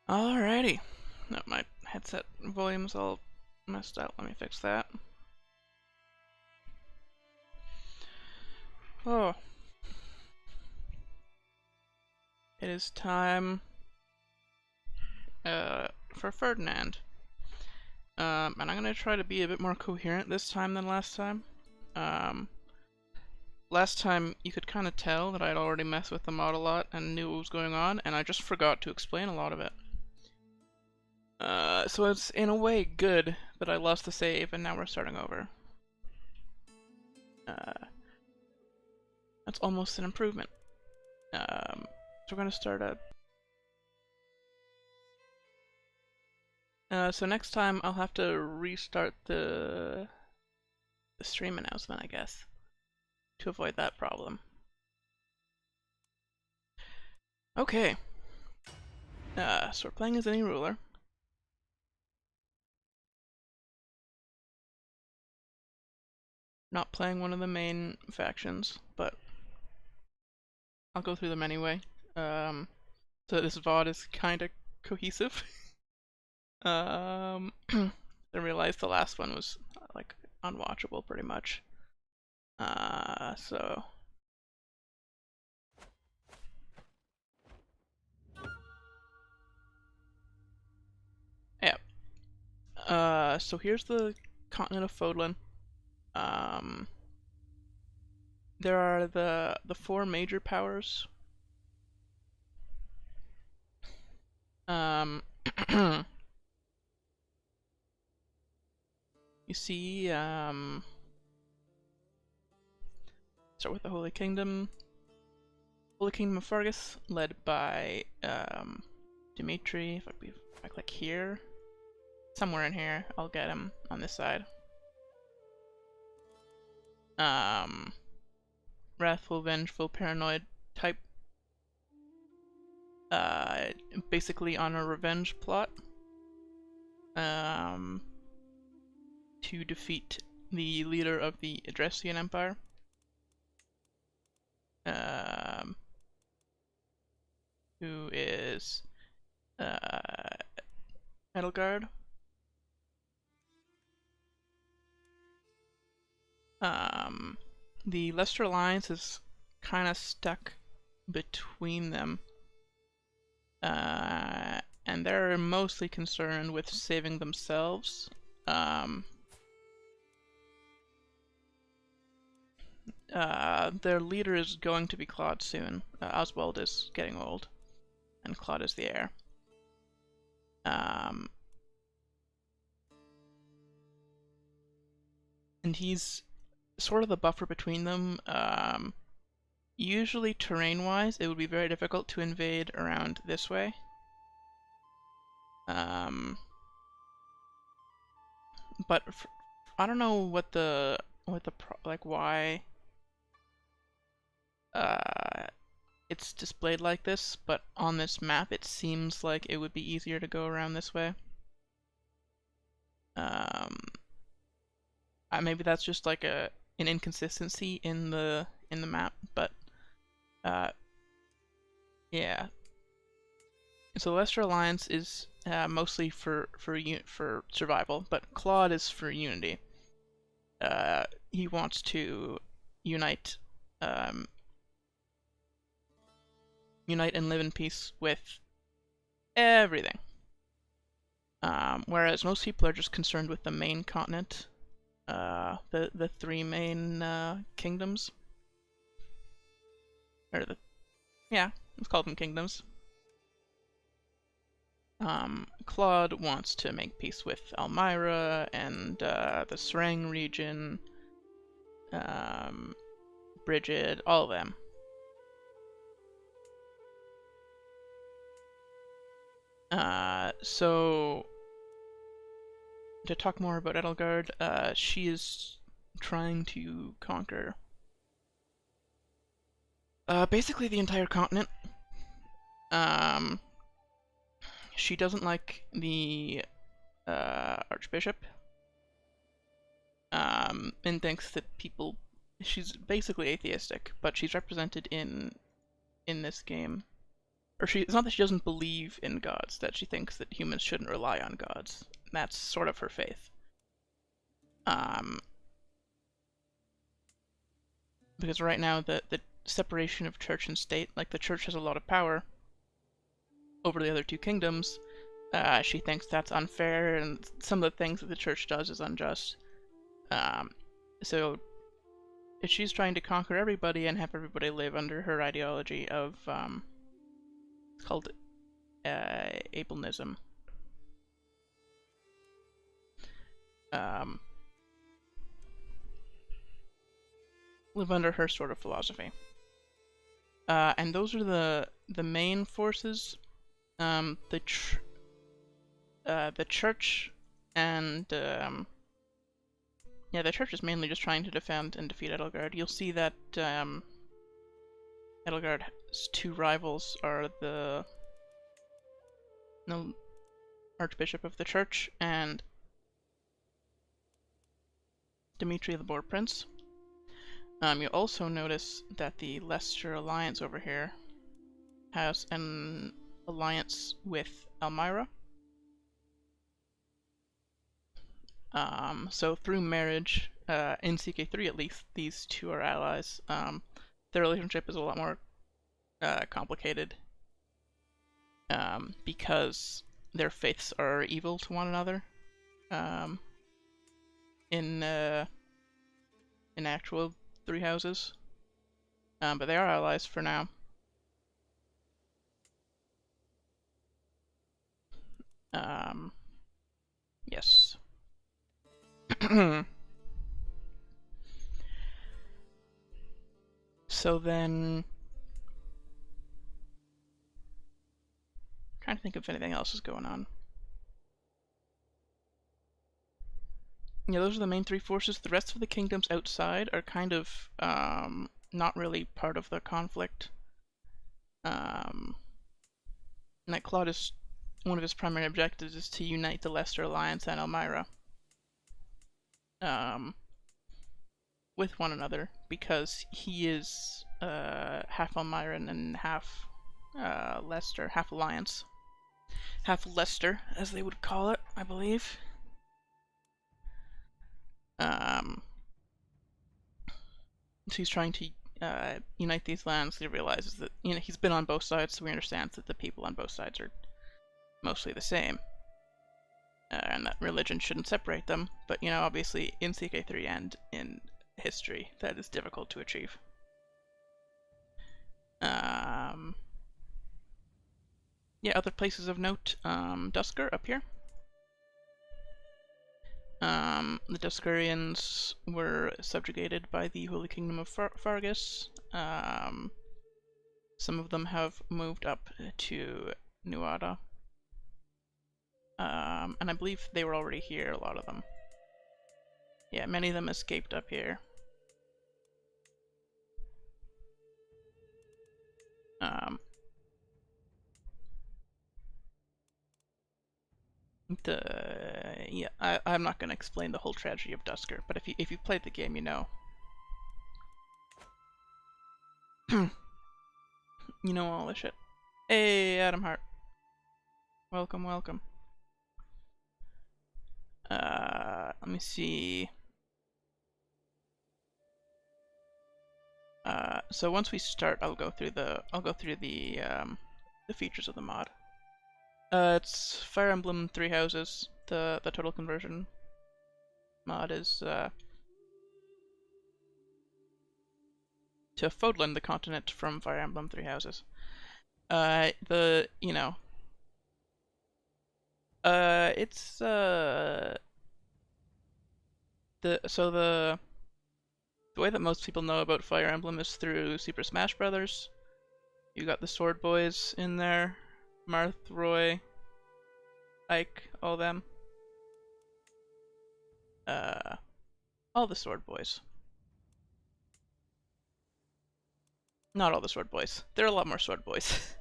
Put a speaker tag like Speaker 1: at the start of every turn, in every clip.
Speaker 1: Alrighty. No, my headset volume's all messed up. Let me fix that. Oh. It is time for Ferdinand. And I'm gonna try to be a bit more coherent this time than last time. Last time you could kind of tell that I'd already messed with the mod a lot and knew what was going on, and I just forgot to explain a lot of it. So it's in a way good that I lost the save and now we're starting over. That's almost an improvement. So we're gonna start so next time I'll have to restart the stream announcement, I guess, to avoid that problem. Okay. So we're playing as any ruler. Not playing one of the main factions, but I'll go through them anyway. So this VOD is kind of cohesive. I realized the last one was like unwatchable pretty much. So yeah. So here's the continent of Fodlan. There are the four major powers. You see, start with the Holy Kingdom. Holy Kingdom of Fergus, led by Dimitri. If I click here, somewhere in here, I'll get him on this side. Wrathful, vengeful, paranoid type. Basically on a revenge plot. To defeat the leader of the Adressian Empire. Who is Edelgard. The Leicester Alliance is kind of stuck between them. And they're mostly concerned with saving themselves. Their leader is going to be Claude soon. Oswald is getting old, and Claude is the heir. And he's sort of the buffer between them. Usually, terrain-wise, it would be very difficult to invade around this way. But I don't know what the why it's displayed like this, but on this map it seems like it would be easier to go around this way. Maybe that's just like an inconsistency in the map, but yeah. So the Leicester Alliance is mostly for survival, but Claude is for unity. He wants to unite and live in peace with everything. Whereas most people are just concerned with the main continent, the three main kingdoms, or let's call them kingdoms. Claude wants to make peace with Elmira and the Serang region, Brigid, all of them. So to talk more about Edelgard, she is trying to conquer basically the entire continent. She doesn't like the Archbishop, and thinks that she's basically atheistic, but she's represented in this game or it's not that she doesn't believe in gods, that she thinks that humans shouldn't rely on gods. That's sort of her faith. Because right now the separation of church and state, like the church has a lot of power over the other two kingdoms. She thinks that's unfair, and some of the things that the church does is unjust. So she's trying to conquer everybody and have everybody live under her ideology of it's called ableism. Live under her sort of philosophy. And those are the main forces. The church and yeah, the church is mainly just trying to defend and defeat Edelgard. You'll see that Edelgard's two rivals are the Archbishop of the Church and Dimitri the Boar Prince. You'll also notice that the Leicester Alliance over here has an alliance with Elmira. So through marriage, in CK3 at least, these two are allies. Their relationship is a lot more complicated because their faiths are evil to one another. In actual Three Houses, but they are allies for now. Yes. So then, I'm trying to think if anything else is going on. Yeah, those are the main three forces. The rest of the kingdoms outside are kind of not really part of the conflict. Like Claudius, one of his primary objectives is to unite the Leicester Alliance and Elmira with one another, because he is half Elmiran and half Leicester, half Alliance. Half Leicester, as they would call it, I believe. So he's trying to unite these lands. He realizes that he's been on both sides, so he understands that the people on both sides are mostly the same, and that religion shouldn't separate them. But obviously in CK3 and in history, that is difficult to achieve. Yeah, other places of note: Dusker up here. The Duskurians were subjugated by the Holy Kingdom of Fargus. Some of them have moved up to Nuada. And I believe they were already here, a lot of them. Yeah, many of them escaped up here. I'm not going to explain the whole tragedy of Dusker, but if you played the game, you know. You know all this shit. Hey, Adam Hart. Welcome, welcome. Let me see. So once we start, I'll go through the features of the mod. It's Fire Emblem Three Houses. The total conversion mod is to Fodlan, the continent from Fire Emblem Three Houses. It's the way that most people know about Fire Emblem is through Super Smash Brothers. You got the Sword Boys in there, Marth, Roy, Ike, all them. All the Sword Boys. Not all the Sword Boys. There are a lot more Sword Boys.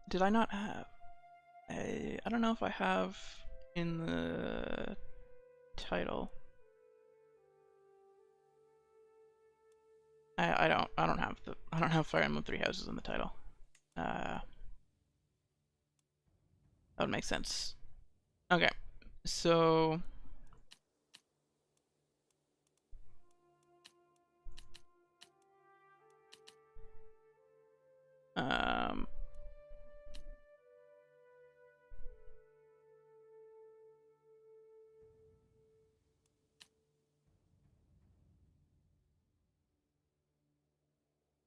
Speaker 1: Did I not have? I don't know if I have in the title. I don't have Fire Emblem Three Houses in the title. That would make sense. Okay, so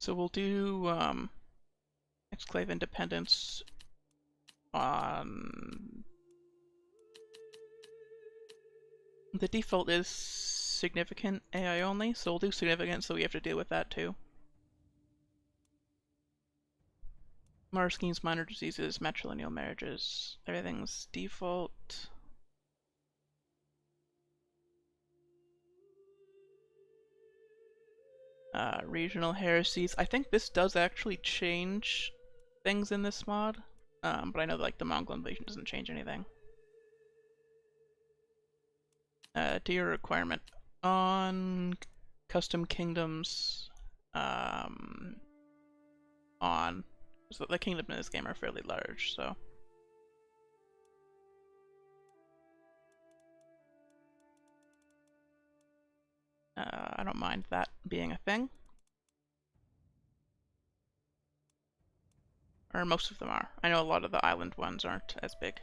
Speaker 1: so we'll do exclave independence on the default is significant AI only, so we'll do significant so we have to deal with that too. Mars schemes, minor diseases, matrilineal marriages, everything's default. Regional heresies. I think this does actually change things in this mod, but I know like the Mongol invasion doesn't change anything. Do your requirement on custom kingdoms on. So the kingdoms in this game are fairly large, so. I don't mind that being a thing. Or most of them are. I know a lot of the island ones aren't as big.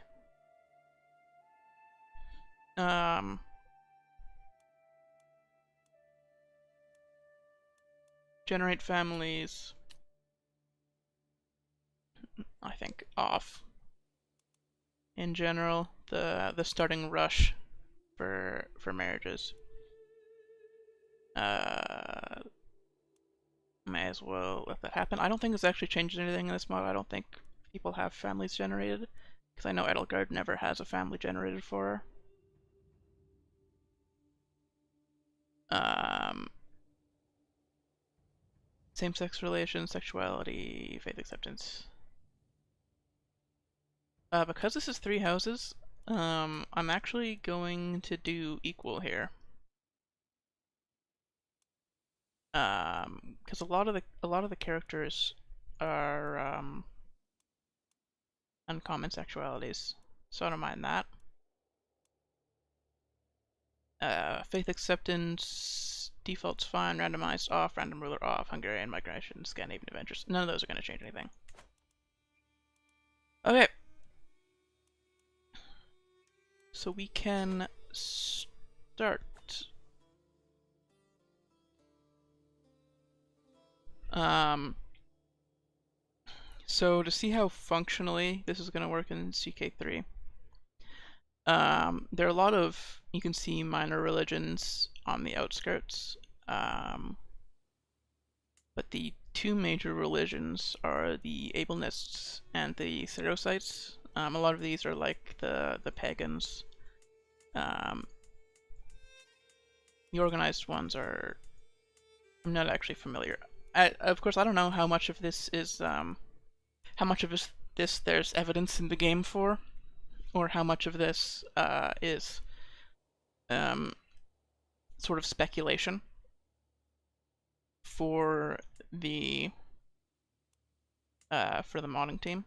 Speaker 1: Generate families. I think off. In general, the starting rush for marriages. May as well let that happen. I don't think this actually changes anything in this mod. I don't think people have families generated, because I know Edelgard never has a family generated for her. Same-sex relations, sexuality, faith acceptance. Because this is 3 houses, I'm actually going to do equal here. Because a lot of the characters are uncommon sexualities, so I don't mind that. Faith acceptance, default's fine, randomized off, random ruler off, Hungarian migration, Scandinavian adventures. None of those are going to change anything. Okay. So we can start. So to see how functionally this is going to work in CK3, there are a lot of, you can see minor religions on the outskirts, but the 2 major religions are the Ablenists and the Cerosites. A lot of these are like the pagans. The organized ones are, I'm not actually familiar. Of course, I don't know how much of this is, how much of this there's evidence in the game for, or how much of this is sort of speculation for the modding team.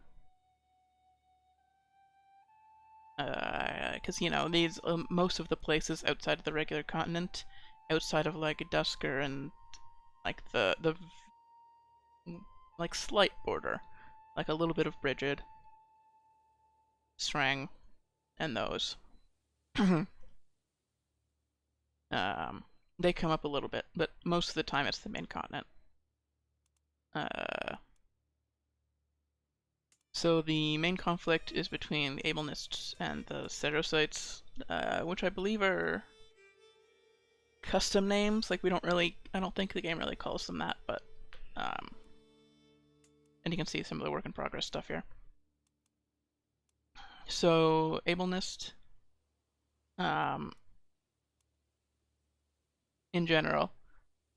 Speaker 1: Because you know, these most of the places outside of the regular continent, outside of like Dusker and like the like slight border, like a little bit of Brigid, Strang, and those. They come up a little bit, but most of the time it's the main continent. So the main conflict is between the Ablenists and the Cerosites, which I believe are custom names. Like, we don't really, I don't think the game really calls them that, but and you can see some of the work in progress stuff here. So Ablenist, in general,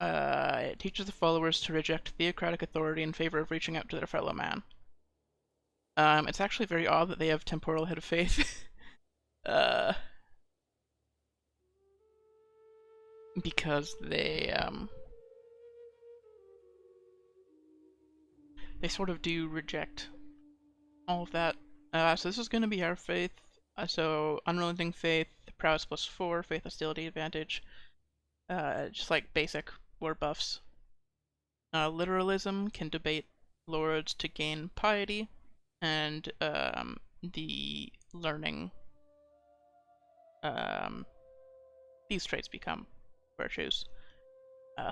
Speaker 1: it teaches the followers to reject theocratic authority in favor of reaching out to their fellow man. It's actually very odd that they have temporal head of faith. because they sort of do reject all of that. So this is going to be our faith. So unrelenting faith, prowess +4, faith hostility advantage, just like basic war buffs. Literalism can debate lords to gain piety, and the learning, these traits become virtues.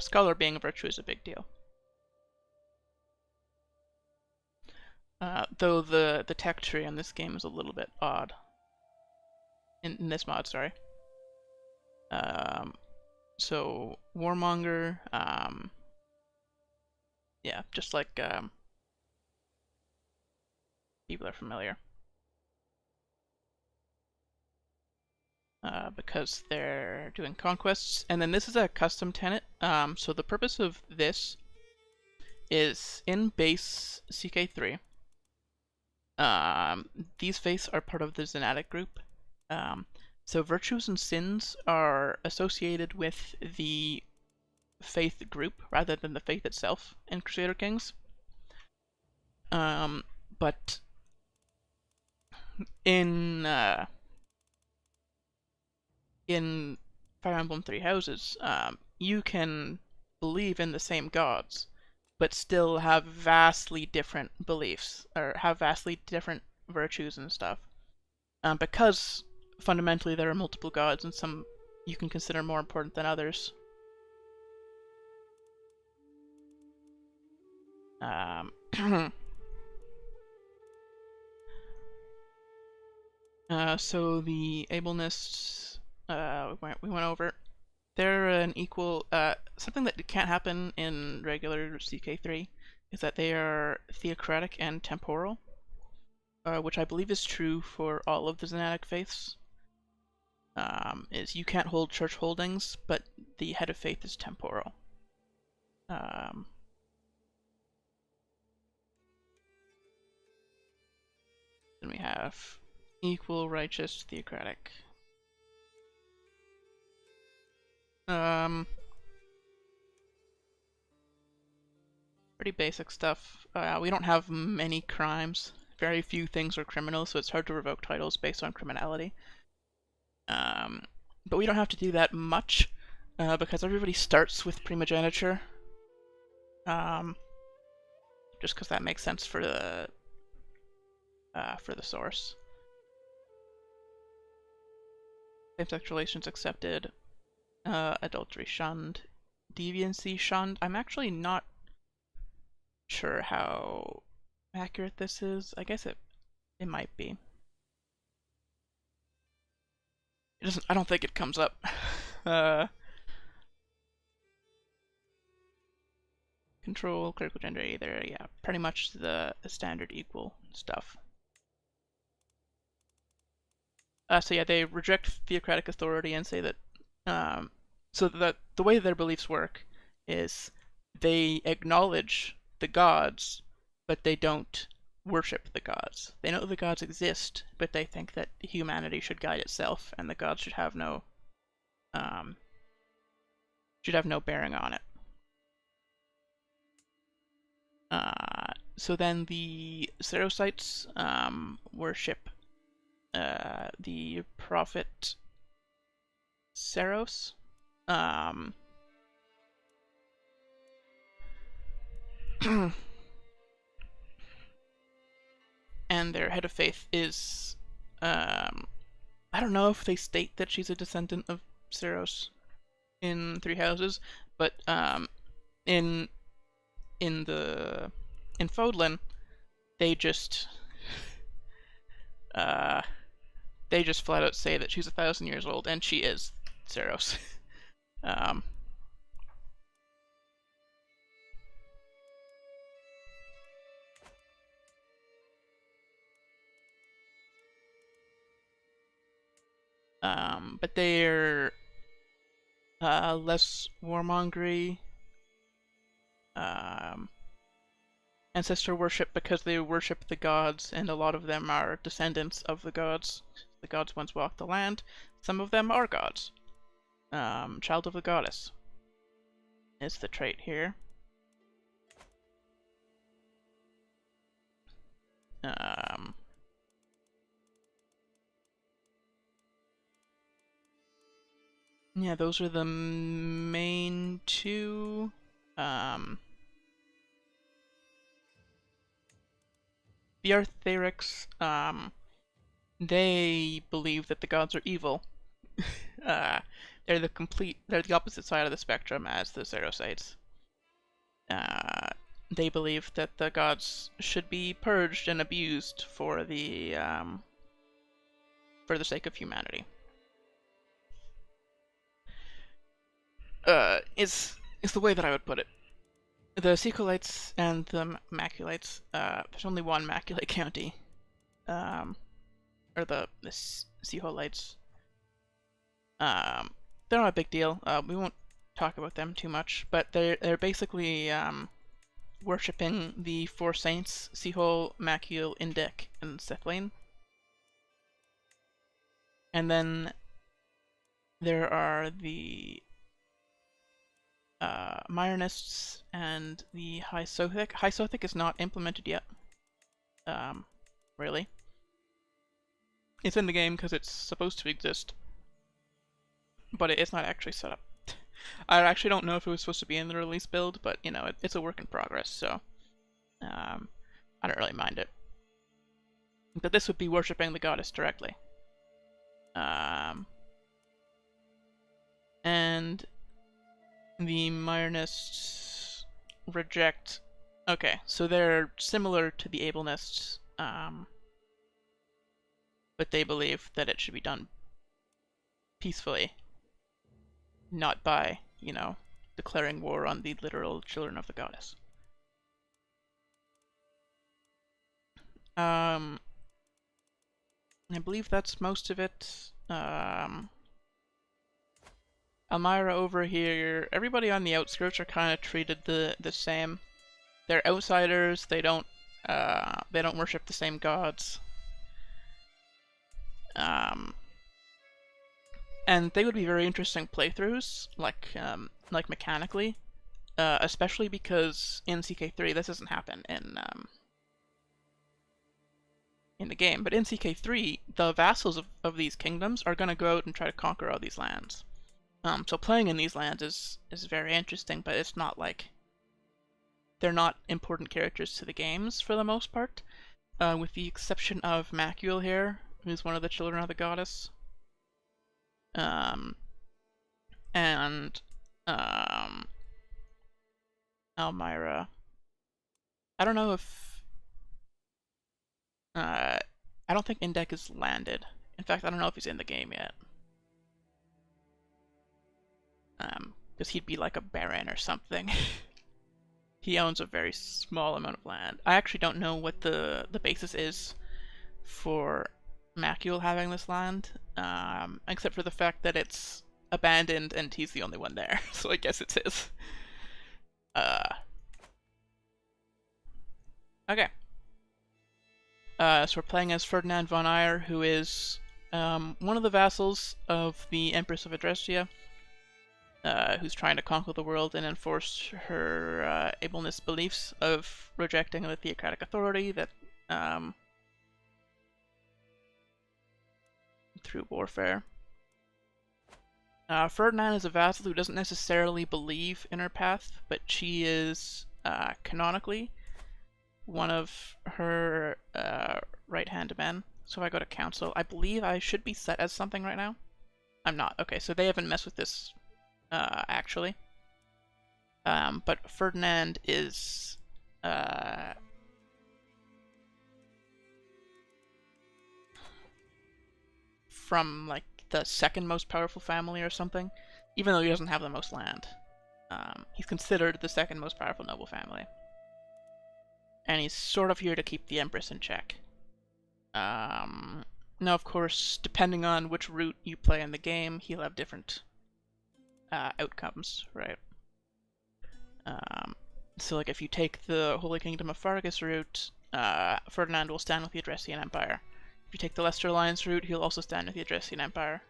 Speaker 1: Scholar being a virtue is a big deal. Though the tech tree in this game is a little bit odd. In this mod, sorry. So Warmonger, yeah, just like people are familiar. Because they're doing conquests, and then this is a custom tenet. So the purpose of this is in base CK3. These faiths are part of the Zenatic group. So virtues and sins are associated with the faith group rather than the faith itself in Crusader Kings. But in Fire Emblem Three Houses, you can believe in the same gods, but still have vastly different beliefs, or have vastly different virtues and stuff. Because fundamentally there are multiple gods, and some you can consider more important than others. So the ableness, we went over. They're an equal, something that can't happen in regular CK3 is that they are theocratic and temporal, which I believe is true for all of the Zenatic faiths. Is you can't hold church holdings, but the head of faith is temporal. Then we have equal, righteous, theocratic. Pretty basic stuff. We don't have many crimes. Very few things are criminal, so it's hard to revoke titles based on criminality. But we don't have to do that much, because everybody starts with primogeniture. Just because that makes sense for the source. Same-sex relations accepted. Adultery shunned. Deviancy shunned. I'm actually not sure how accurate this is. I guess it might be. It doesn't. I don't think it comes up. Control, critical gender either. Yeah, pretty much the standard equal stuff. So yeah, they reject theocratic authority and say that. So that the way their beliefs work is they acknowledge the gods, but they don't worship the gods. They know the gods exist, but they think that humanity should guide itself, and the gods should have no bearing on it. So then the Cerosites worship the prophet Ceros. And their head of faith is, I don't know if they state that she's a descendant of Ceros in Three Houses, but in Fodlan, they just flat out say that she's 1,000 years old, and she is Ceros. But they're less warmongery, ancestor worship because they worship the gods, and a lot of them are descendants of the gods. The gods once walked the land. Some of them are gods. Child of the goddess is the trait here. Yeah, those are the main two. The Arthurics, they believe that the gods are evil. They're the opposite side of the spectrum as the Cerusites. They believe that the gods should be purged and abused for the sake of humanity. Is the way that I would put it. The Cicholites and the Maculates, there's only one Maculate county, or the Cicholites. They're not a big deal. We won't talk about them too much, but they're basically worshipping the four saints: Cichol, Macule, Indec, and Cethlein. And then there are the Myernists and the High Sothic. High Sothic is not implemented yet. Really. It's in the game because it's supposed to exist, but it's not actually set up. I actually don't know if it was supposed to be in the release build, but you know, it's a work in progress, so I don't really mind it. But this would be worshipping the goddess directly. And the Myernists reject. Okay, so they're similar to the Ablenists, but they believe that it should be done peacefully, not by, you know, declaring war on the literal children of the goddess. I believe that's most of it. Elmira over here, everybody on the outskirts are kind of treated the same. They're outsiders. They don't worship the same gods. And they would be very interesting playthroughs, like mechanically, especially because in CK3 this doesn't happen in the game. But in CK3, the vassals of these kingdoms are going to go out and try to conquer all these lands. So playing in these lands is very interesting, but it's not like they're not important characters to the games for the most part, with the exception of Macule here, who's one of the children of the goddess. And Elmira. I don't know if I don't think Indec is landed. In fact, I don't know if he's in the game yet. Because he'd be like a baron or something. He owns a very small amount of land. I actually don't know what the basis is for Macule having this land, except for the fact that it's abandoned and he's the only one there, so I guess it's his. Okay. So we're playing as Ferdinand von Eyre, who is one of the vassals of the Empress of Adrestia, who's trying to conquer the world and enforce her ablenist beliefs of rejecting the theocratic authority that through warfare. Ferdinand is a vassal who doesn't necessarily believe in her path, but she is canonically one of her right-hand men. So if I go to council, I believe I should be set as something right now. I'm not. Okay, so they haven't messed with this actually. But Ferdinand is from like the second most powerful family or something, even though he doesn't have the most land. He's considered the second most powerful noble family. And he's sort of here to keep the Empress in check. Now, of course, depending on which route you play in the game, he'll have different outcomes, right? So, like, if you take the Holy Kingdom of Fargus route, Ferdinand will stand with the Adrestian Empire. If you take the Leicester Alliance route, he'll also stand with the Adrestian Empire.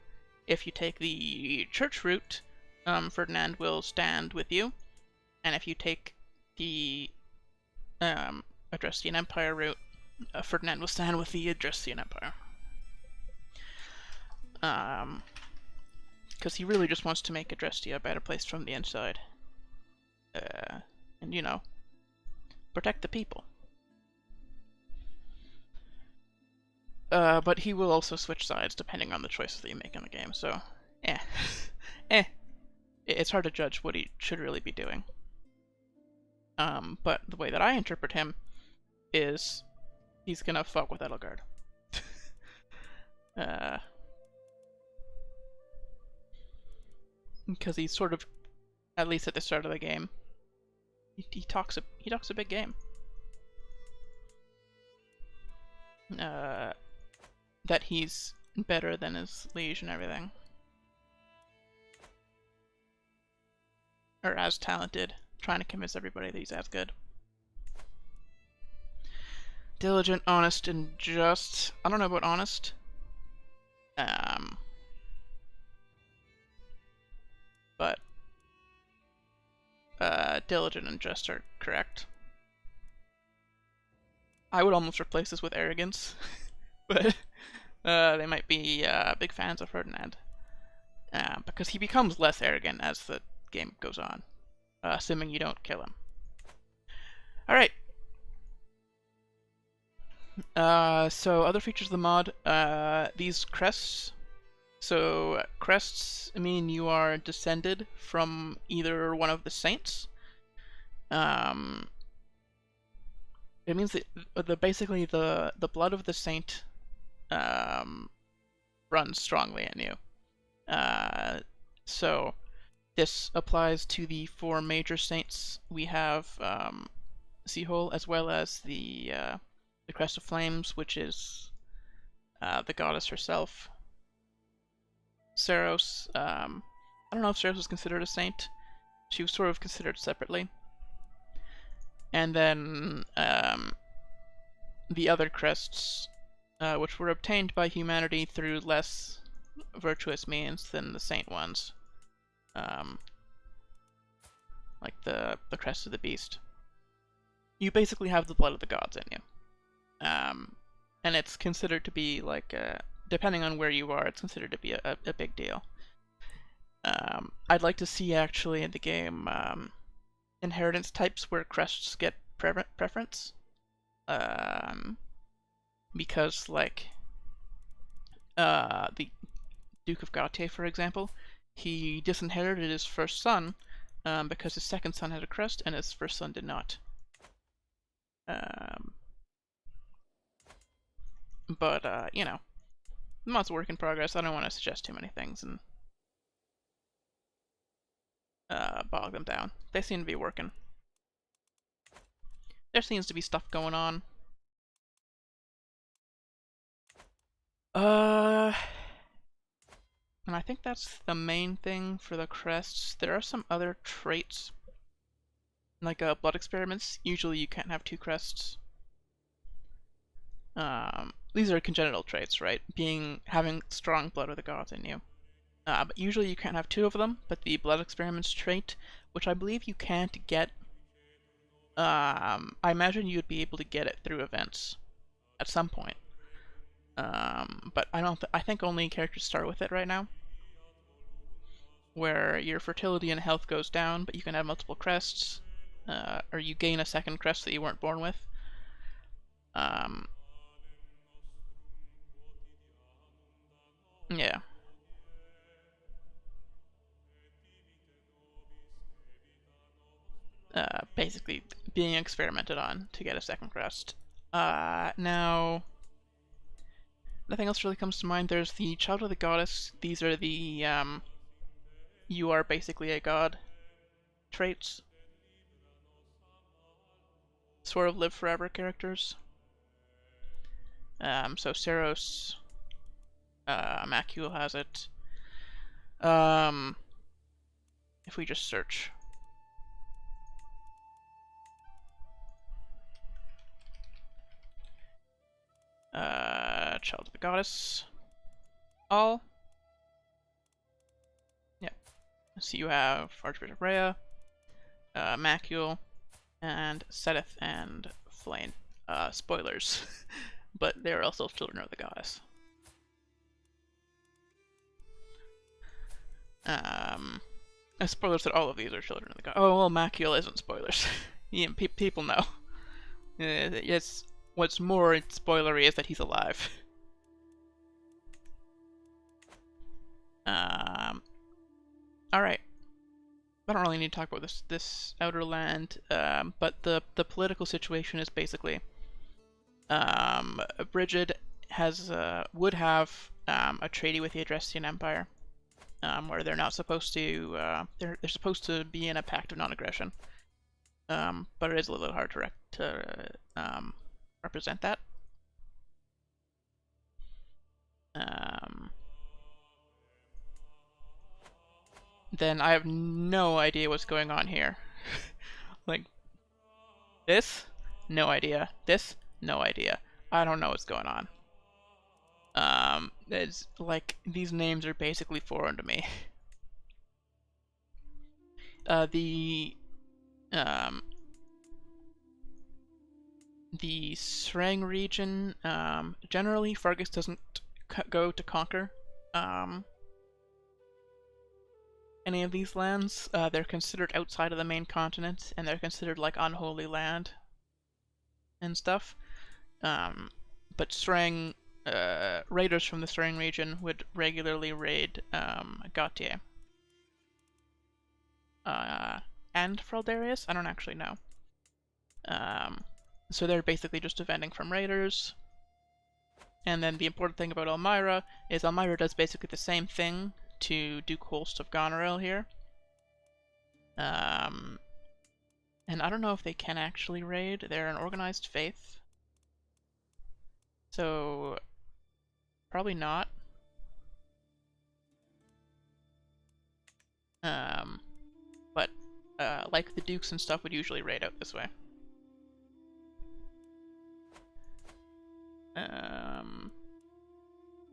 Speaker 1: If you take the Church route, Ferdinand will stand with you. And if you take the Adrestian Empire route, Ferdinand will stand with the Adrestian Empire. Because he really just wants to make Adrestia a better place from the inside. And, you know, protect the people. But he will also switch sides depending on the choices that you make in the game, so it's hard to judge what he should really be doing. But the way that I interpret him is he's gonna fuck with Edelgard. Because he's sort of, at least at the start of the game, he talks a big game. That he's better than his liege and everything. Or as talented, trying to convince everybody that he's as good. Diligent, honest, and just. I don't know about honest. But diligent and just are correct. I would almost replace this with arrogance, but they might be big fans of Ferdinand. Because he becomes less arrogant as the game goes on, assuming you don't kill him. Alright. So other features of the mod, these crests. So crests mean you are descended from either one of the saints. It means that basically the blood of the saint runs strongly in you. So this applies to the 4 major saints. We have Cicholism, as well as the Crest of Flames, which is the goddess herself. Saros, I don't know if Saros was considered a saint. She was sort of considered separately. And then the other crests, which were obtained by humanity through less virtuous means than the saint ones. Like the crest of the beast. You basically have the blood of the gods in you. And it's considered to be like, depending on where you are, it's considered to be a big deal. I'd like to see actually in the game inheritance types where crests get preference. Because like the Duke of Gautier, for example, he disinherited his first son because his second son had a crest and his first son did not. But you know, the mod's a work in progress. I don't want to suggest too many things and bog them down. They seem to be working. There seems to be stuff going on. And I think that's the main thing for the crests. There are some other traits, like blood experiments. Usually you can't have 2 crests. These are congenital traits, right? Having strong blood of the gods in you. But usually you can't have 2 of them, but the blood experiments trait, which I believe you can't get, I imagine you would be able to get it through events at some point. But I think only characters start with it right now, where your fertility and health goes down, but you can have multiple crests, or you gain a second crest that you weren't born with. Yeah. Basically being experimented on to get a second crest. Now, nothing else really comes to mind. There's the Child of the Goddess. These are the, you are basically a god traits. Sort of live forever characters. So Saros, Macule has it. If we just search. Child of the Goddess. All. Yep. So you have Archbishop Rhea, Macule, and Seteth and Flame. Spoilers, but they're also children of the goddess. Spoilers that all of these are children of the goddess. Oh well, Macule isn't spoilers. Yeah, people know. Yes, what's more spoilery is that he's alive. Alright. I don't really need to talk about this outer land, but the political situation is basically Brigid has would have a treaty with the Adrestian Empire, where they're not supposed to they're supposed to be in a pact of non-aggression, but it is a little hard to represent that. Then I have no idea what's going on here. Like, this? No idea. This? No idea. I don't know what's going on. It's like, these names are basically foreign to me. The Srang region, generally Fergus doesn't go to conquer, any of these lands. They're considered outside of the main continent, and they're considered like unholy land and stuff. But Srang, raiders from the Srang region would regularly raid Gautier. And Fraldarius? I don't actually know. So they're basically just defending from raiders. And then the important thing about Elmira is Elmira does basically the same thing to Duke Holst of Goneril here. And I don't know if they can actually raid. They're an organized faith. So, probably not. But, like the dukes and stuff would usually raid out this way.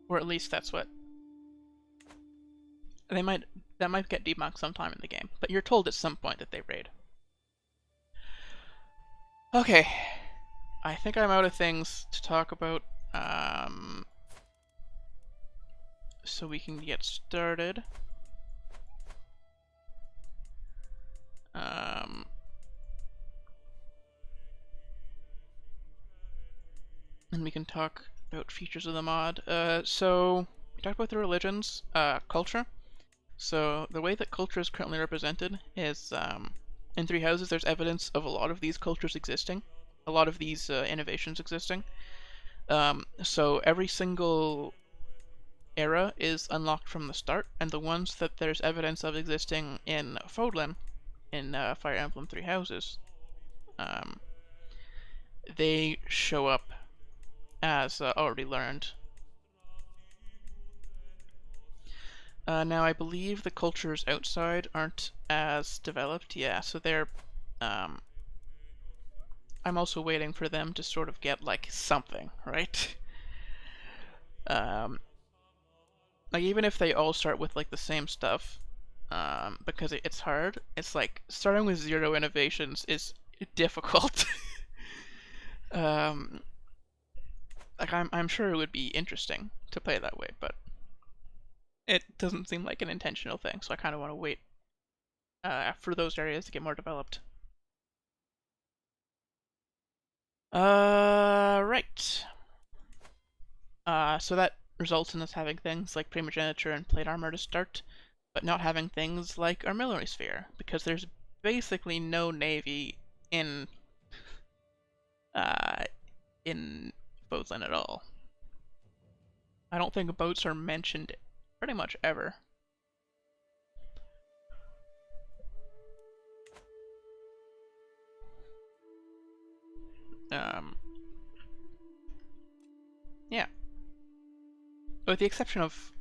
Speaker 1: Or at least that's what that might get debunked sometime in the game, but you're told at some point that they raid. Okay, I think I'm out of things to talk about, so we can get started. And we can talk about features of the mod. So we talked about the religions, culture. So the way that culture is currently represented is, in Three Houses there's evidence of a lot of these cultures existing, a lot of these innovations existing. So every single era is unlocked from the start, and the ones that there's evidence of existing in Fodlan, in Fire Emblem Three Houses, they show up as already learned. Now I believe the cultures outside aren't as developed, yeah, so they're, I'm also waiting for them to sort of get, like, something, right? Like, even if they all start with, like, the same stuff, because it's hard, it's like, starting with 0 innovations is difficult. Like, I'm sure it would be interesting to play that way, but it doesn't seem like an intentional thing, so I kind of want to wait for those areas to get more developed. Right. So that results in us having things like primogeniture and plate armor to start, but not having things like armillary sphere, because there's basically no navy in Fodlan at all. I don't think boats are mentioned pretty much ever. Yeah. With the exception of,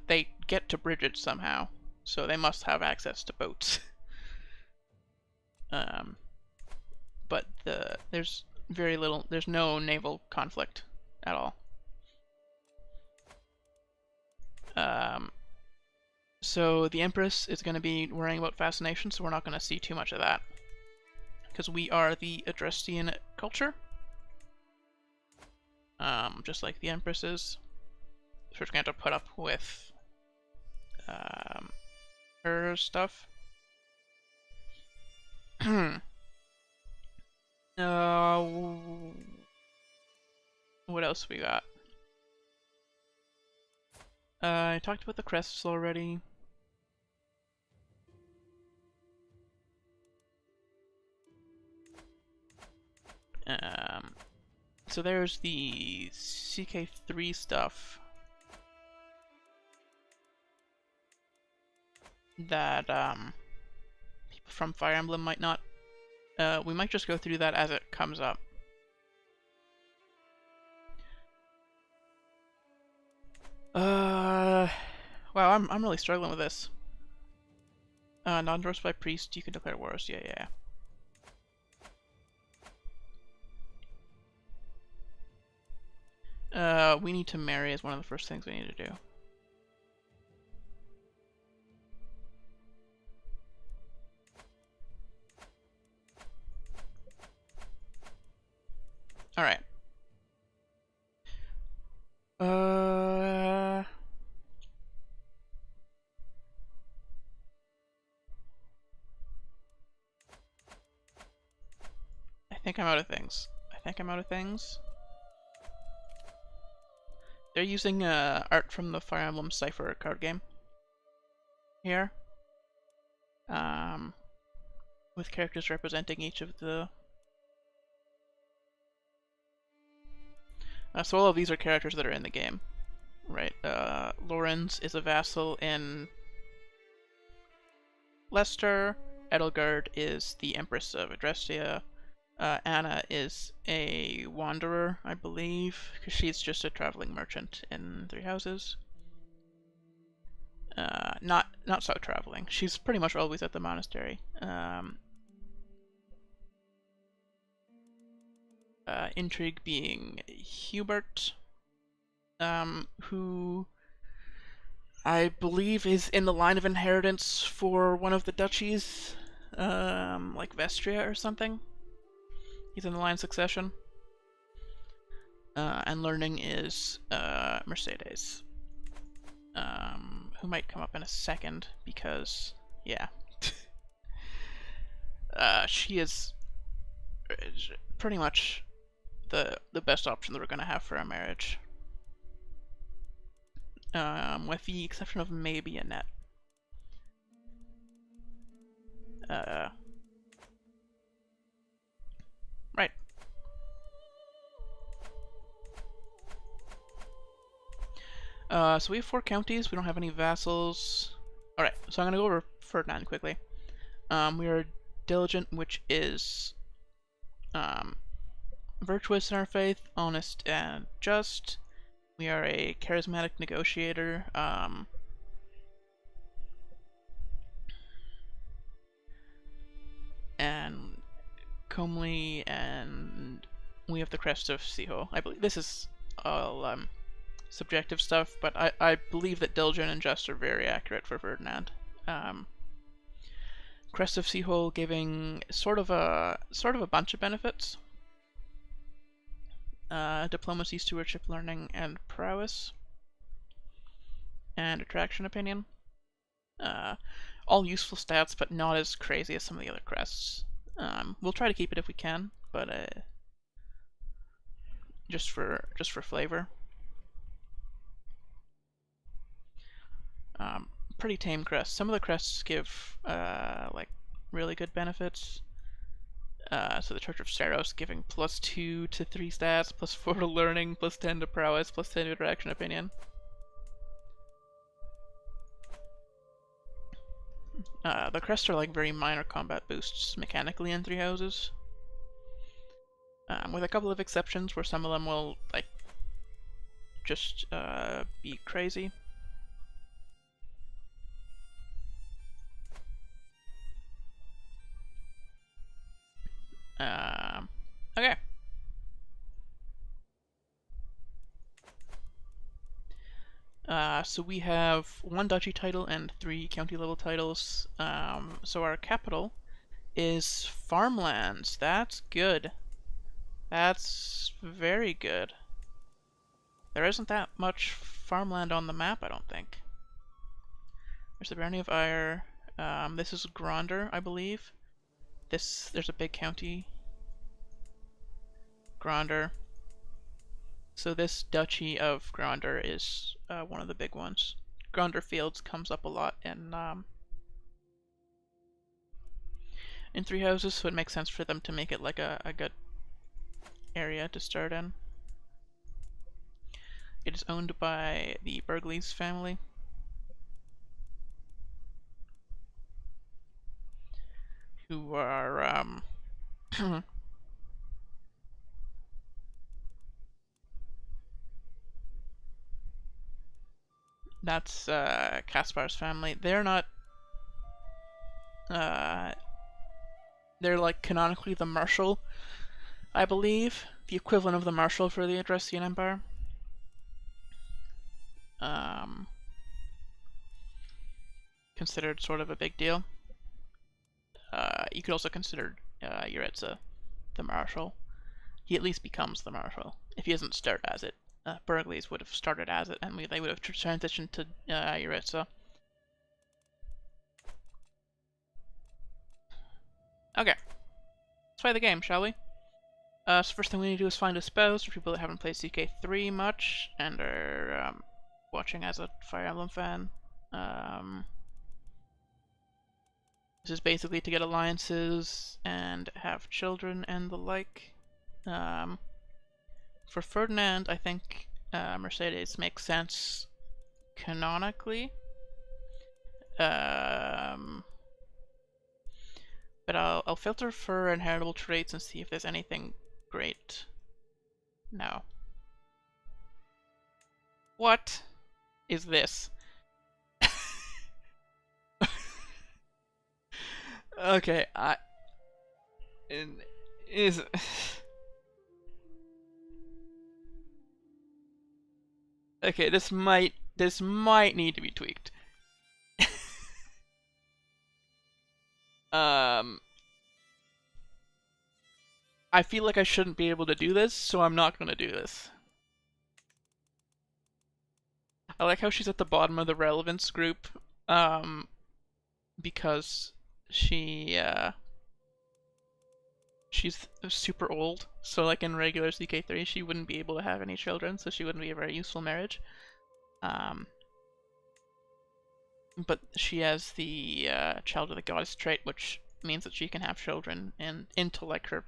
Speaker 1: they get to Brigid somehow, so they must have access to boats. But there's very little, there's no naval conflict at all. So the Empress is going to be worrying about fascination, so we're not going to see too much of that. Because we are the Adrestian culture. Just like the Empress is. So we're just going to have to put up with her stuff. What else we got? I talked about the crests already. So there's the CK3 stuff that people from Fire Emblem might not. We might just go through that as it comes up. Wow, I'm really struggling with this. Non-endorsed by priest, you can declare wars. Yeah. We need to marry is one of the first things we need to do. Alright. I think I'm out of things. They're using art from the Fire Emblem Cypher card game here, with characters representing each of the. So all of these are characters that are in the game, right? Lorenz is a vassal in Leicester. Edelgard is the Empress of Adrestia. Anna is a wanderer, I believe, because she's just a traveling merchant in Three Houses. Not so traveling. She's pretty much always at the monastery. Intrigue being Hubert, who I believe is in the line of inheritance for one of the duchies, like Vestria or something. He's in the line of succession. And learning is Mercedes, who might come up in a second because, yeah. She is pretty much the best option that we're going to have for our marriage. With the exception of maybe Annette. Right. So we have 4 counties, we don't have any vassals. Alright, so I'm going to go over Ferdinand quickly. We are diligent, which is virtuous in our faith, honest and just. We are a charismatic negotiator. And comely, and we have the crest of Siho. I believe this is all subjective stuff, but I believe that diligent and just are very accurate for Ferdinand. Crest of Siho giving sort of a bunch of benefits. Diplomacy, stewardship, learning, and prowess. And attraction opinion. All useful stats, but not as crazy as some of the other crests. We'll try to keep it if we can, but just for flavor. Pretty tame crests. Some of the crests give like really good benefits. So the Church of Saros giving +2 to 3 stats, +4 to learning, +10 to prowess, +10 to interaction opinion. The crests are like very minor combat boosts mechanically in Three Houses. With a couple of exceptions where some of them will like just be crazy. Okay. So we have 1 duchy title and 3 county level titles. So our capital is farmlands. That's good. That's very good. There isn't that much farmland on the map, I don't think. There's the Barony of Aegir. This is Gronder, I believe. There's a big county. Gronder. So this Duchy of Gronder is one of the big ones. Gronder Fields comes up a lot in Three Houses, so it makes sense for them to make it like a good area to start in. It is owned by the Burgleys family. Who are that's Kaspar's family. They're not they're like canonically the Marshal, I believe. The equivalent of the Marshal for the Adrestian Empire. Considered sort of a big deal. You could also consider Yuritsa the Marshal. He at least becomes the Marshal. If he doesn't start as it. Burgleys would have started as it, and they would have transitioned to Yuritsa. Okay. Let's play the game, shall we? So first thing we need to do is find a spouse for people that haven't played CK3 much and are watching as a Fire Emblem fan. This is basically to get alliances and have children and the like. For Ferdinand, I think Mercedes makes sense canonically. But I'll filter for inheritable traits and see if there's anything great. No. What is this? Okay, okay, this might need to be tweaked. I feel like I shouldn't be able to do this, so I'm not gonna do this. I like how she's at the bottom of the relevance group, because she's super old, so like in regular CK3 she wouldn't be able to have any children, so she wouldn't be a very useful marriage. But she has the Child of the Goddess trait, which means that she can have children into like her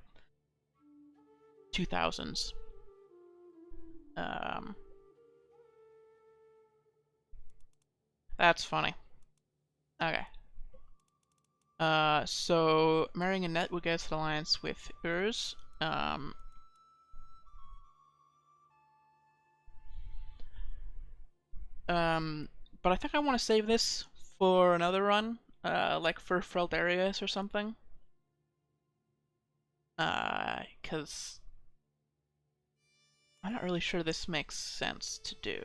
Speaker 1: 2000s. That's funny. Okay. So marrying Annette would get us an alliance with Urs. But I think I want to save this for another run, like for Freldarius or something. Because I'm not really sure this makes sense to do.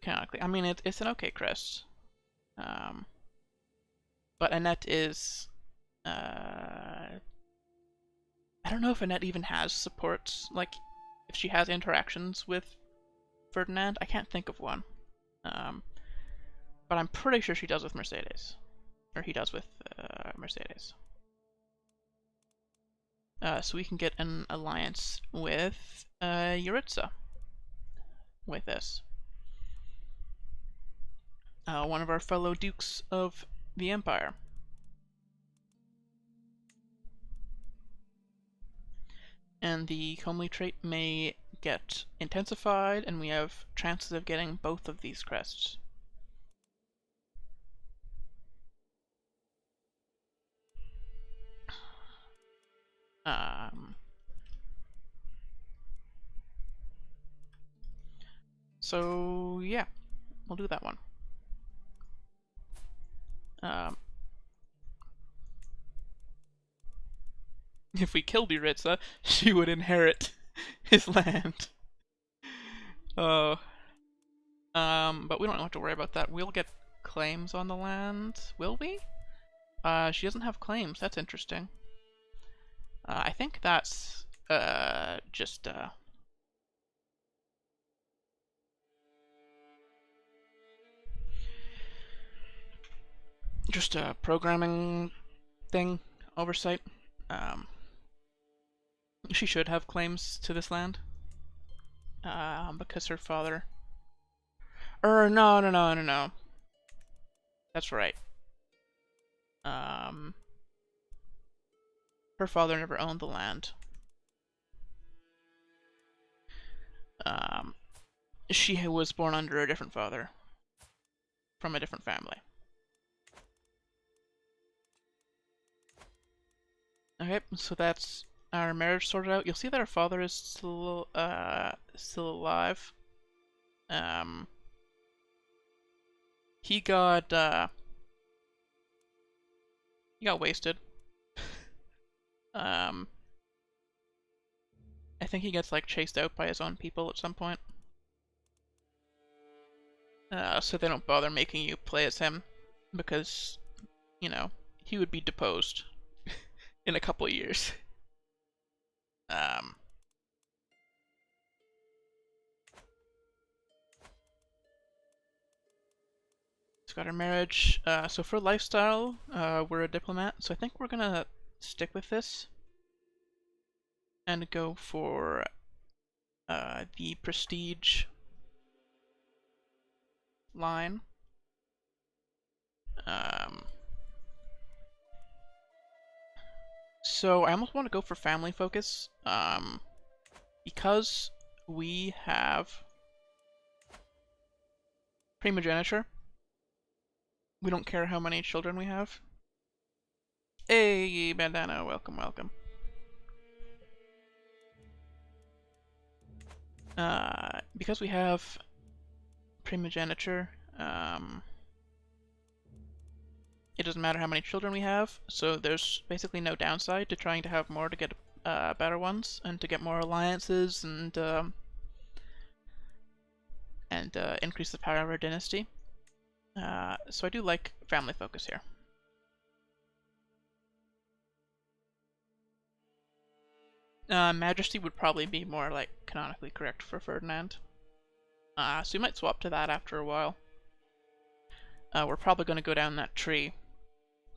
Speaker 1: Canonically, I mean it's an okay crest. But Annette is I don't know if Annette even has supports, like if she has interactions with Ferdinand. I can't think of one. But I'm pretty sure she does with Mercedes. Or he does with Mercedes. So we can get an alliance with Yuritsa with this. One of our fellow dukes of the Empire. And the comely trait may get intensified, and we have chances of getting both of these crests. So yeah, we'll do that one. If we killed Yuritsa, she would inherit his land. Oh. But we don't have to worry about that. We'll get claims on the land. Will we? She doesn't have claims. That's interesting. I think that's, just a programming thing, oversight. She should have claims to this land. Because her father... no. That's right. Her father never owned the land. She was born under a different father. From a different family. Okay, so that's our marriage sorted out. You'll see that our father is still alive. He got wasted. I think he gets like chased out by his own people at some point. So they don't bother making you play as him because, you know, he would be deposed in a couple of years. It's got our marriage. So for lifestyle, we're a diplomat, so I think we're gonna stick with this and go for the prestige line. So I almost want to go for family focus, because we have primogeniture. We don't care how many children we have. Hey, Bandana, welcome, welcome. Because we have primogeniture, it doesn't matter how many children we have, so there's basically no downside to trying to have more to get better ones, and to get more alliances, and increase the power of our dynasty. So I do like family focus here. Majesty would probably be more like canonically correct for Ferdinand. So we might swap to that after a while. We're probably going to go down that tree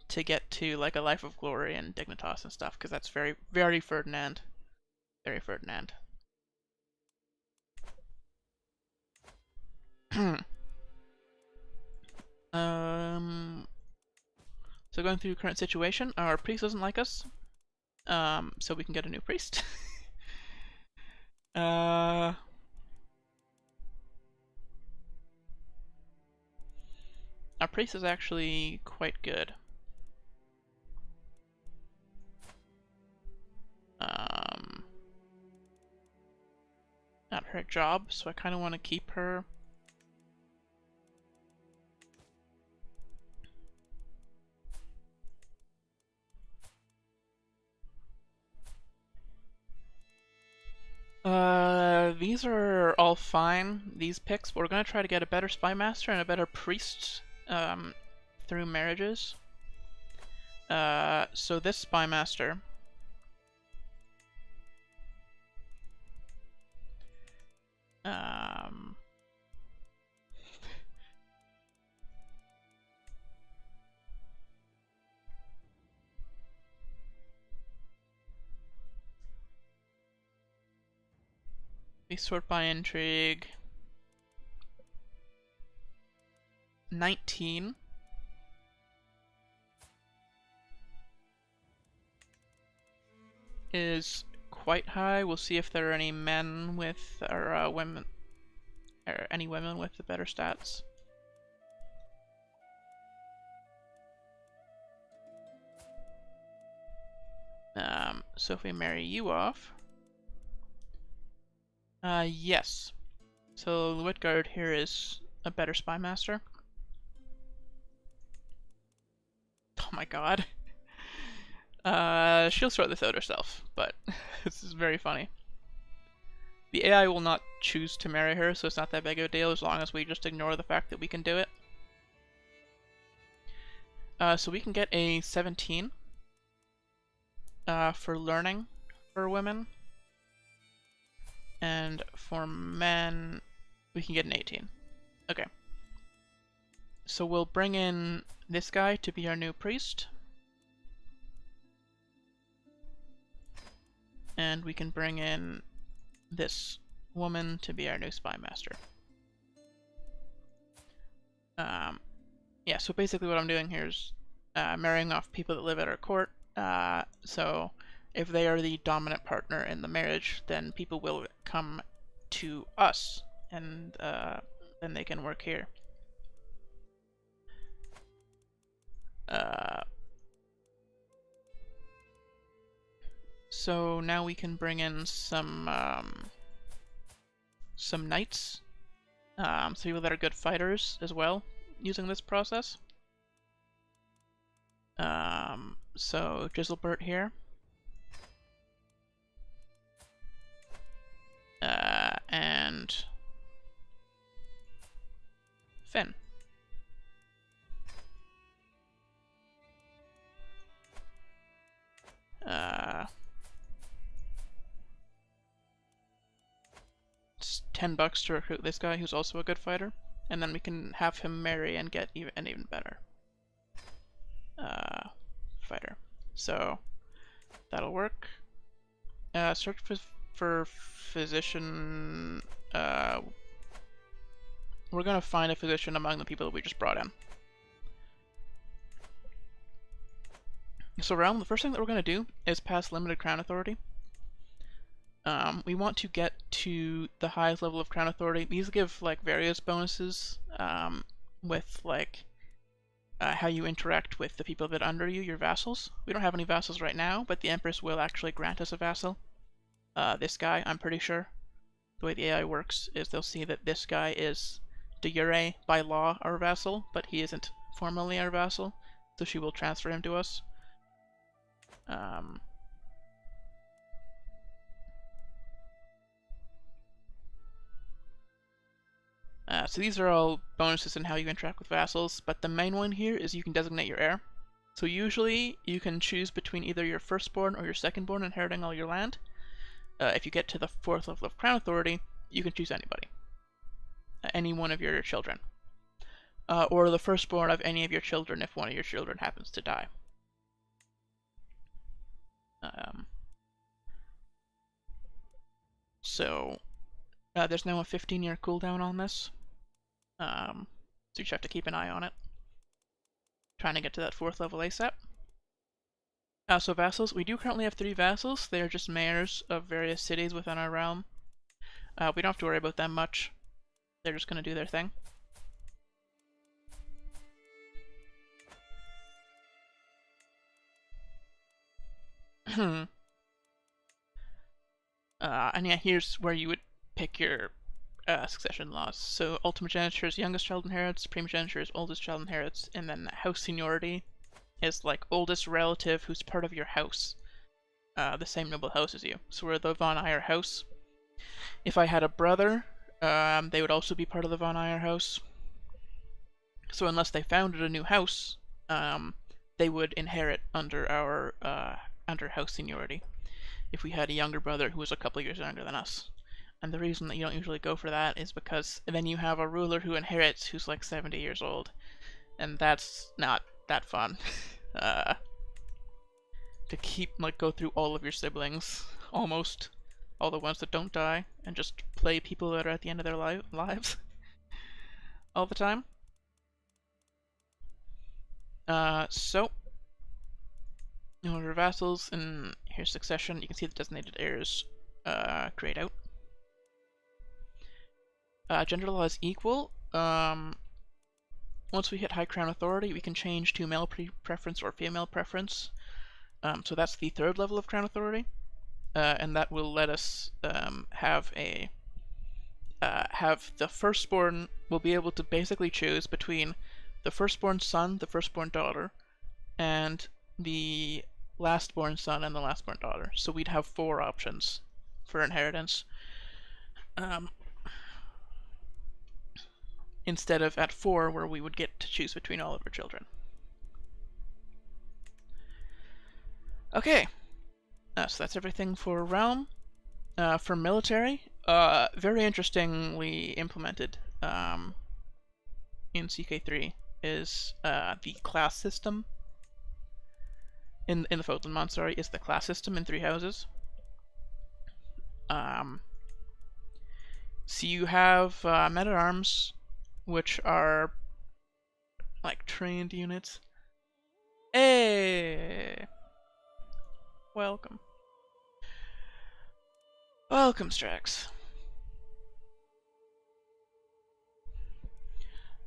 Speaker 1: to get to like a life of glory and dignitas and stuff, because that's very, very Ferdinand. Very Ferdinand. So going through current situation, our priest doesn't like us. So we can get a new priest. Our priest is actually quite good. Not her job, so I kind of want to keep her. These are all fine, these picks, but we're going to try to get a better spy master and a better priest through marriages. So this spy master we sort by intrigue. 19. Is quite high. We'll see if there are any men with, or women, or any women with the better stats. So if we marry you off, yes. So Edelgard here is a better spy master. Oh my god. She'll sort this out herself, but this is very funny. The AI will not choose to marry her, so it's not that big of a deal as long as we just ignore the fact that we can do it. So we can get a 17 for learning for women, and for men we can get an 18. Okay. So we'll bring in this guy to be our new priest. And we can bring in this woman to be our new spy master. Yeah, so basically what I'm doing here is marrying off people that live at our court. So if they are the dominant partner in the marriage, then people will come to us, and then they can work here. So now we can bring in some knights, some people that are good fighters as well, using this process. So Giselbert here. And Finn. It's $10 to recruit this guy who's also a good fighter, and then we can have him marry and get an even better fighter. So that'll work. Search for physician. We're gonna find a physician among the people that we just brought in. So Realm, the first thing that we're gonna do is pass limited crown authority. We want to get to the highest level of crown authority. These give like various bonuses with like how you interact with the people that are under you, your vassals. We don't have any vassals right now, but the Empress will actually grant us a vassal. This guy, I'm pretty sure. The way the AI works is they'll see that this guy is de jure by law our vassal, but he isn't formally our vassal, so she will transfer him to us. So these are all bonuses in how you interact with vassals, but the main one here is you can designate your heir. So usually you can choose between either your firstborn or your secondborn inheriting all your land. If you get to the 4th level of crown authority, you can choose anybody. Any one of your children. Or the firstborn of any of your children if one of your children happens to die. So there's now a 15-year cooldown on this. So you just have to keep an eye on it. Trying to get to that 4th level ASAP. So vassals, we do currently have 3 vassals. They are just mayors of various cities within our realm. We don't have to worry about them much. They're just going to do their thing. And yeah, here's where you would pick your succession laws. So ultimogeniture is youngest child inherits, primogeniture is oldest child inherits, and then house seniority is like oldest relative who's part of your house, the same noble house as you. So we're the Von Eyre house. If I had a brother, they would also be part of the Von Eyre house. So unless they founded a new house, they would inherit under our under house seniority. If we had a younger brother who was a couple years younger than us. And the reason that you don't usually go for that is because then you have a ruler who inherits who's like 70 years old. And that's not that fun. To keep, like, go through all of your siblings, almost. All the ones that don't die, and just play people that are at the end of their lives. All the time. So, in order of vassals, and here's succession, you can see the designated heirs grayed out. Gender law is equal. Once we hit high crown authority, we can change to male preference or female preference. So that's the 3rd level of crown authority, and that will let us have the firstborn will be able to basically choose between the firstborn son, the firstborn daughter, and the lastborn son and the lastborn daughter. So we'd have 4 options for inheritance. Um, instead of at 4, where we would get to choose between all of our children. Okay, so that's everything for realm. For military, very interestingly implemented in CK3 is the class system. In the Fodlan mod, sorry, is the class system in Three Houses. So you have men-at-arms, which are like trained units. Hey! Welcome. Welcome, Strax.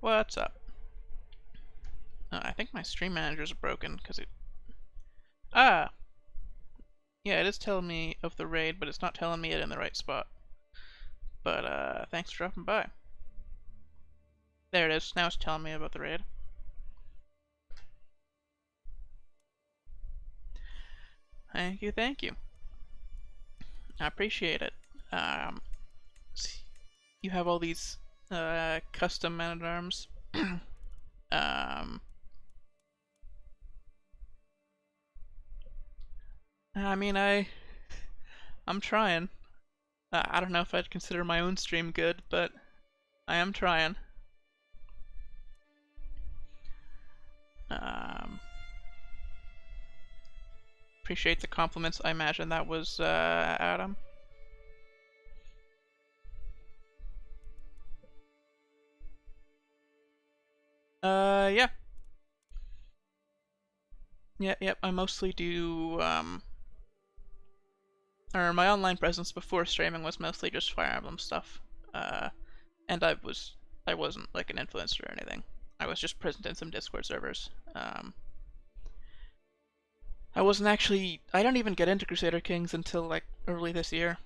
Speaker 1: What's up? I think my stream manager's broken, because it... Ah! Yeah, it is telling me of the raid, but it's not telling me it in the right spot. But, thanks for dropping by. There it is. Now it's telling me about the raid. Thank you, thank you. I appreciate it. You have all these custom man-at-arms. I mean, I'm trying. I don't know if I'd consider my own stream good, but I am trying. Appreciate the compliments. I imagine that was Adam. Yeah. Yep, I mostly do, or my online presence before streaming was mostly just Fire Emblem stuff. And I wasn't like an influencer or anything. I was just present in some Discord servers. I wasn't actually, I don't even get into Crusader Kings until like early this year.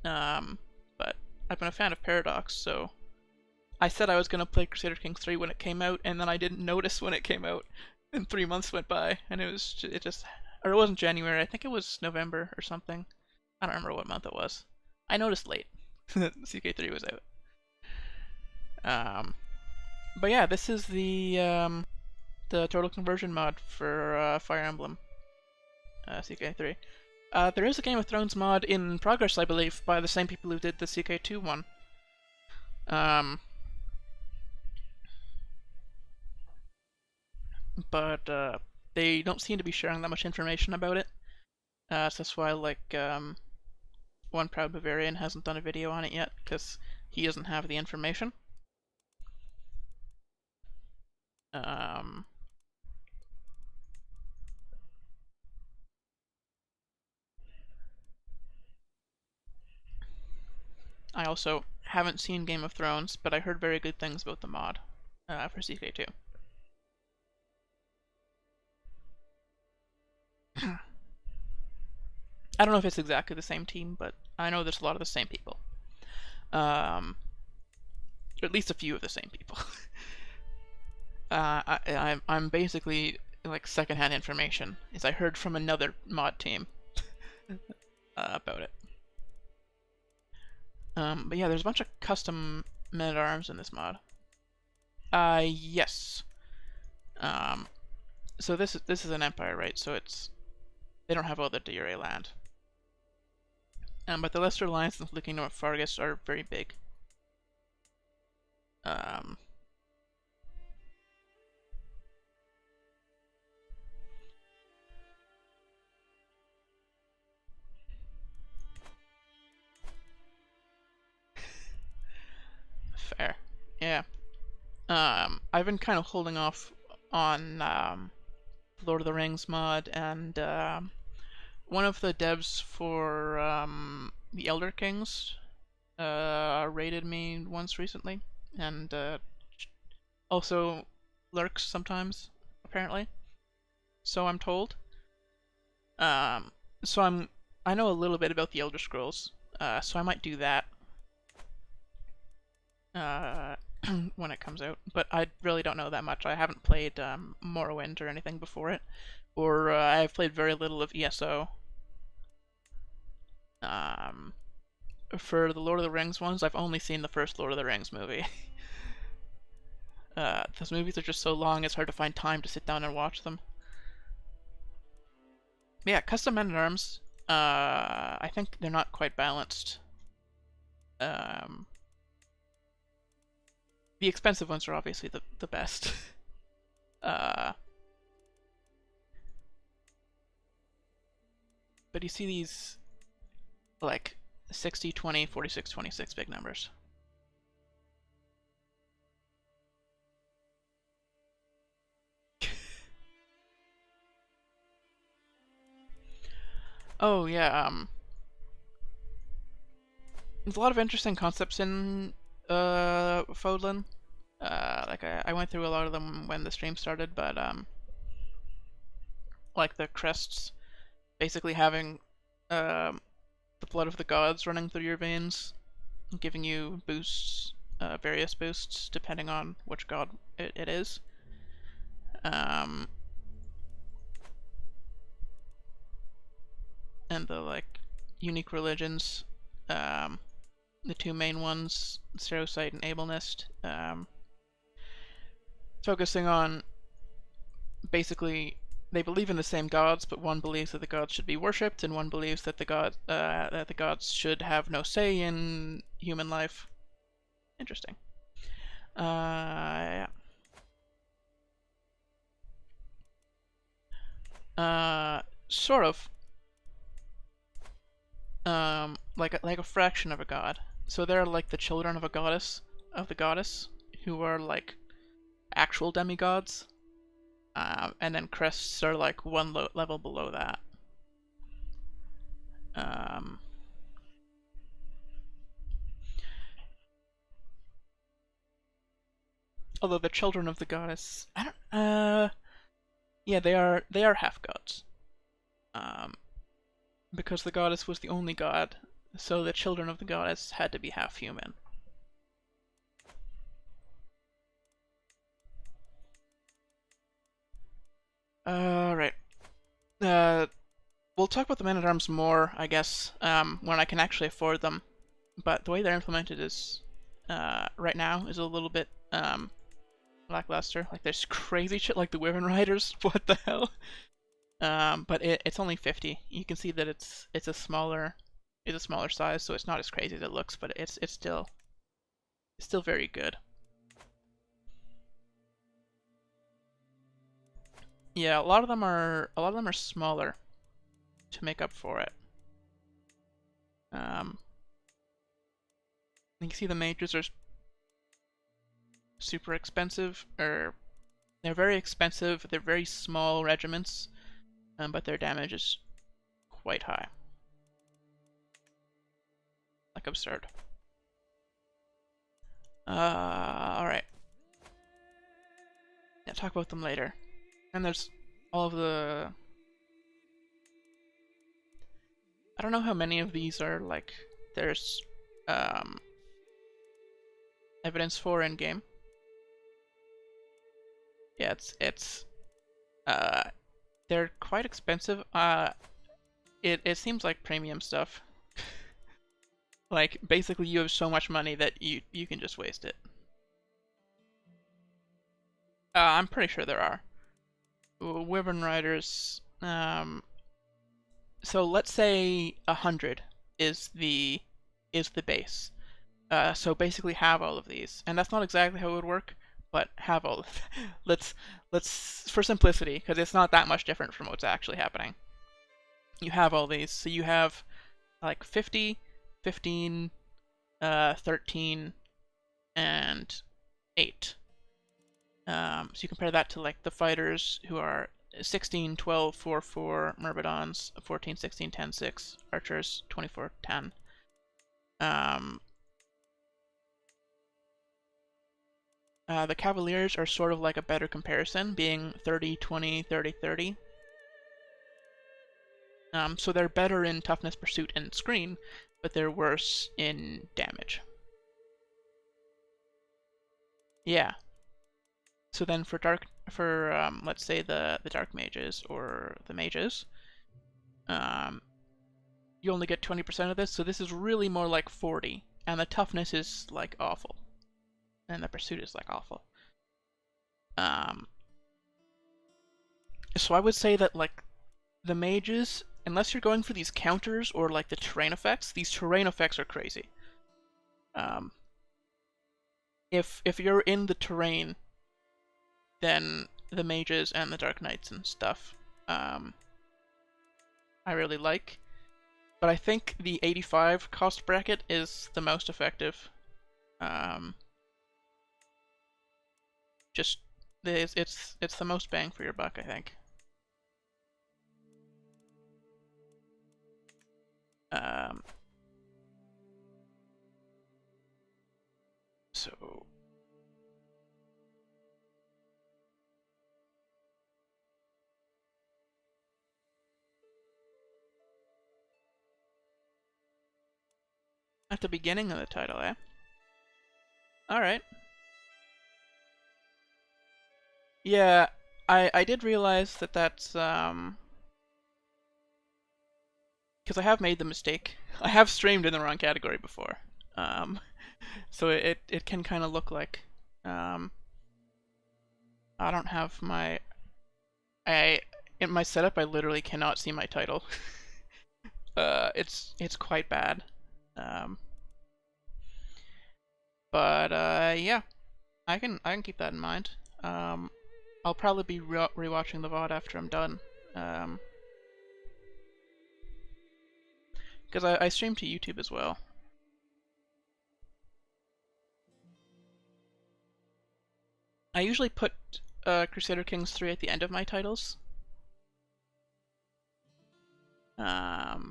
Speaker 1: But I've been a fan of Paradox, so I said I was going to play Crusader Kings 3 when it came out, and then I didn't notice when it came out, and 3 months went by, and it wasn't January, I think it was November or something. I don't remember what month it was. I noticed late that CK3 was out. But yeah, this is the total conversion mod for Fire Emblem CK3. There is a Game of Thrones mod in progress, I believe, by the same people who did the CK2 one. But they don't seem to be sharing that much information about it. So that's why, like, One Proud Bavarian hasn't done a video on it yet, because he doesn't have the information. I also haven't seen Game of Thrones, but I heard very good things about the mod for CK2. I don't know if it's exactly the same team, but I know there's a lot of the same people. Or at least a few of the same people. I'm basically like secondhand information, as I heard from another mod team about it. But yeah, there's a bunch of custom men-at-arms in this mod. Yes. So this is an empire, right? So they don't have all the Diure land. But the Lesser Alliance and Looking North Fargus are very big. Fair. Yeah. I've been kind of holding off on Lord of the Rings mod, and one of the devs for the Elder Kings raided me once recently, and also lurks sometimes, apparently. So I'm told. So I know a little bit about the Elder Scrolls, so I might do that when it comes out, but I really don't know that much. I haven't played Morrowind or anything before it, or I've played very little of ESO. for the Lord of the Rings ones, I've only seen the first Lord of the Rings movie. Those movies are just so long, it's hard to find time to sit down and watch them. But yeah, custom men-at-arms, I think they're not quite balanced. The expensive ones are obviously the best. But you see these, like, 60, 20, 46, 26 big numbers. Oh, yeah, there's a lot of interesting concepts in Fodlan. Like, I went through a lot of them when the stream started, but, like the crests, basically having the blood of the gods running through your veins, giving you boosts, various boosts, depending on which god it is. And the, like, unique religions, the two main ones, Stereocyte and Ablenist, focusing on, basically, they believe in the same gods, but one believes that the gods should be worshipped, and one believes that the gods should have no say in human life. Interesting. Yeah. Sort of. Like a fraction of a god. So they're like the children of the goddess, who are like actual demigods. And then crests are like one level below that. Although the children of the goddess, I don't. Yeah, they are half gods. Because the goddess was the only god, so the children of the goddess had to be half human. Right. We'll talk about the men-at-arms more, I guess, when I can actually afford them. But the way they're implemented is, right now, is a little bit, lackluster. Like, there's crazy shit like the Wyvern Riders. What the hell? But it's only 50. You can see that it's a smaller size, so it's not as crazy as it looks, but it's still very good. Yeah, a lot of them are smaller to make up for it. You can see the mages are super expensive, or they're very expensive. They're very small regiments, but their damage is quite high. Like, absurd. Alright. Yeah, talk about them later. And there's all of the... I don't know how many of these are, like, there's, evidence for in-game. Yeah, they're quite expensive. It seems like premium stuff. Like, basically you have so much money that you can just waste it. I'm pretty sure there are. Wyvern Riders, so let's say 100 is the base. So basically have all of these. And that's not exactly how it would work, but have all of let's for simplicity, because it's not that much different from what's actually happening. You have all these. So you have like 50, 15, 13, and 8. So you compare that to like the fighters, who are 16, 12, 4, 4, Myrmidons, 14, 16, 10, 6, archers, 24, 10. The Cavaliers are sort of like a better comparison, being 30, 20, 30, 30. So they're better in toughness, pursuit, and screen, but they're worse in damage. Yeah. So then for let's say the dark mages or the mages, you only get 20% of this, so this is really more like 40, and the toughness is like awful, and the pursuit is like awful. So I would say that like the mages, unless you're going for these counters or like the terrain effects, these terrain effects are crazy. If you're in the terrain, then the mages and the dark knights and stuff, I really like. But I think the 85 cost bracket is the most effective. Just it's the most bang for your buck, I think. So at the beginning of the title, eh? Alright. Yeah, I did realize that that's, because I have made the mistake. I have streamed in the wrong category before. So it can kind of look like, I don't have my, in my setup I literally cannot see my title. It's quite bad. But yeah, I can keep that in mind. I'll probably be rewatching the VOD after I'm done. Because I stream to YouTube as well. I usually put Crusader Kings 3 at the end of my titles. Like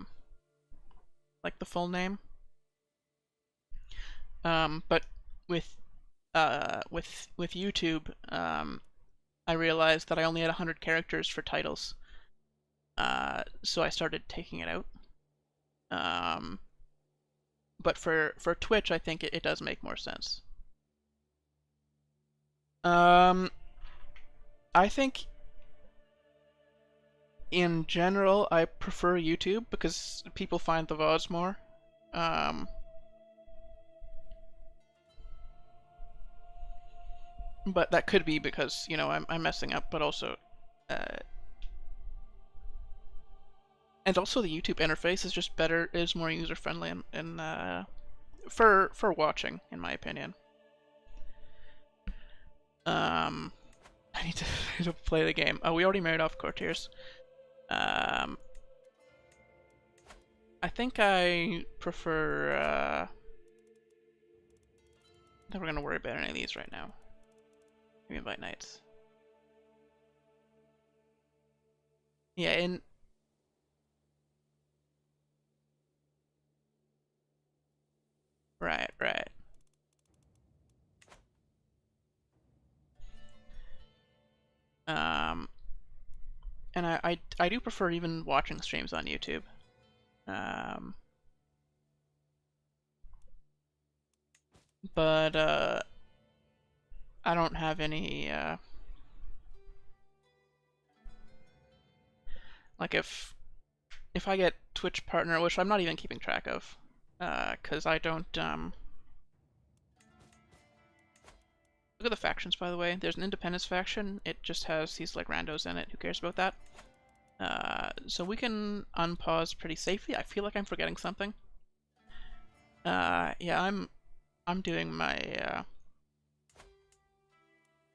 Speaker 1: the full name. But with YouTube, I realized that I only had 100 characters for titles. So I started taking it out. But for Twitch, I think it does make more sense. I think in general I prefer YouTube because people find the VODs more. But that could be because, you know, I'm messing up, but also and also the YouTube interface is just better, is more user friendly and for watching, in my opinion. I need to play the game. Oh, we already married off courtiers. I think I prefer. I think we're gonna worry about any of these right now. Maybe invite knights. Yeah, in. Right, right. And I do prefer even watching streams on YouTube. But I don't have any like if I get Twitch partner, which I'm not even keeping track of, because I don't look at the factions, by the way. There's an independence faction. It just has these like randos in it. Who cares about that? So we can unpause pretty safely. I feel like I'm forgetting something. Yeah, I'm doing my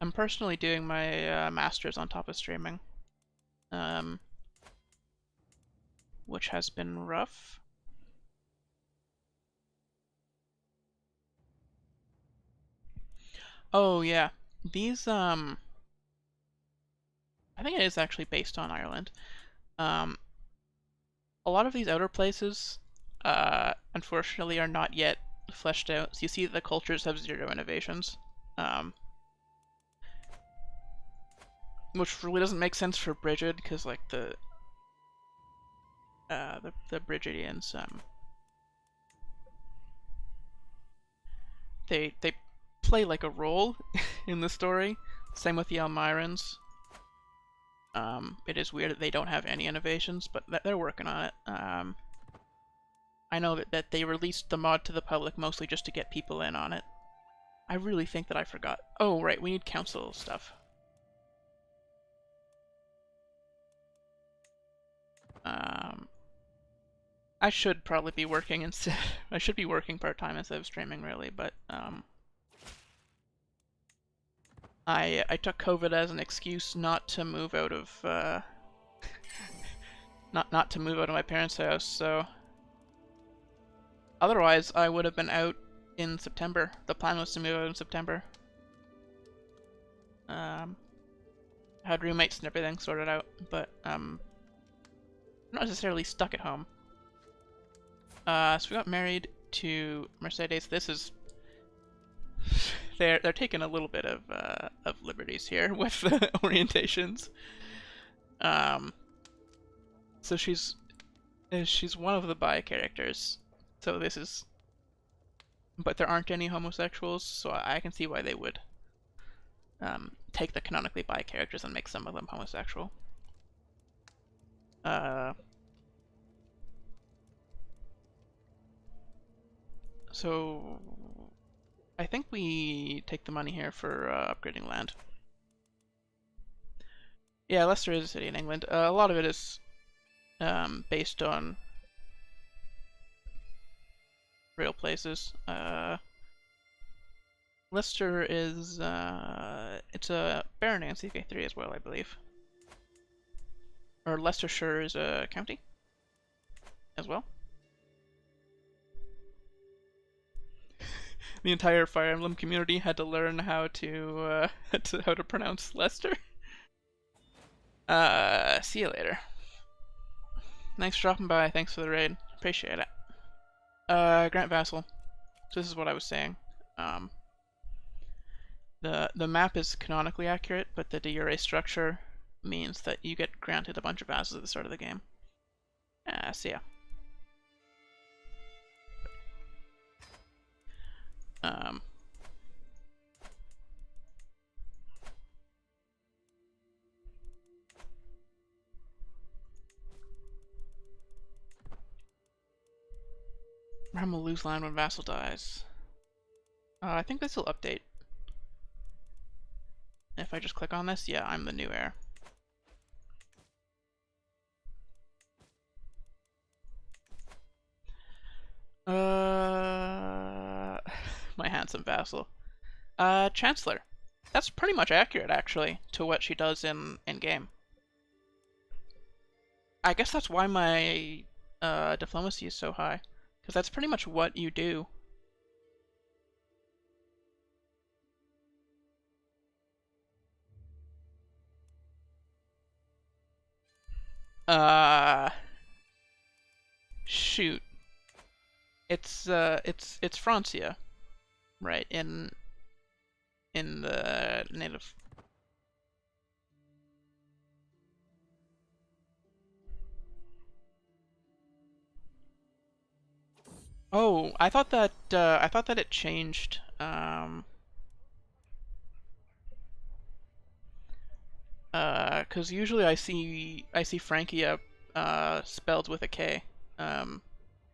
Speaker 1: I'm personally doing my masters on top of streaming, which has been rough. Oh yeah, these I think it is actually based on Ireland. A lot of these outer places, unfortunately, are not yet fleshed out. So you see that the cultures have 0 innovations, which really doesn't make sense for Brigid, because like the Brigidians, they play like a role in the story. Same with the Elmirans. It is weird that they don't have any innovations, but they're working on it. I know that they released the mod to the public mostly just to get people in on it. I really think that I forgot. Oh, right, we need council stuff. I should probably be working instead. I should be working part-time instead of streaming, really, but I took COVID as an excuse not to move out of not to move out of my parents' house. So otherwise, I would have been out in September. The plan was to move out in September. Had roommates and everything sorted out, but not necessarily stuck at home. So we got married to Mercedes. This is they're taking a little bit of liberties here with the orientations. So she's one of the bi characters. So this is, but there aren't any homosexuals, so I can see why they would take the canonically bi characters and make some of them homosexual. So I think we take the money here for upgrading land. Yeah, Leicester is a city in England. A lot of it is based on real places. Leicester is it's a barony in CK3 as well, I believe. Or Leicestershire is a county as well. The entire Fire Emblem community had to learn how to how to pronounce Leicester. See you later. Thanks for dropping by. Thanks for the raid. Appreciate it. Grant Vassal. So this is what I was saying. The map is canonically accurate, but the de jure structure means that you get granted a bunch of vassals at the start of the game. See ya. Ram will lose land when vassal dies. I think this will update. If I just click on this, yeah, I'm the new heir. My handsome vassal. Chancellor. That's pretty much accurate, actually, to what she does in game. I guess that's why my diplomacy is so high, because that's pretty much what you do. Shoot. It's Francia, right? In the native. Oh, I thought that it changed. Because usually I see Francia spelled with a K.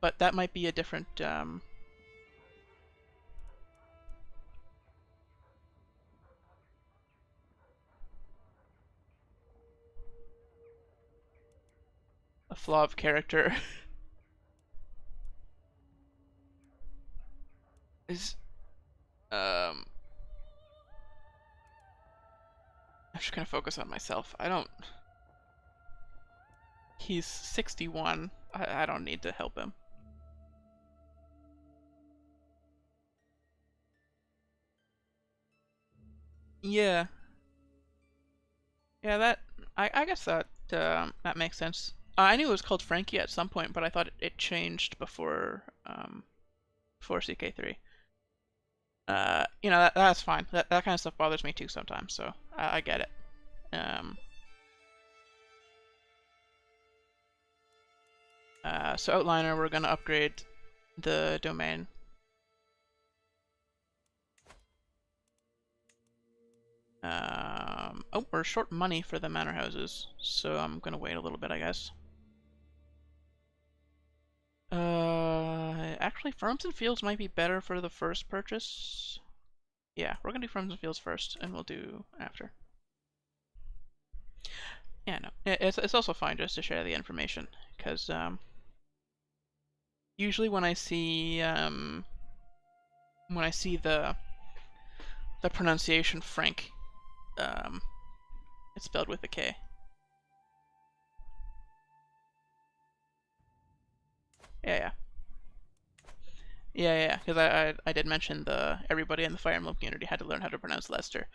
Speaker 1: But that might be a different a flaw of character. Is I'm just gonna focus on myself. I don't. He's 61. I don't need to help him. Yeah. Yeah, that I guess that that makes sense. I knew it was called Frankie at some point, but I thought it changed before before CK3. You know, that's fine. That kind of stuff bothers me too sometimes, so I get it. So Outliner, we're gonna upgrade the domain. Oh, we're short money for the manor houses, so I'm gonna wait a little bit, I guess. Actually, Farms and Fields might be better for the first purchase. Yeah, we're gonna do Farms and Fields first, and we'll do after. Yeah, no, it's also fine just to share the information, because usually when I see the pronunciation Frank, it's spelled with a K. Yeah. Yeah, because I did mention everybody in the Fire Emblem community had to learn how to pronounce Lester.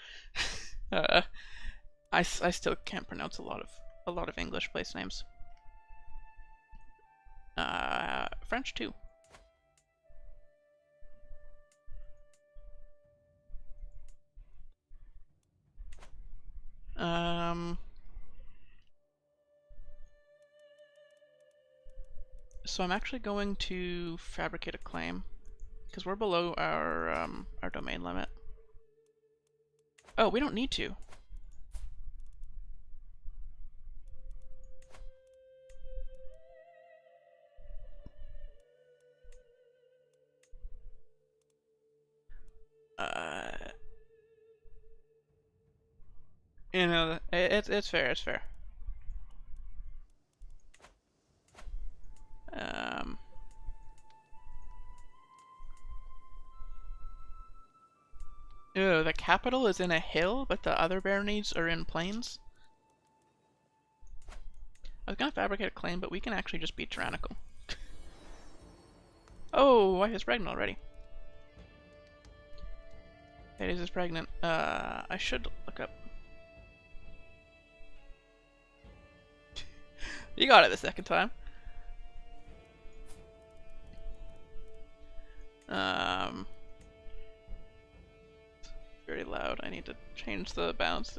Speaker 1: I still can't pronounce a lot of English place names. French too. So I'm actually going to fabricate a claim because we're below our domain limit. Oh, we don't need to. You know, it's fair. It's fair. Ew, the capital is in a hill, but the other baronies are in plains. I was gonna fabricate a claim, but we can actually just be tyrannical. Oh, wife is pregnant already. Hades is pregnant. I should look up. You got it the second time. Very loud. I need to change the bounds.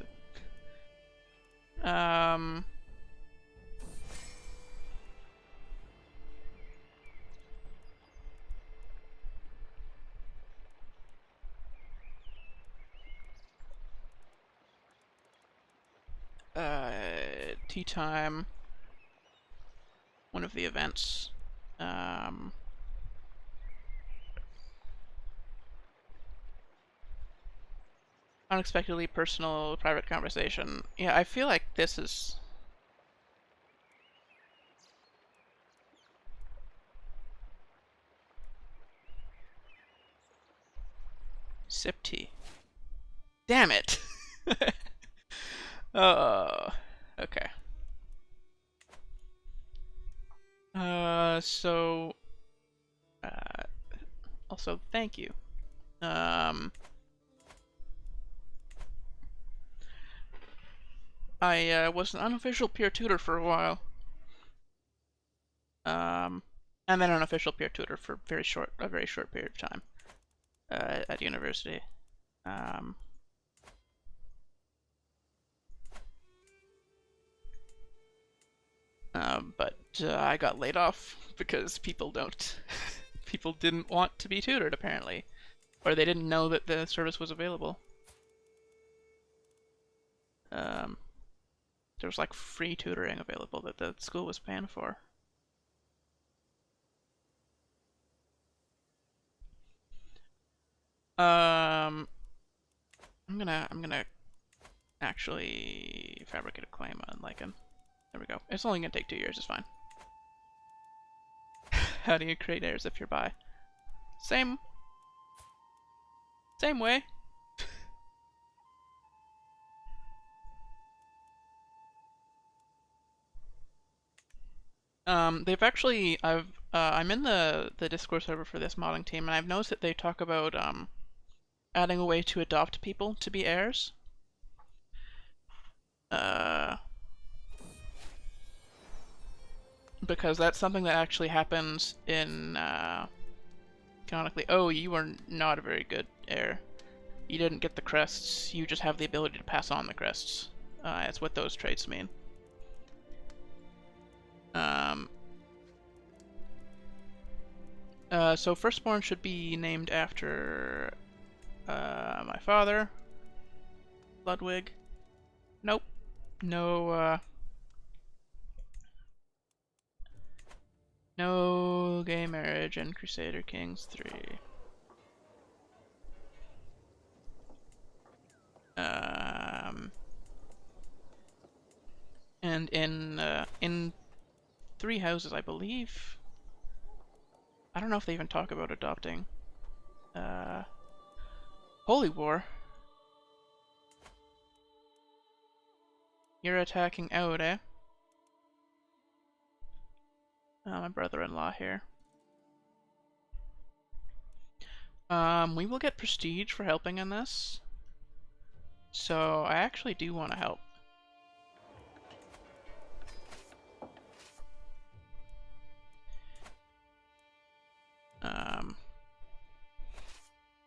Speaker 1: Tea time. One of the events. Unexpectedly personal private conversation. Yeah, I feel like this is... Sip tea. Damn it! Oh, okay. Also, thank you. I was an unofficial peer tutor for a while. And then an official peer tutor for a very short period of time at university. But I got laid off because people didn't want to be tutored apparently, or they didn't know that the service was available. There was like free tutoring available that the school was paying for. I'm gonna actually fabricate a claim on Lycan. There we go. It's only gonna take 2 years. It's fine. How do you create heirs if you're bi? Same way. They've actually, I'm in the Discord server for this modding team, and I've noticed that they talk about adding a way to adopt people to be heirs. Because that's something that actually happens in canonically. Oh, you are not a very good heir. You didn't get the crests. You just have the ability to pass on the crests. That's what those traits mean. So firstborn should be named after my father, Ludwig. Nope. No, No gay marriage in Crusader Kings 3. And in Three Houses, I believe. I don't know if they even talk about adopting. Holy War. You're attacking out, eh? My brother-in-law here. We will get prestige for helping in this. So I actually do want to help.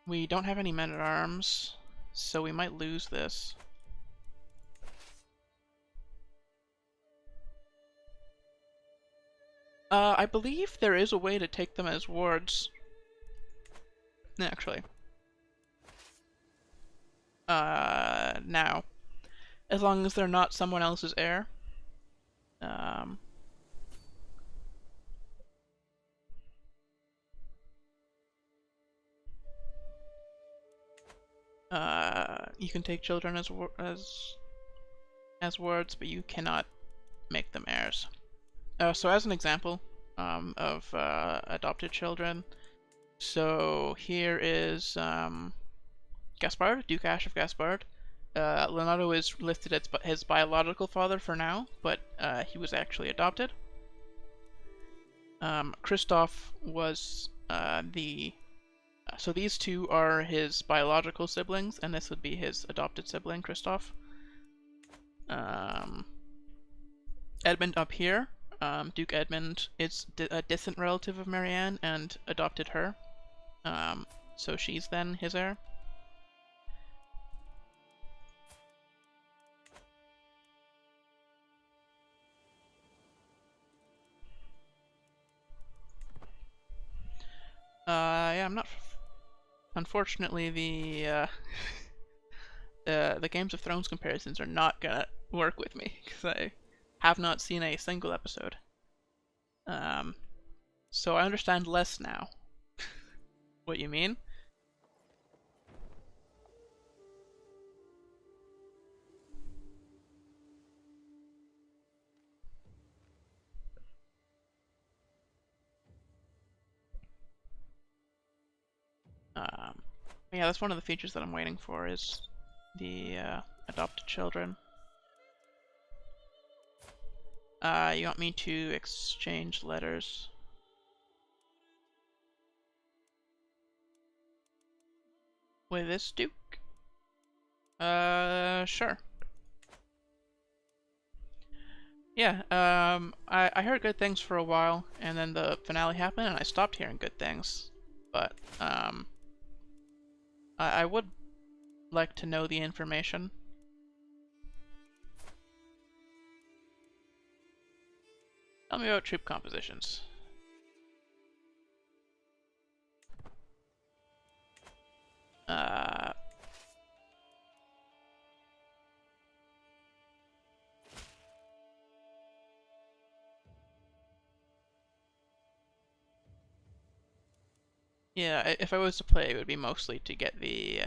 Speaker 1: We don't have any men-at-arms, so we might lose this. I believe there is a way to take them as wards. Actually. Now. As long as they're not someone else's heir. You can take children as wards, but you cannot make them heirs. So as an example of adopted children, so here is Gaspard, Duke Ash of Gaspard. Leonardo is listed as his biological father for now, but he was actually adopted. Christoph was so these two are his biological siblings, and this would be his adopted sibling, Christoph. Edmund up here, Duke Edmund is a distant relative of Marianne and adopted her. So she's then his heir. Yeah, I'm not. Unfortunately, the Games of Thrones comparisons are not gonna work with me because I have not seen a single episode. So I understand less now. What you mean? Yeah, that's one of the features that I'm waiting for is the adopted children. You want me to exchange letters? With this Duke? Sure. Yeah, I heard good things for a while, and then the finale happened, and I stopped hearing good things. But, I would like to know the information. Tell me about troop compositions. Yeah, if I was to play, it would be mostly to get the,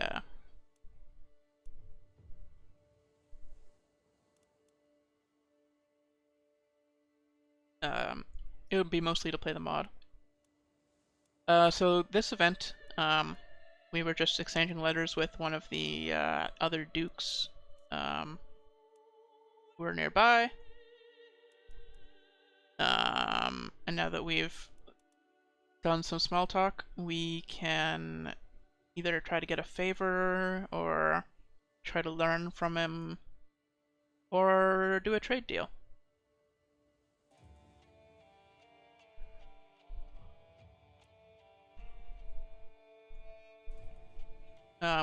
Speaker 1: it would be mostly to play the mod. So this event, we were just exchanging letters with one of the other dukes who were nearby. And now that we've done some small talk, we can either try to get a favor or try to learn from him or do a trade deal.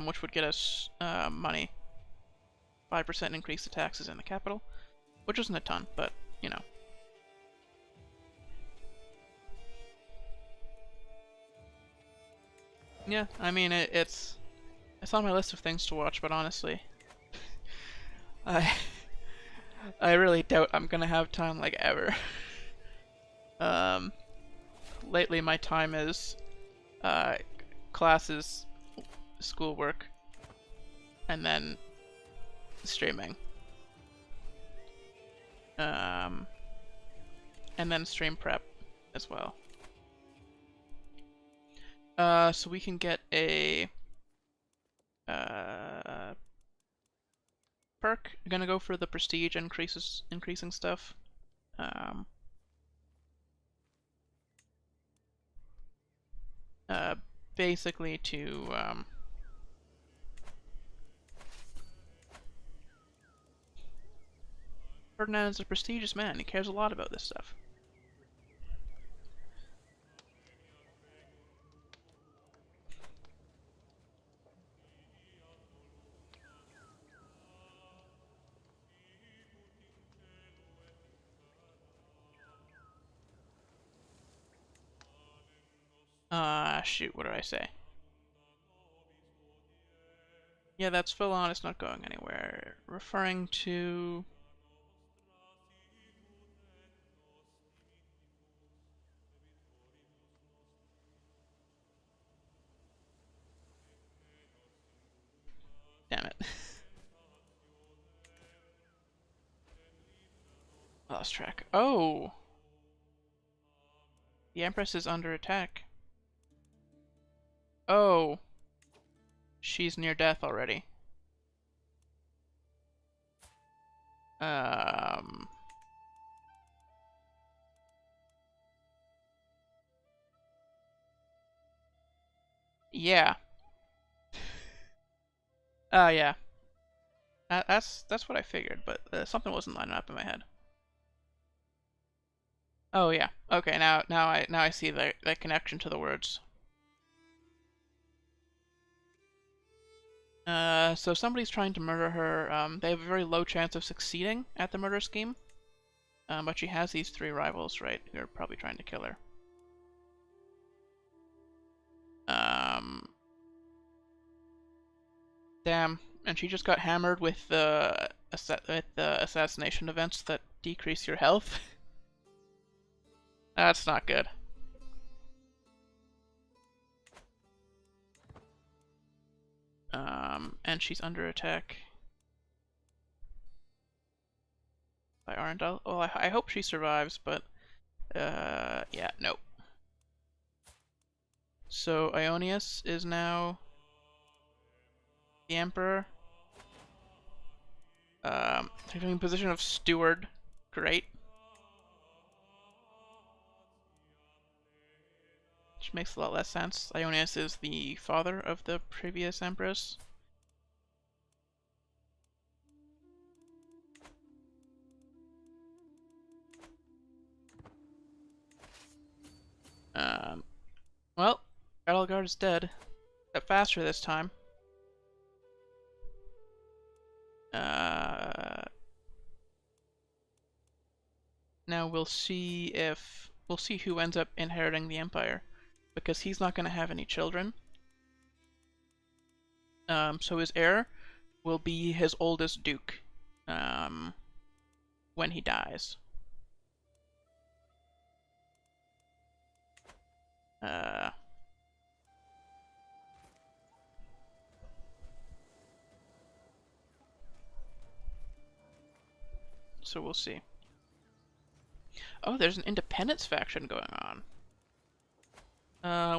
Speaker 1: Which would get us money. 5% increase the taxes in the capital, which isn't a ton, but, you know. Yeah, I mean, it's on my list of things to watch, but honestly, I really doubt I'm gonna have time, like, ever. lately my time is classes, schoolwork, and then streaming. And then stream prep as well. So we can get a perk. I'm gonna go for the prestige increasing stuff. Basically to Ferdinand is a prestigious man. He cares a lot about this stuff. Shoot, what did I say? Yeah, that's Fodlan, it's not going anywhere. Referring to... Damn it. Lost track. Oh! The Empress is under attack. Oh! She's near death already. Yeah. Yeah. That's what I figured, but something wasn't lining up in my head. Oh yeah. Okay, now I see the connection to the words. So somebody's trying to murder her. They have a very low chance of succeeding at the murder scheme. But she has these 3 rivals, right, who are probably trying to kill her. Damn. And she just got hammered with the assassination events that decrease your health. That's not good. And she's under attack by Arundel. Well, I hope she survives, but yeah, nope. So Ionius is now the Emperor. Taking position of steward. Great. Which makes a lot less sense. Ionius is the father of the previous Empress. Well, Edelgard is dead. But faster this time. Now we'll see who ends up inheriting the Empire, because he's not going to have any children. So his heir will be his oldest duke, when he dies. So we'll see. Oh, there's an independence faction going on.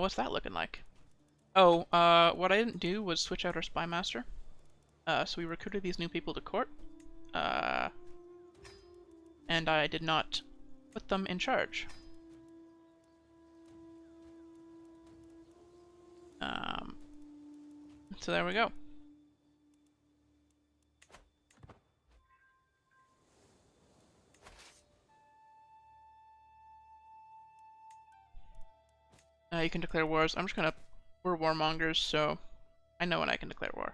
Speaker 1: What's that looking like? Oh, what I didn't do was switch out our spy master. So we recruited these new people to court. And I did not put them in charge. So there we go. You can declare wars. I'm just gonna... We're warmongers, so I know when I can declare war.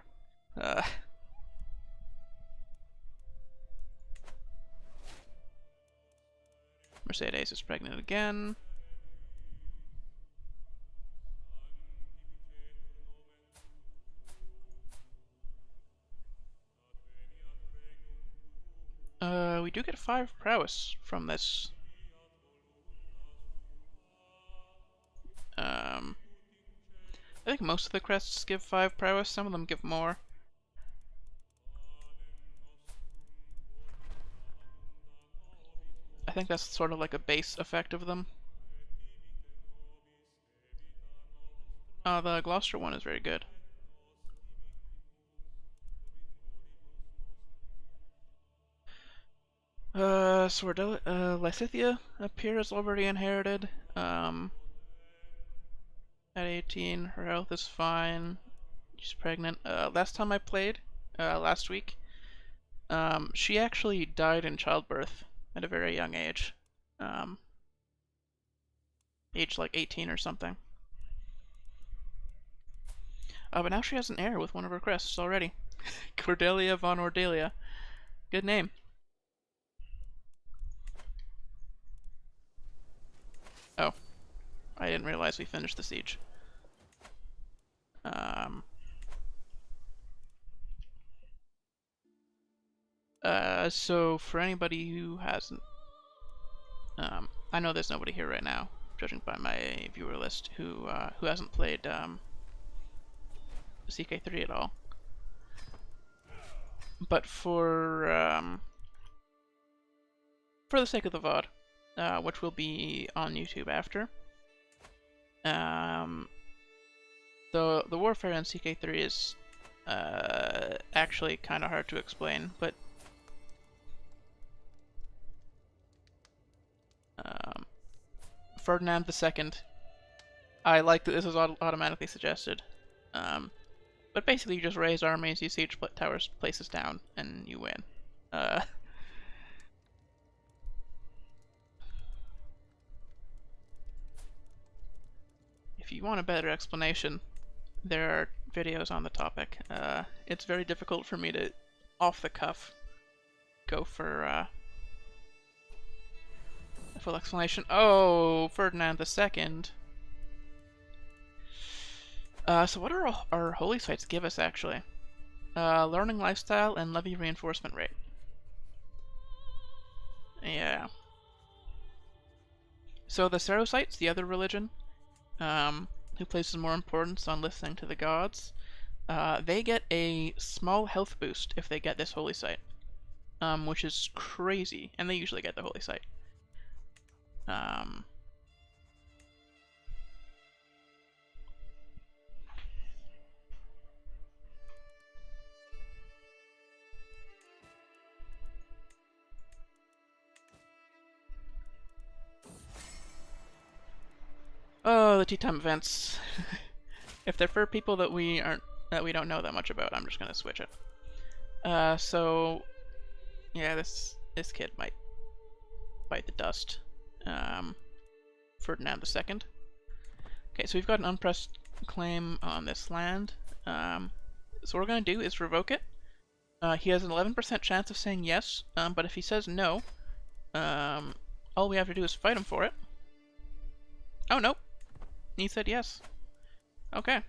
Speaker 1: Mercedes is pregnant again. We do get 5 prowess from this. I think most of the crests give 5 prowess, some of them give more. I think that's sort of like a base effect of them. The Gloucester one is very good. Lysithia up here is already inherited. At 18, her health is fine. She's pregnant. Last time I played, last week, she actually died in childbirth at a very young age. Age like 18 or something. But now she has an heir with one of her crests already. Cordelia von Ordelia. Good name. Oh. I didn't realize we finished the siege. So for anybody who hasn't... I know there's nobody here right now, judging by my viewer list, who hasn't played CK3 at all. But for the sake of the VOD, which will be on YouTube after, the warfare in CK3 is actually kind of hard to explain, but Ferdinand II, I like that this is automatically suggested, but basically you just raise armies, you siege towers, places down, and you win. If you want a better explanation, there are videos on the topic. It's very difficult for me to, off the cuff, go for a full explanation. Oh, Ferdinand II. So what do our holy sites give us, actually? Learning lifestyle and levy reinforcement rate. Yeah. So the Sarocytes, the other religion, who places more importance on listening to the gods, they get a small health boost if they get this holy site, which is crazy, and they usually get the holy site. Oh, the tea time events. If they're for people that we don't know that much about, I'm just gonna switch it. So yeah, this kid might bite the dust. Ferdinand II. Okay, so we've got an unpressed claim on this land. So what we're gonna do is revoke it. He has an 11% chance of saying yes, but if he says no, all we have to do is fight him for it. Oh, nope. He said yes. Okay.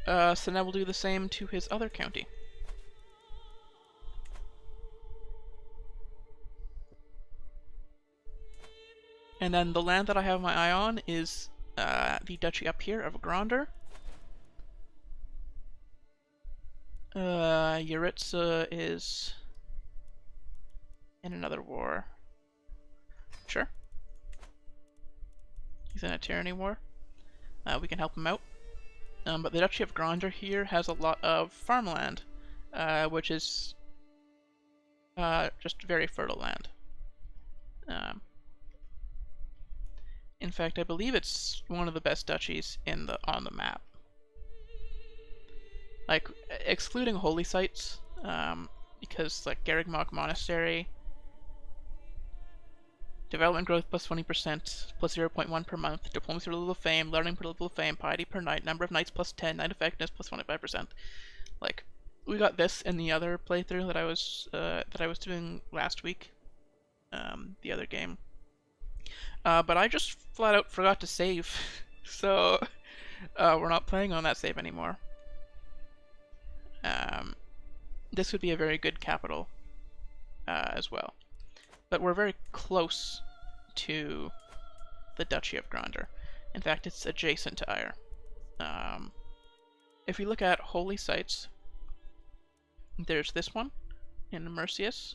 Speaker 1: So now we'll do the same to his other county. And then the land that I have my eye on is the duchy up here of Gronder. Yuritsa is in another war. Sure. He's in a tyranny war. We can help him out. But the Duchy of Gronder here has a lot of farmland, which is just very fertile land. In fact, I believe it's one of the best duchies on the map. Like, excluding holy sites, because like Garrigmock Monastery, development growth plus 20%, plus 0.1 per month, diplomacy per level of fame, learning per level of fame, piety per night, number of nights plus 10, night effectiveness plus 25%. Like, we got this in the other playthrough that I was doing last week, the other game. But I just flat out forgot to save, so we're not playing on that save anymore. This would be a very good capital as well. But we're very close to the Duchy of Gronder. In fact, it's adjacent to Aegir. If you look at holy sites, there's this one in Mercius.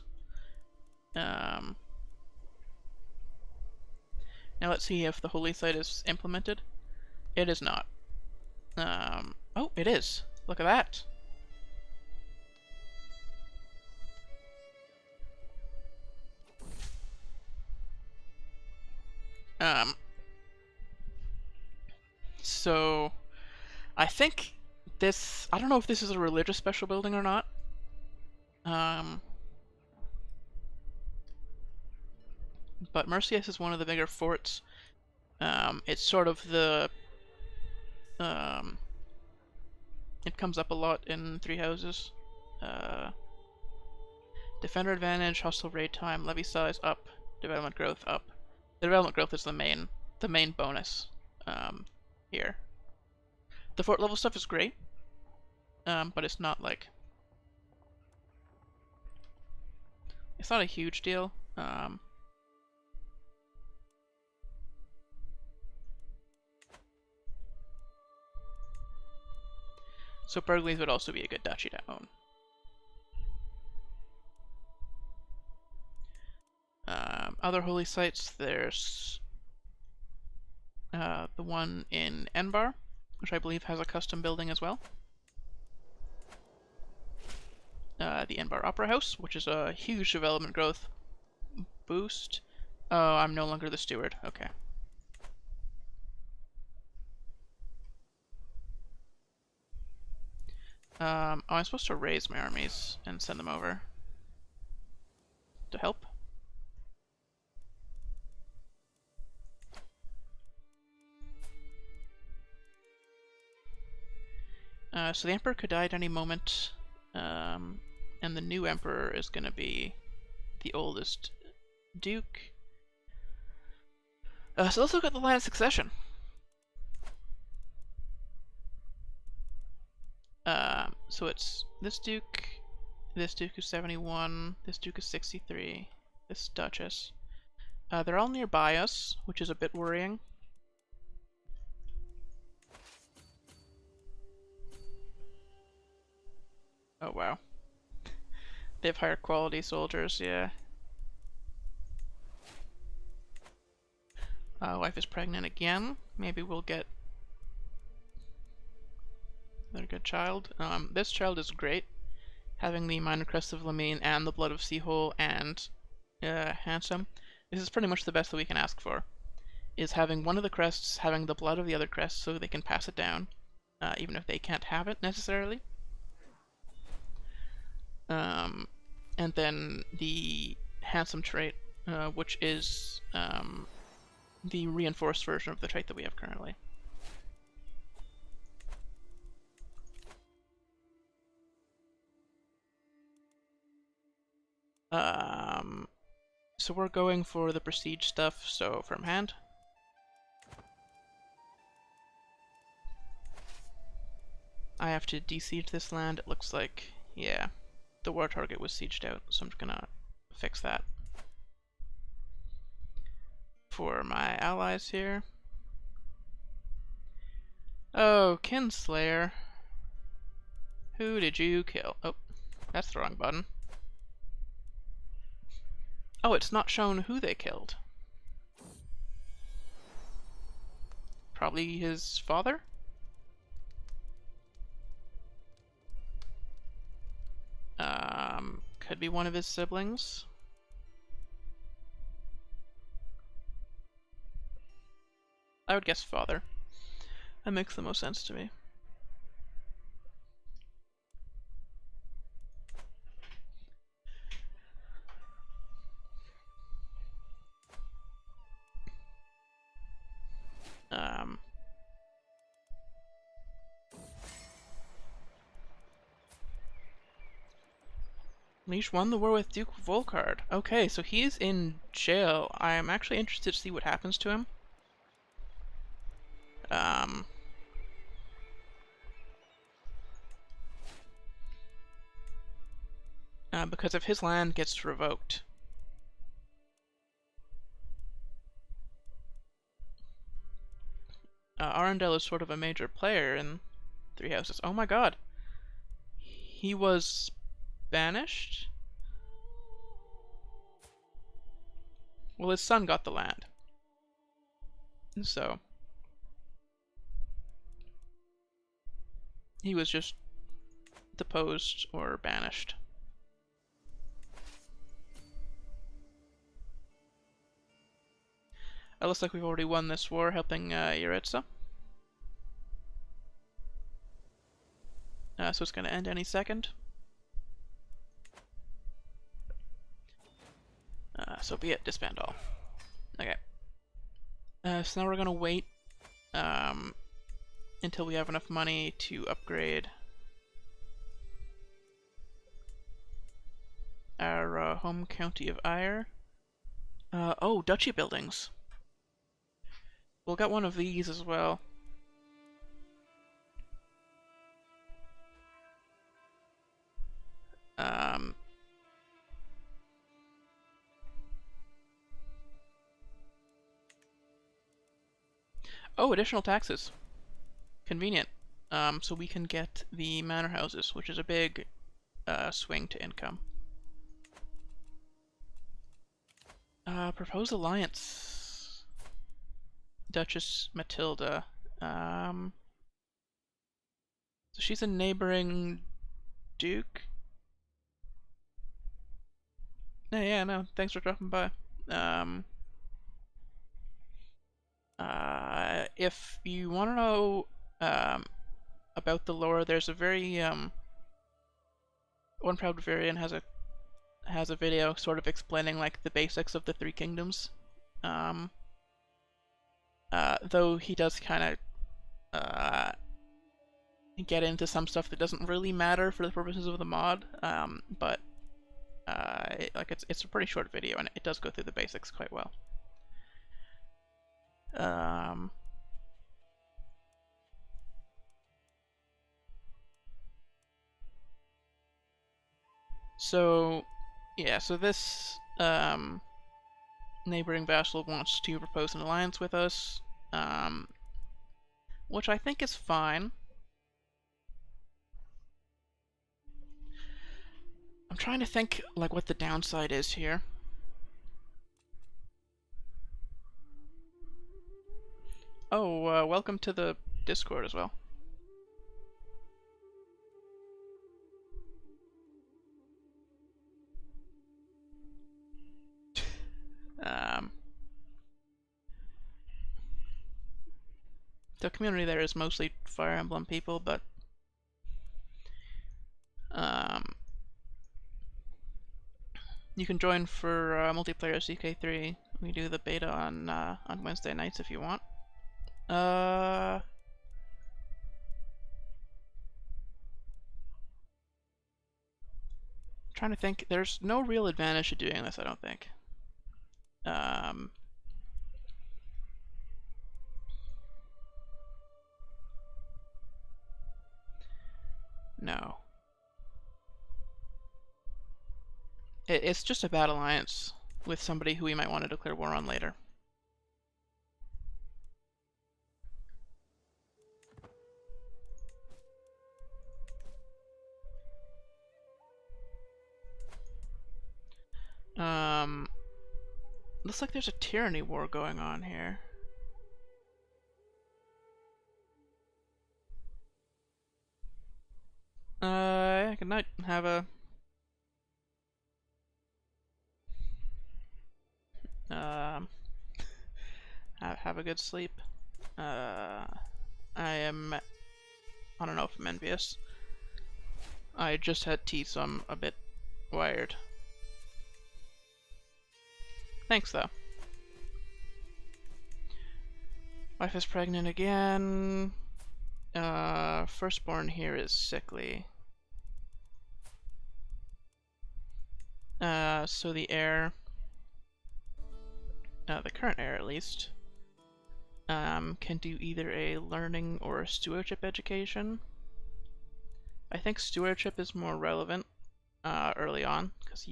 Speaker 1: Now let's see if the holy site is implemented. It is not. Oh, it is. Look at that. So I think this, I don't know if this is a religious special building or not. But Mercius is one of the bigger forts. It's sort of the, it comes up a lot in Three Houses. Defender advantage, hostile raid time, levy size up, development growth up. The development growth is the main bonus here. The fort level stuff is great, but it's not like, it's not a huge deal. So Burgleys would also be a good duchy to own. Other holy sites, there's the one in Enbar, which I believe has a custom building as well. The Enbar Opera House, which is a huge development growth boost. Oh, I'm no longer the steward. Okay. Oh, I'm supposed to raise my armies and send them over to help. So the Emperor could die at any moment, and the new Emperor is going to be the oldest Duke. So let's look at the line of succession. So it's this Duke is 71, this Duke is 63, this Duchess. They're all nearby us, which is a bit worrying. Oh wow. They have higher quality soldiers, yeah. Wife is pregnant again. Maybe we'll get another good child. This child is great. Having the Minor Crest of Lamine and the Blood of Seahole and Handsome. This is pretty much the best that we can ask for. Is having one of the crests, having the blood of the other crest so they can pass it down, even if they can't have it necessarily. And then the Handsome trait, which is the reinforced version of the trait that we have currently. So we're going for the prestige stuff, so from hand. I have to de-siege this land. It looks like, yeah, the war target was sieged out, so I'm just gonna fix that. For my allies here. Oh, Kinslayer. Who did you kill? Oh, that's the wrong button. Oh, it's not shown who they killed. Probably his father? Could be one of his siblings. I would guess father. That makes the most sense to me. Liege won the war with Duke Volkard. Okay, so he's in jail. I'm actually interested to see what happens to him. Because if his land gets revoked, Arundel is sort of a major player in Three Houses. Oh my god! He was banished? Well, his son got the land. So he was just deposed or banished. It looks like we've already won this war, helping Yaritza. So it's going to end any second. So be it, disband all. Okay. So now we're going to wait until we have enough money to upgrade our home county of Aegir. Oh, duchy buildings. We'll get one of these as well. Oh, additional taxes. Convenient. So we can get the manor houses, which is a big swing to income. Propose alliance. Duchess Matilda. So she's a neighboring duke. Yeah, no, thanks for dropping by. If you want to know about the lore, there's a very One Proud Bavarian has a video sort of explaining like the basics of the Three Kingdoms. Though he does kind of get into some stuff that doesn't really matter for the purposes of the mod, but like it's a pretty short video and it does go through the basics quite well. So yeah, so this neighboring vassal wants to propose an alliance with us, which I think is fine. I'm trying to think like what the downside is here. Oh, welcome to the Discord as well. The community there is mostly Fire Emblem people, but you can join for multiplayer CK3. We do the beta on Wednesday nights if you want. Trying to think. There's no real advantage to doing this, I don't think. No. It's just a bad alliance with somebody who we might want to declare war on later. Looks like there's a tyranny war going on here. Good night. Have a good sleep. I don't know if I'm envious. I just had tea, so I'm a bit wired. Thanks, though. Wife is pregnant again. Firstborn here is sickly. So the heir, the current heir at least, can do either a learning or a stewardship education. I think stewardship is more relevant early on, because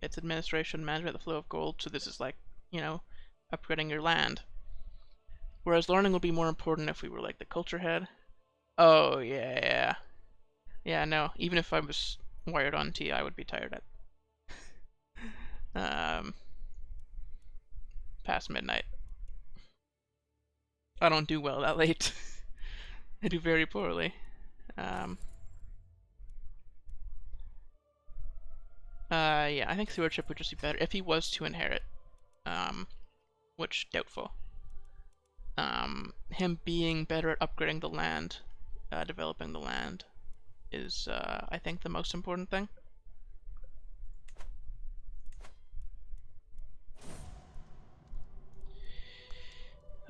Speaker 1: it's administration, management, the flow of gold, so this is like, you know, upgrading your land. Whereas learning would be more important if we were like the culture head. Oh, yeah. Yeah, no. Even if I was wired on T, I would be tired at past midnight. I don't do well that late. I do very poorly. Yeah, I think stewardship would just be better if he was to inherit. Which doubtful. Him being better at upgrading the land, developing the land, is I think the most important thing.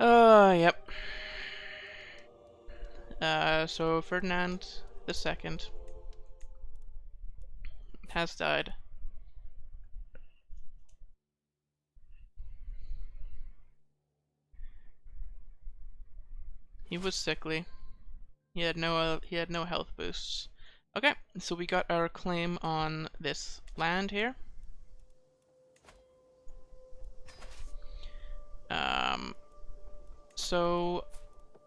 Speaker 1: Yep. So Ferdinand II has died. He was sickly. He had no health boosts. Okay, so we got our claim on this land here. So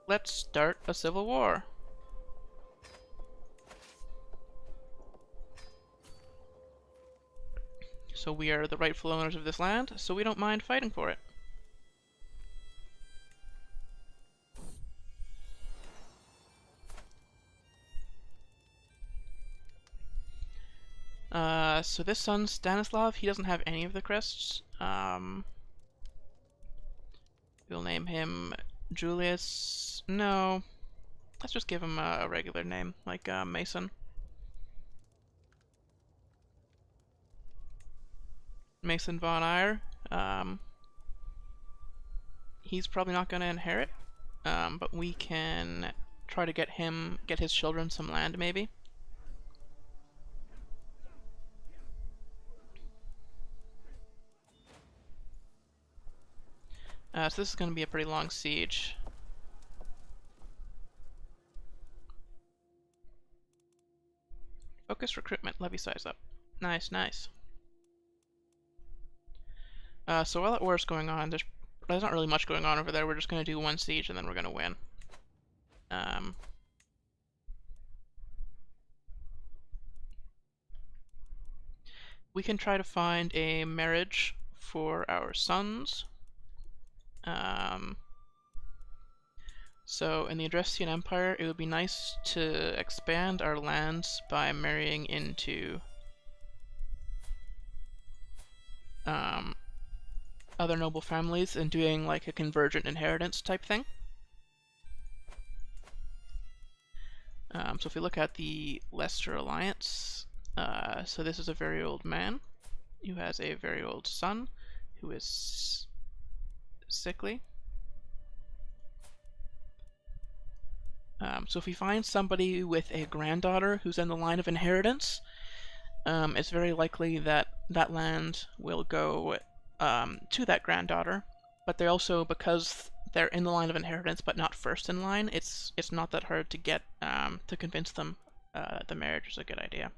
Speaker 1: let's start a civil war. So we are the rightful owners of this land, so we don't mind fighting for it. So this son, Stanislav, he doesn't have any of the crests. We'll name him Julius. No, let's just give him a regular name, like Mason. Mason von Eyre. He's probably not going to inherit, but we can try to get his children some land, maybe. So this is going to be a pretty long siege. Focus recruitment, levy size up. Nice, nice. So while that war's going on, there's not really much going on over there. We're just going to do one siege and then we're going to win. We can try to find a marriage for our sons. So in the Adrestian Empire, it would be nice to expand our lands by marrying into other noble families and doing like a convergent inheritance type thing. So if we look at the Leicester Alliance, so this is a very old man who has a very old son who is sickly. So if we find somebody with a granddaughter who's in the line of inheritance, it's very likely that that land will go to that granddaughter. But they also, because they're in the line of inheritance but not first in line, it's not that hard to get to convince them the marriage is a good idea.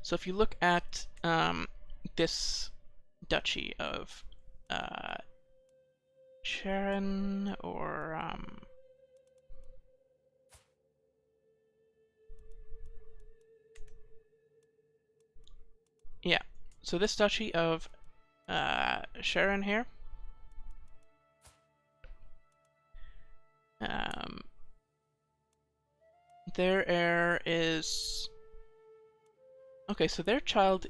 Speaker 1: So if you look at this duchy of Sharon, or yeah, so this duchy of Sharon here, their heir is okay. So their child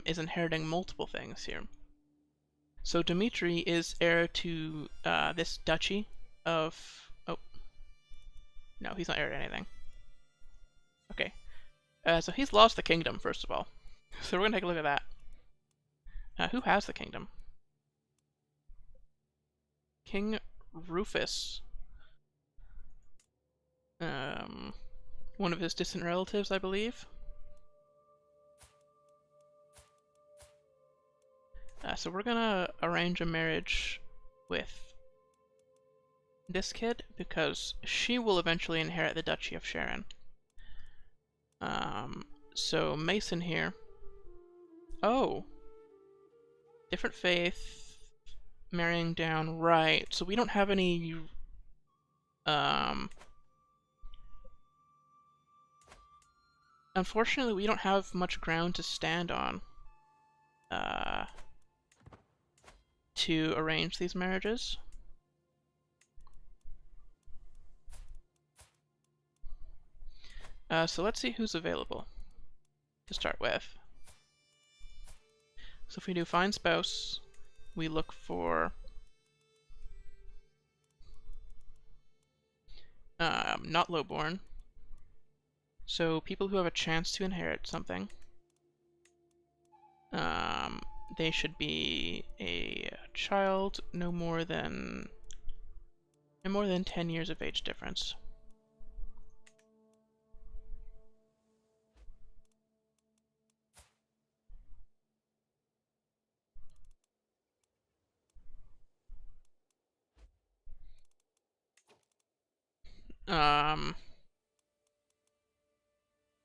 Speaker 1: is inheriting multiple things here. So Dmitri is heir to this duchy of... Oh. No, he's not heir to anything. Okay. So he's lost the kingdom, first of all. So we're going to take a look at that. Who has the kingdom? King Rufus. One of his distant relatives, I believe. So we're gonna arrange a marriage with this kid because she will eventually inherit the Duchy of Sharon. So Mason here. Oh, different faith. marrying down right. So we don't have any unfortunately we don't have much ground to stand on to arrange these marriages. So let's see who's available to start with. So if we do find spouse, we look for not lowborn. So people who have a chance to inherit something. They should be a child, no more than 10 years of age difference.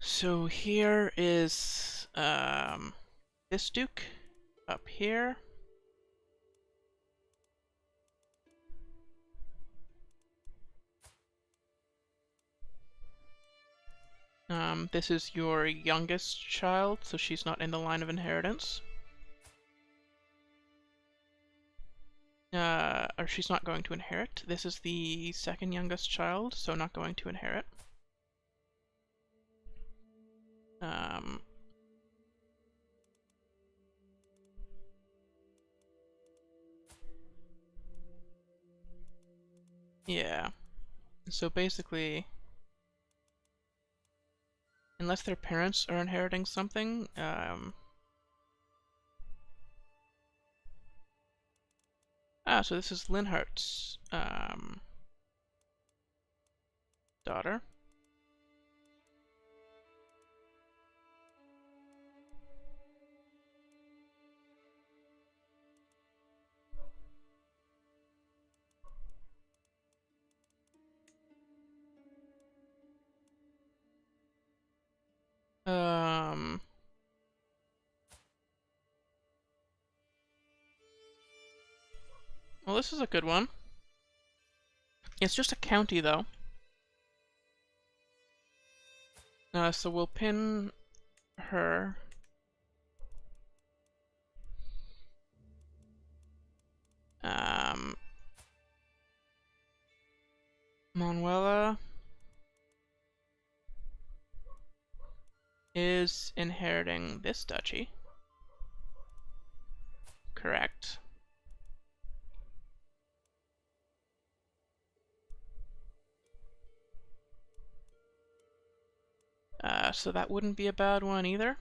Speaker 1: So here is this duke up here. This is your youngest child, so she's not in the line of inheritance. Or she's not going to inherit. This is the second youngest child, so not going to inherit. Yeah. So basically, unless their parents are inheriting something, so this is Linhart's daughter. Well, this is a good one. It's just a county, though. So we'll pin her. Manuela is inheriting this duchy. Correct. So that wouldn't be a bad one either.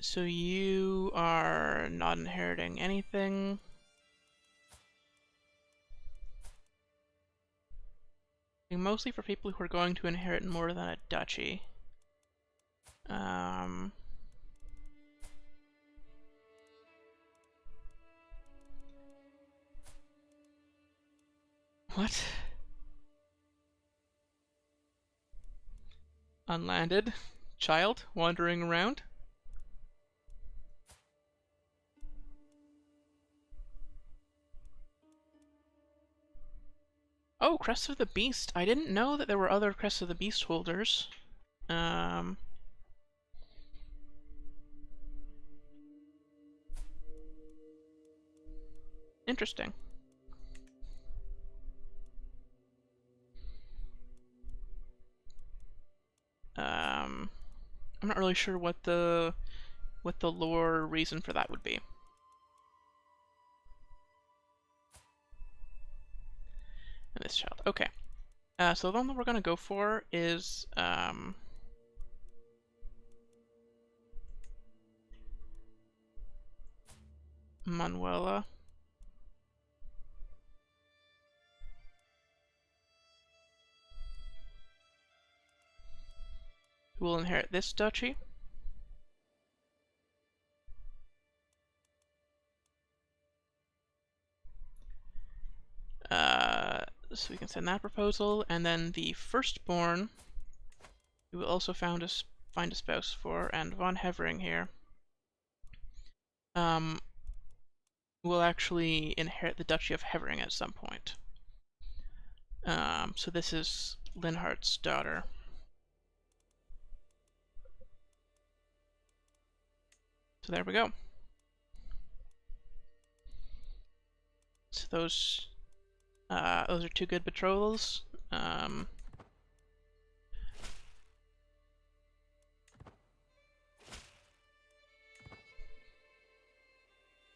Speaker 1: So you are not inheriting anything. Mostly for people who are going to inherit more than a duchy. What? Unlanded child wandering around? Oh, Crest of the Beast. I didn't know that there were other Crest of the Beast holders. Interesting. I'm not really sure what the lore reason for that would be. And this child. Okay. So the one that we're gonna go for is Manuela. who will inherit this duchy. So we can send that proposal, and then the firstborn, we will also find a spouse for, and von Hevering here, will actually inherit the Duchy of Hevering at some point. So this is Linhardt's daughter. So there we go. So those are two good betrothals.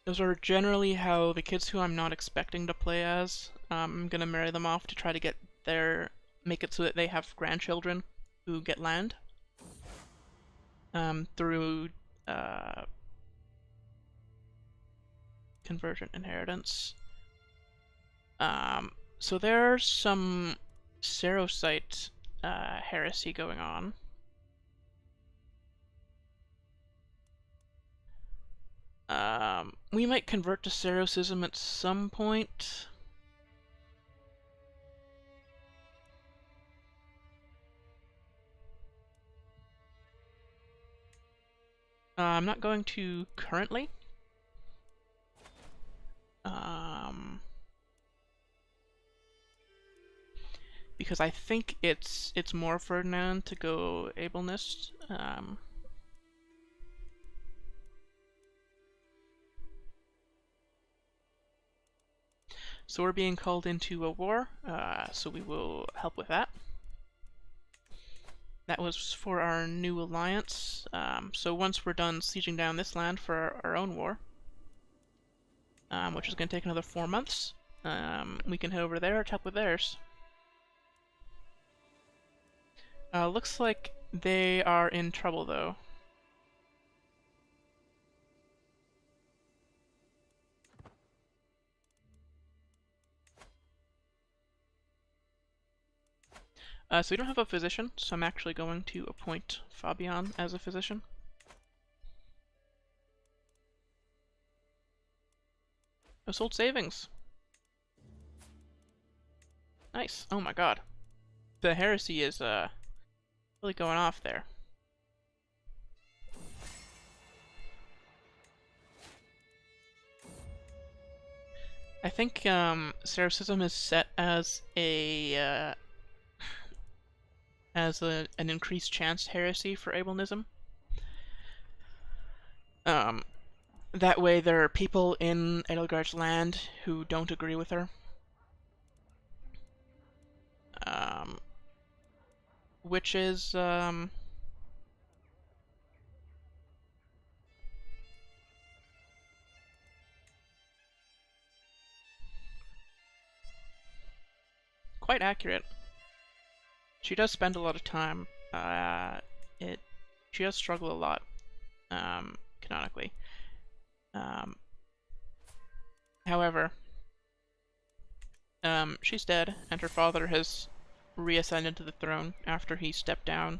Speaker 1: Those are generally how the kids who I'm not expecting to play as, I'm gonna marry them off to try to get make it so that they have grandchildren who get land. Through convergent inheritance. So there's some Cerocyte heresy going on. We might convert to Cerocism at some point. I'm not going to currently. Because I think it's more Ferdinand to go ablenist. So we're being called into a war, so we will help with that. That was for our new alliance. So once we're done sieging down this land for our own war, which is going to take another 4 months, we can head over there to help with theirs. Looks like they are in trouble, though. So we don't have a physician, so I'm actually going to appoint Fabian as a physician. Household savings. Nice. Oh my god. The heresy is really going off there. I think Cerocism is set as an increased chance heresy for ablenism. That way there are people in Edelgard's land who don't agree with her. Which is quite accurate. She does spend a lot of time. She does struggle a lot, canonically. However, she's dead, and her father has reascended to the throne after he stepped down.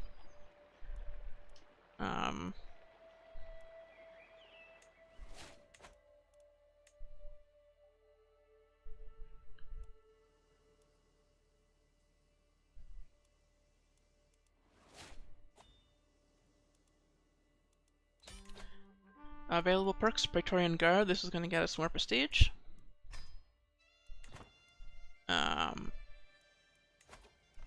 Speaker 1: Available perks, Praetorian Guard. This is going to get us more prestige.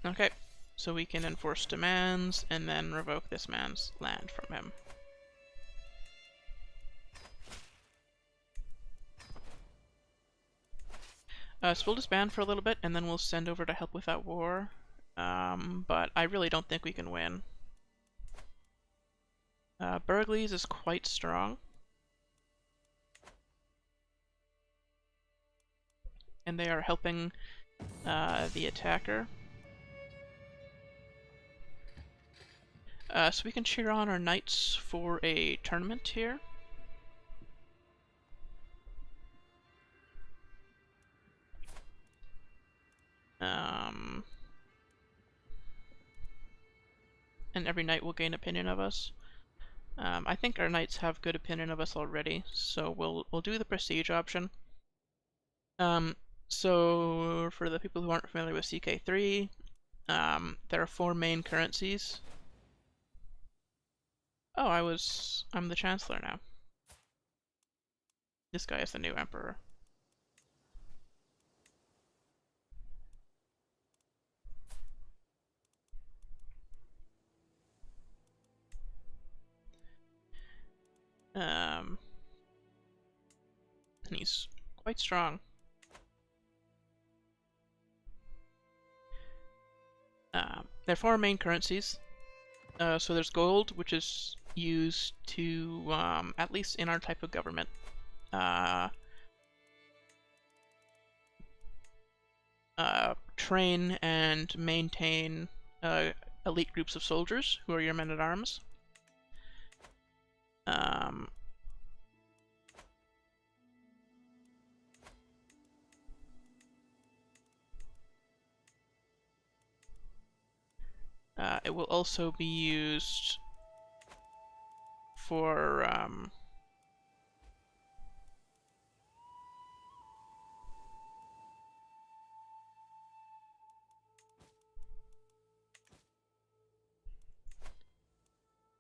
Speaker 1: Okay, so we can enforce demands and then revoke this man's land from him. So we'll disband for a little bit and then we'll send over to help with that war. But I really don't think we can win. Burgleys is quite strong. And they are helping the attacker. So we can cheer on our knights for a tournament here. and every knight will gain opinion of us. I think our knights have good opinion of us already, so we'll do the prestige option. So for the people who aren't familiar with CK3, there are 4 main currencies. Oh, I'm the Chancellor now. This guy is the new Emperor. And he's quite strong. There are 4 main currencies. So there's gold, which is used to, at least in our type of government, train and maintain elite groups of soldiers who are your men-at-arms. It will also be used for I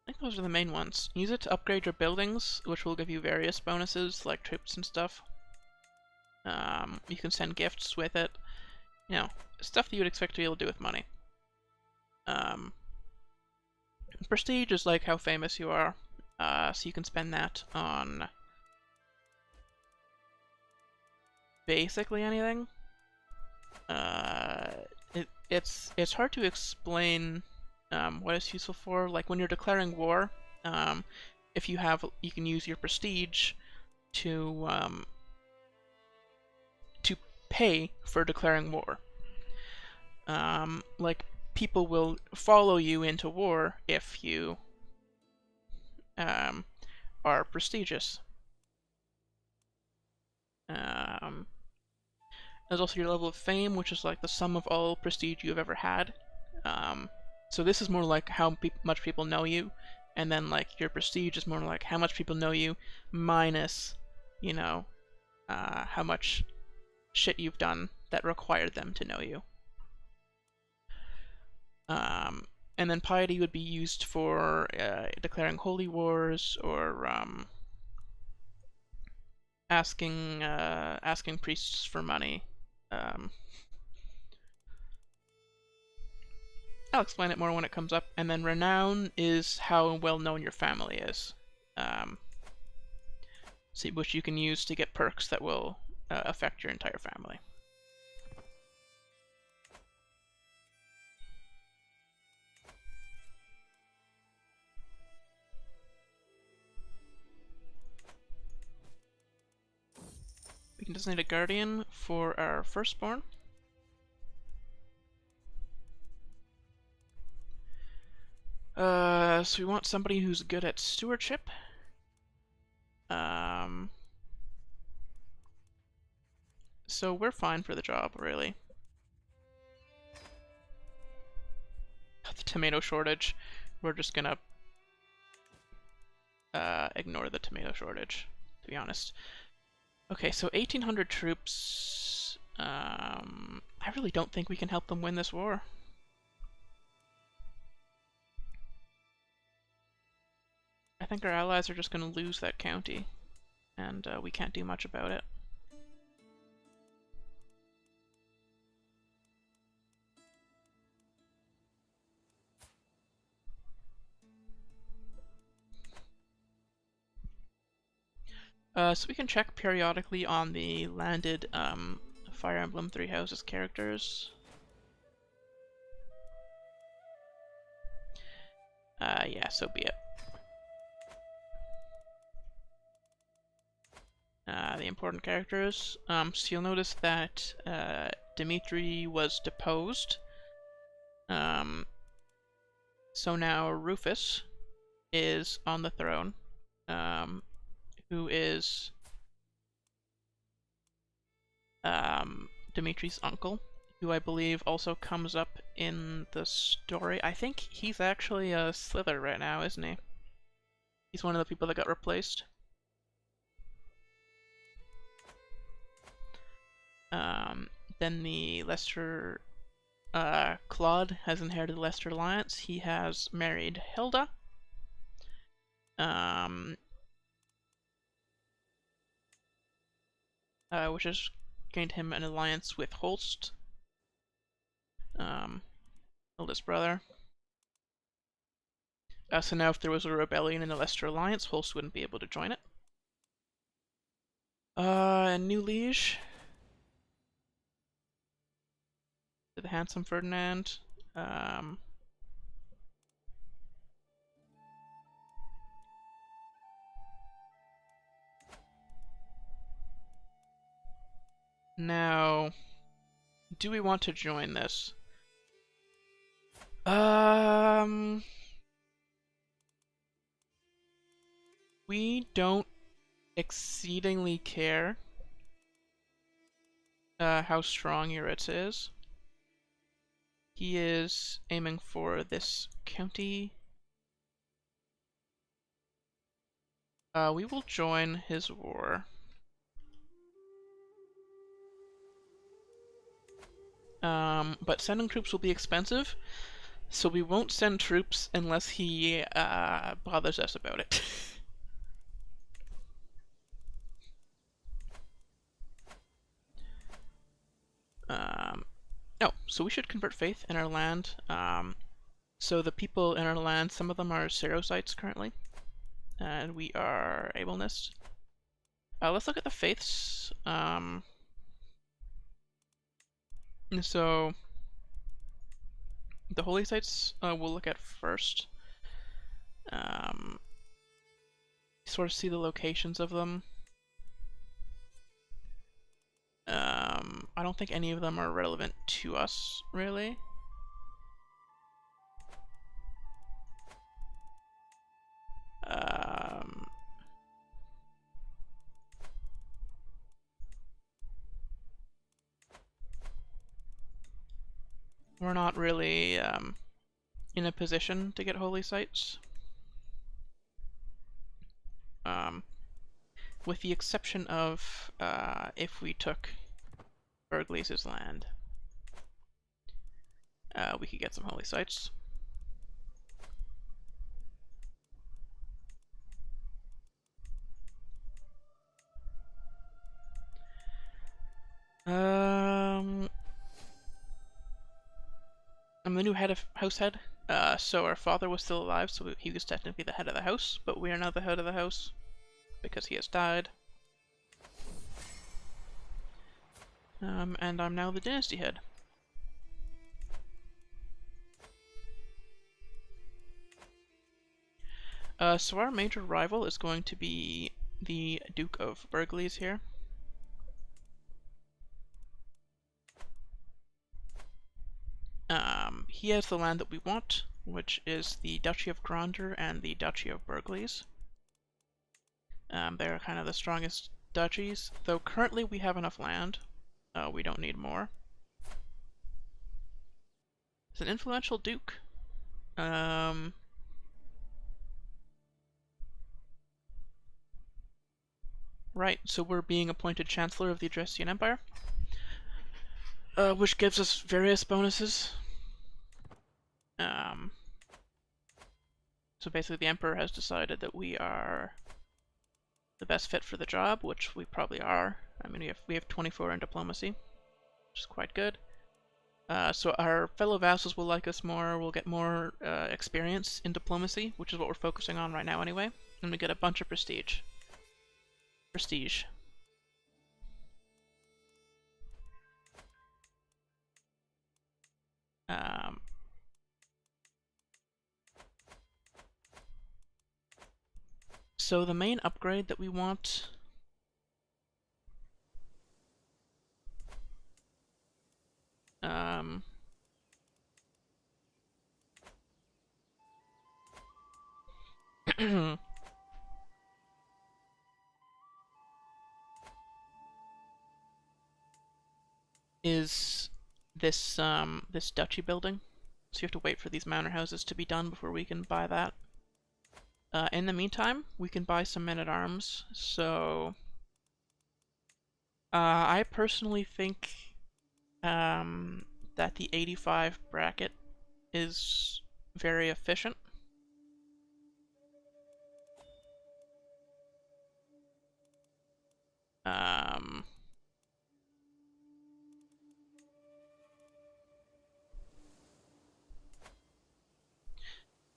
Speaker 1: think those are the main ones. Use it to upgrade your buildings, which will give you various bonuses, like troops and stuff. You can send gifts with it. You know, stuff that you would expect to be able to do with money. Prestige is like how famous you are, so you can spend that on basically anything. It's hard to explain what it's useful for. Like when you're declaring war, if you can use your prestige to pay for declaring war. Like people will follow you into war if you are prestigious. There's also your level of fame, which is like the sum of all prestige you've ever had. So this is more like how much people know you, and then like your prestige is more like how much people know you minus, you know, how much shit you've done that required them to know you. And then piety would be used for declaring holy wars or asking priests for money. I'll explain it more when it comes up. And then renown is how well known your family is, which you can use to get perks that will affect your entire family. We can designate a guardian for our firstborn. So we want somebody who's good at stewardship. So we're fine for the job, really. The tomato shortage. We're just gonna ignore the tomato shortage, to be honest. Okay, so 1,800 troops. I really don't think we can help them win this war. I think our allies are just going to lose that county, and we can't do much about it. So we can check periodically on the landed Fire Emblem Three Houses characters. Yeah, so be it. The important characters. So you'll notice that Dimitri was deposed. So now Rufus is on the throne, who is Dimitri's uncle, who I believe also comes up in the story. I think he's actually a Slither right now, isn't he? He's one of the people that got replaced. Then the Leicester Claude has inherited the Leicester Alliance. He has married Hilda. Which has gained him an alliance with Holst, eldest brother. So now if there was a rebellion in the Leicester Alliance, Holst wouldn't be able to join it. New liege. To the handsome Ferdinand. Now, do we want to join this? We don't exceedingly care how strong Uritz is. He is aiming for this county. We will join his war. But sending troops will be expensive, so we won't send troops unless he bothers us about it. Oh, so we should convert faith in our land. So the people in our land, some of them are Cerocytes currently, and we are Ablenists. Let's look at the faiths. So the holy sites we'll look at first. Sort of see the locations of them. I don't think any of them are relevant to us, really. We're not really in a position to get holy sites. With the exception of if we took Burgleys' land. We could get some holy sites. I'm the new house head. So our father was still alive, so he was technically the head of the house, but we are now the head of the house because he has died. And I'm now the dynasty head. So our major rival is going to be the Duke of Burgleys here. He has the land that we want, which is the Duchy of Gronder and the Duchy of Burgleys. They're kind of the strongest duchies, though currently we have enough land. We don't need more. It's an influential duke. Right, so we're being appointed Chancellor of the Adrestian Empire, which gives us various bonuses. So basically the Emperor has decided that we are the best fit for the job, which we probably are. I mean, we have 24 in diplomacy, which is quite good. So our fellow vassals will like us more, we'll get more experience in diplomacy, which is what we're focusing on right now anyway, and we get a bunch of prestige. Prestige. So the main upgrade that we want is this duchy building. So you have to wait for these manor houses to be done before we can buy that. In the meantime, we can buy some men-at-arms. So I personally think that the 85 bracket is very efficient.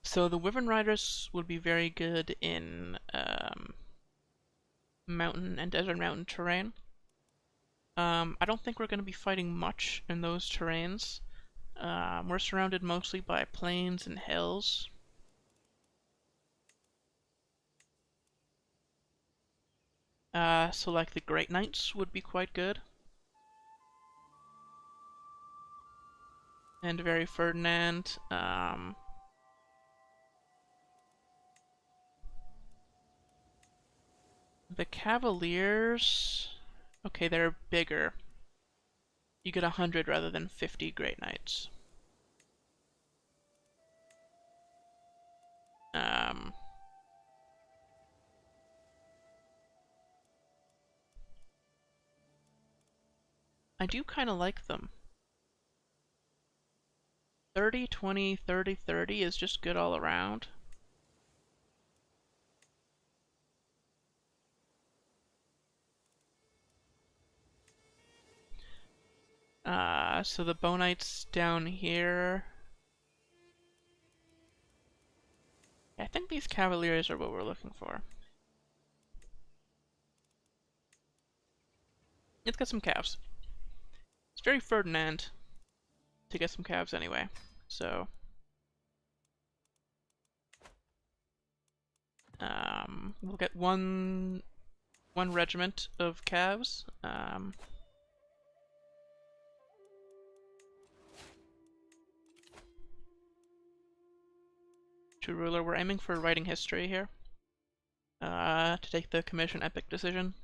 Speaker 1: So the Wyvern Riders would be very good in mountain and desert mountain terrain. I don't think we're going to be fighting much in those terrains. We're surrounded mostly by plains and hills. So like the Great Knights would be quite good. And very Ferdinand. The Cavaliers... Okay, they're bigger. You get 100 rather than 50 Great Knights. I do kind of like them. 30, 20, 30, 30 is just good all around. So the Bonites down here. I think these Cavaliers are what we're looking for. Let's get some calves. It's very Ferdinand to get some calves anyway, so... we'll get one regiment of calves. True ruler, we're aiming for writing history here. To take the commission epic decision.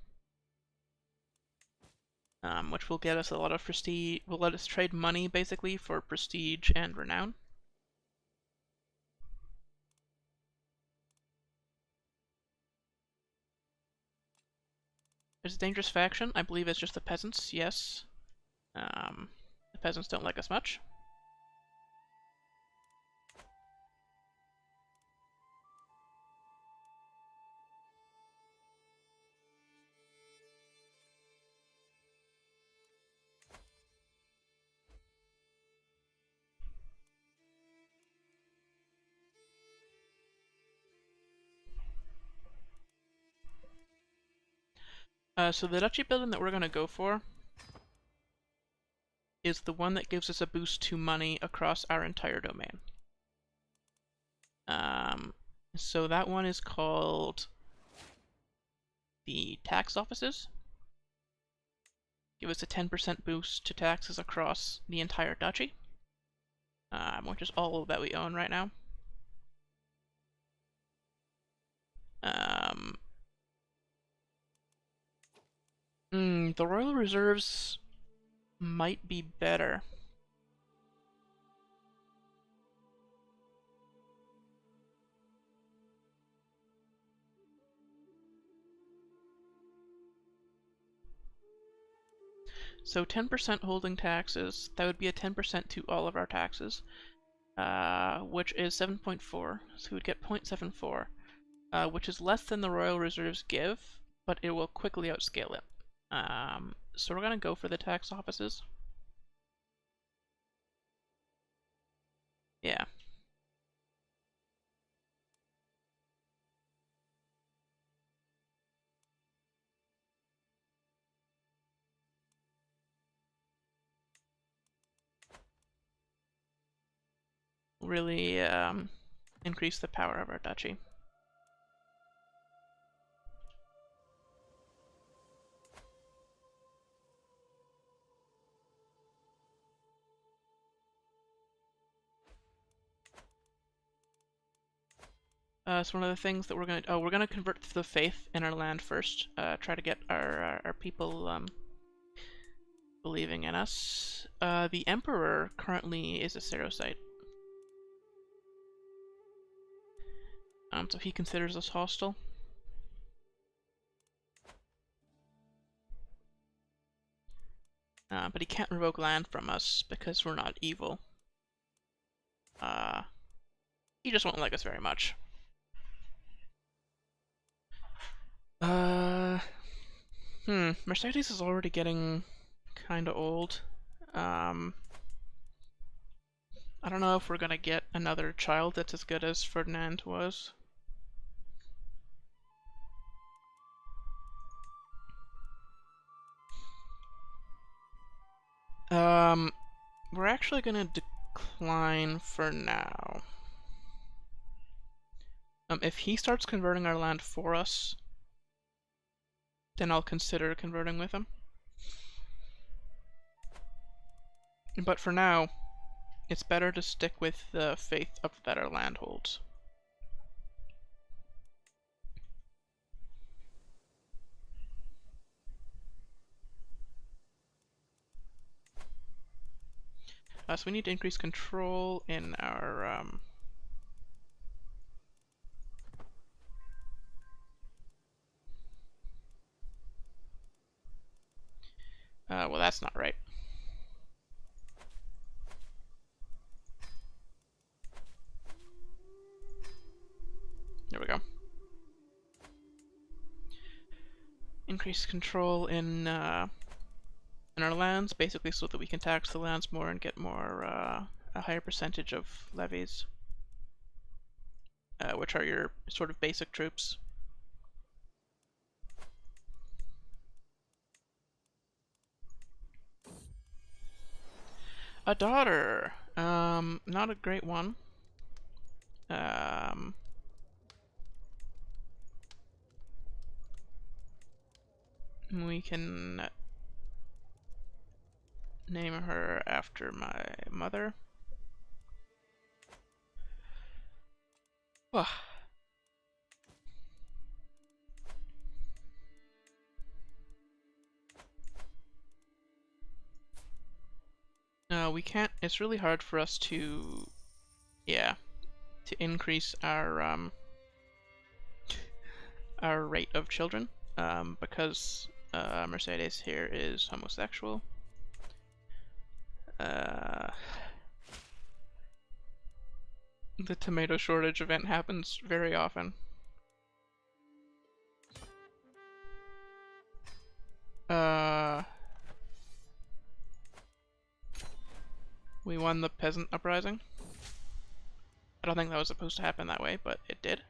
Speaker 1: Which will get us a lot of prestige, will let us trade money basically for prestige and renown. There's a dangerous faction. I believe it's just the peasants, yes. The peasants don't like us much. So the duchy building that we're going to go for is the one that gives us a boost to money across our entire domain. So that one is called the tax offices. Give us a 10% boost to taxes across the entire duchy, which is all that we own right now. The Royal Reserves might be better. So 10% holding taxes, that would be a 10% to all of our taxes, which is 7.4, so we would get 0.74, which is less than the Royal Reserves give, but it will quickly outscale it. So we're going to go for the tax offices. Yeah. Really increase the power of our duchy. So one of the things that we're gonna convert to the faith in our land first. Try to get our people believing in us. The Emperor currently is a Cerocyte. So he considers us hostile. But he can't revoke land from us because we're not evil. He just won't like us very much. Mercedes is already getting kinda old. I don't know if we're gonna get another child that's as good as Ferdinand was. We're actually gonna decline for now. If he starts converting our land for us, then I'll consider converting with him. But for now, it's better to stick with the faith that our land holds. So we need to increase control in our well, that's not right. There we go. Increase control in our lands, basically so that we can tax the lands more and get more a higher percentage of levies, which are your sort of basic troops. A daughter, not a great one. We can name her after my mother. Oh. We can't. It's really hard for us to, to increase our rate of children, because Mercedes here is homosexual. The tomato shortage event happens very often. We won the peasant uprising. I don't think that was supposed to happen that way, but it did.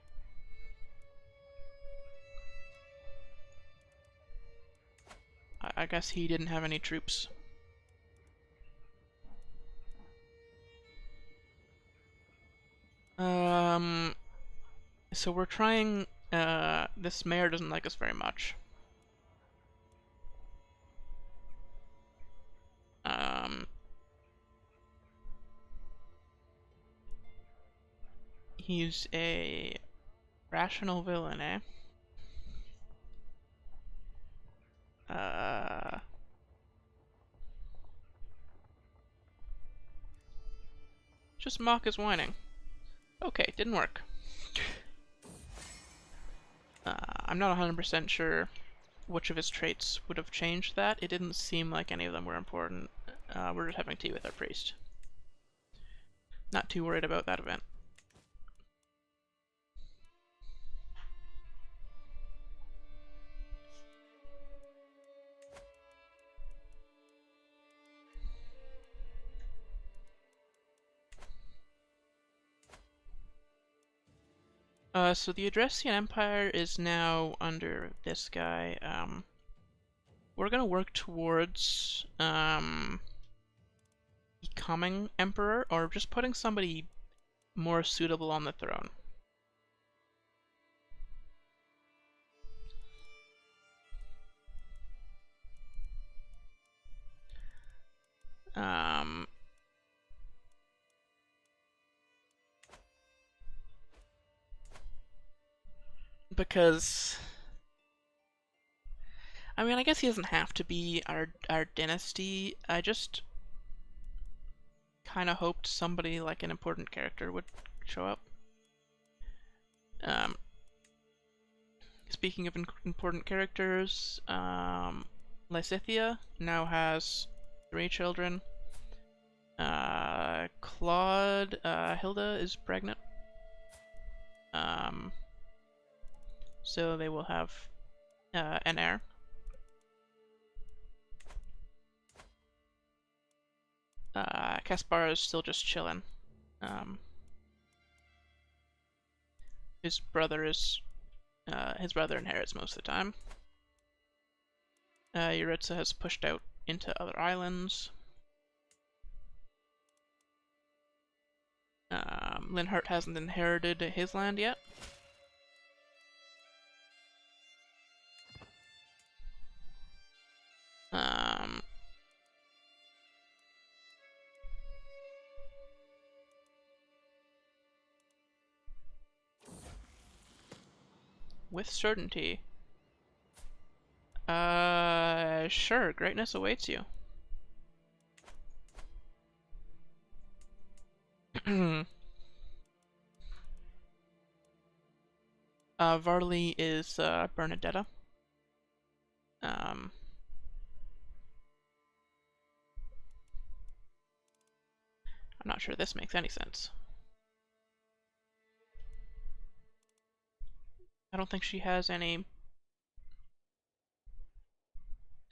Speaker 1: I guess he didn't have any troops. So we're trying, this mayor doesn't like us very much. He's a rational villain, eh? Just mock his whining. Okay, didn't work. I'm not 100% sure which of his traits would have changed that. It didn't seem like any of them were important. We're just having tea with our priest. Not too worried about that event. So the Adressian Empire is now under this guy. We're gonna work towards becoming emperor, or just putting somebody more suitable on the throne. Because I mean, I guess he doesn't have to be our dynasty. I just kind of hoped somebody like an important character would show up. Speaking of important characters, Lysithea now has 3 children. Claude, Hilda is pregnant. So they will have an heir. Caspar is still just chilling. His brother inherits most of the time. Yuritsa has pushed out into other islands. Linhart hasn't inherited his land yet. With certainty. Sure, greatness awaits you. Varley is Bernadetta. I'm not sure this makes any sense. I don't think she has any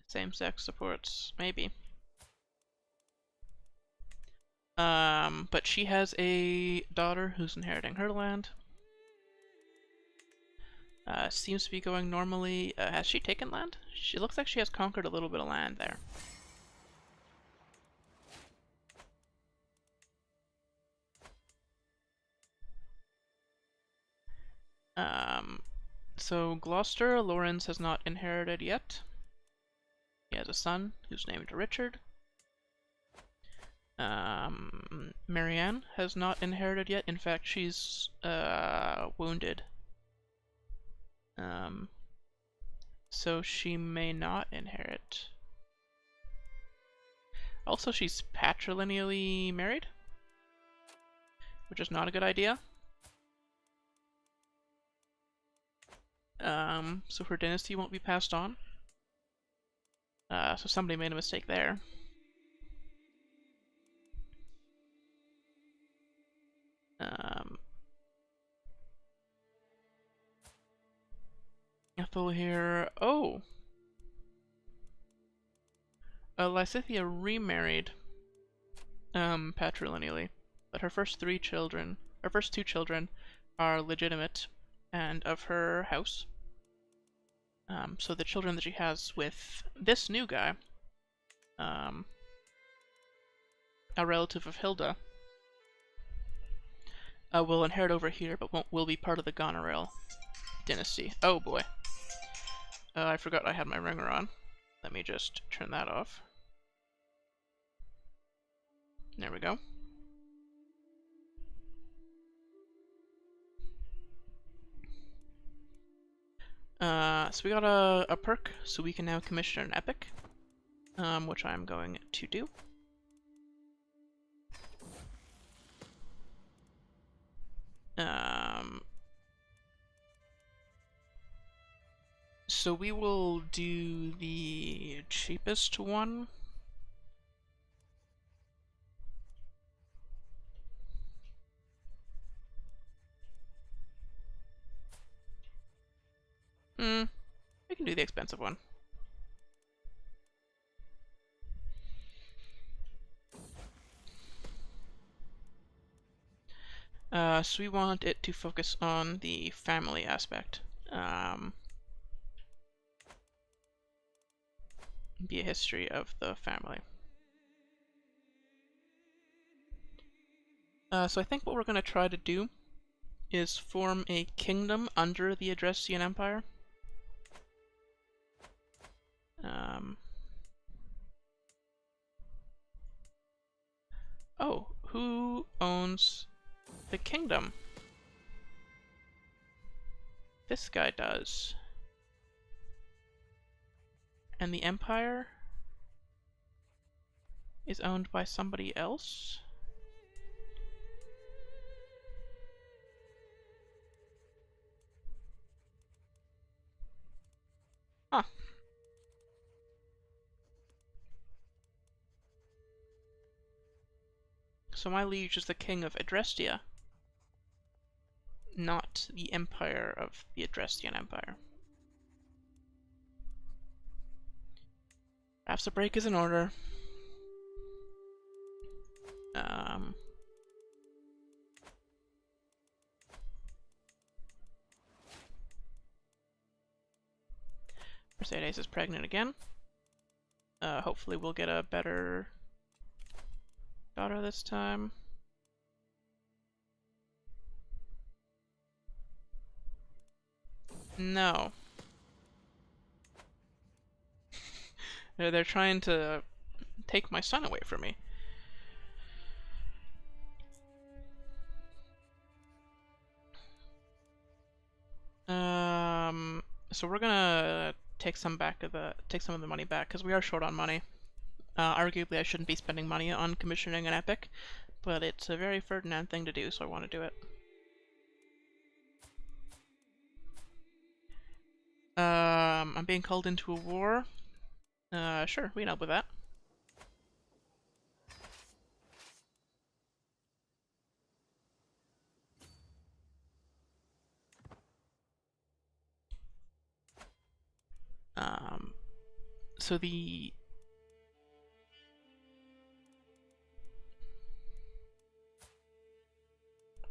Speaker 1: same-sex supports. Maybe. But she has a daughter who's inheriting her land. Seems to be going normally. Has she taken land? She looks like she has conquered a little bit of land there. So Gloucester, Lawrence has not inherited yet. He has a son who's named Richard. Marianne has not inherited yet. In fact, she's wounded. So she may not inherit. Also, she's patrilineally married, which is not a good idea. So her dynasty won't be passed on. So somebody made a mistake there. Ethel here. Oh! Lysithea remarried patrilineally, but her first 2 children are legitimate and of her house. So the children that she has with this new guy, a relative of Hilda, will inherit over here, but will be part of the Goneril dynasty. Oh boy. I forgot I had my ringer on. Let me just turn that off. There we go. So we got a perk, so we can now commission an epic, which I'm going to do. So we will do the cheapest one. We can do the expensive one. So we want it to focus on the family aspect. Be a history of the family. So I think what we're going to try to do is form a kingdom under the Adrestian Empire. Oh, who owns the kingdom? This guy does. and the Empire is owned by somebody else. Huh. So my liege is the king of Adrestia, not the empire of the Adrestian Empire. Perhaps a break is in order. Mercedes is pregnant again. Hopefully we'll get a better daughter this time. No. They're trying to take my son away from me. So we're gonna take some of the money back because we are short on money. Arguably, I shouldn't be spending money on commissioning an epic, but it's a very Ferdinand thing to do, so I want to do it. I'm being called into a war. Sure, we can help with that. So the...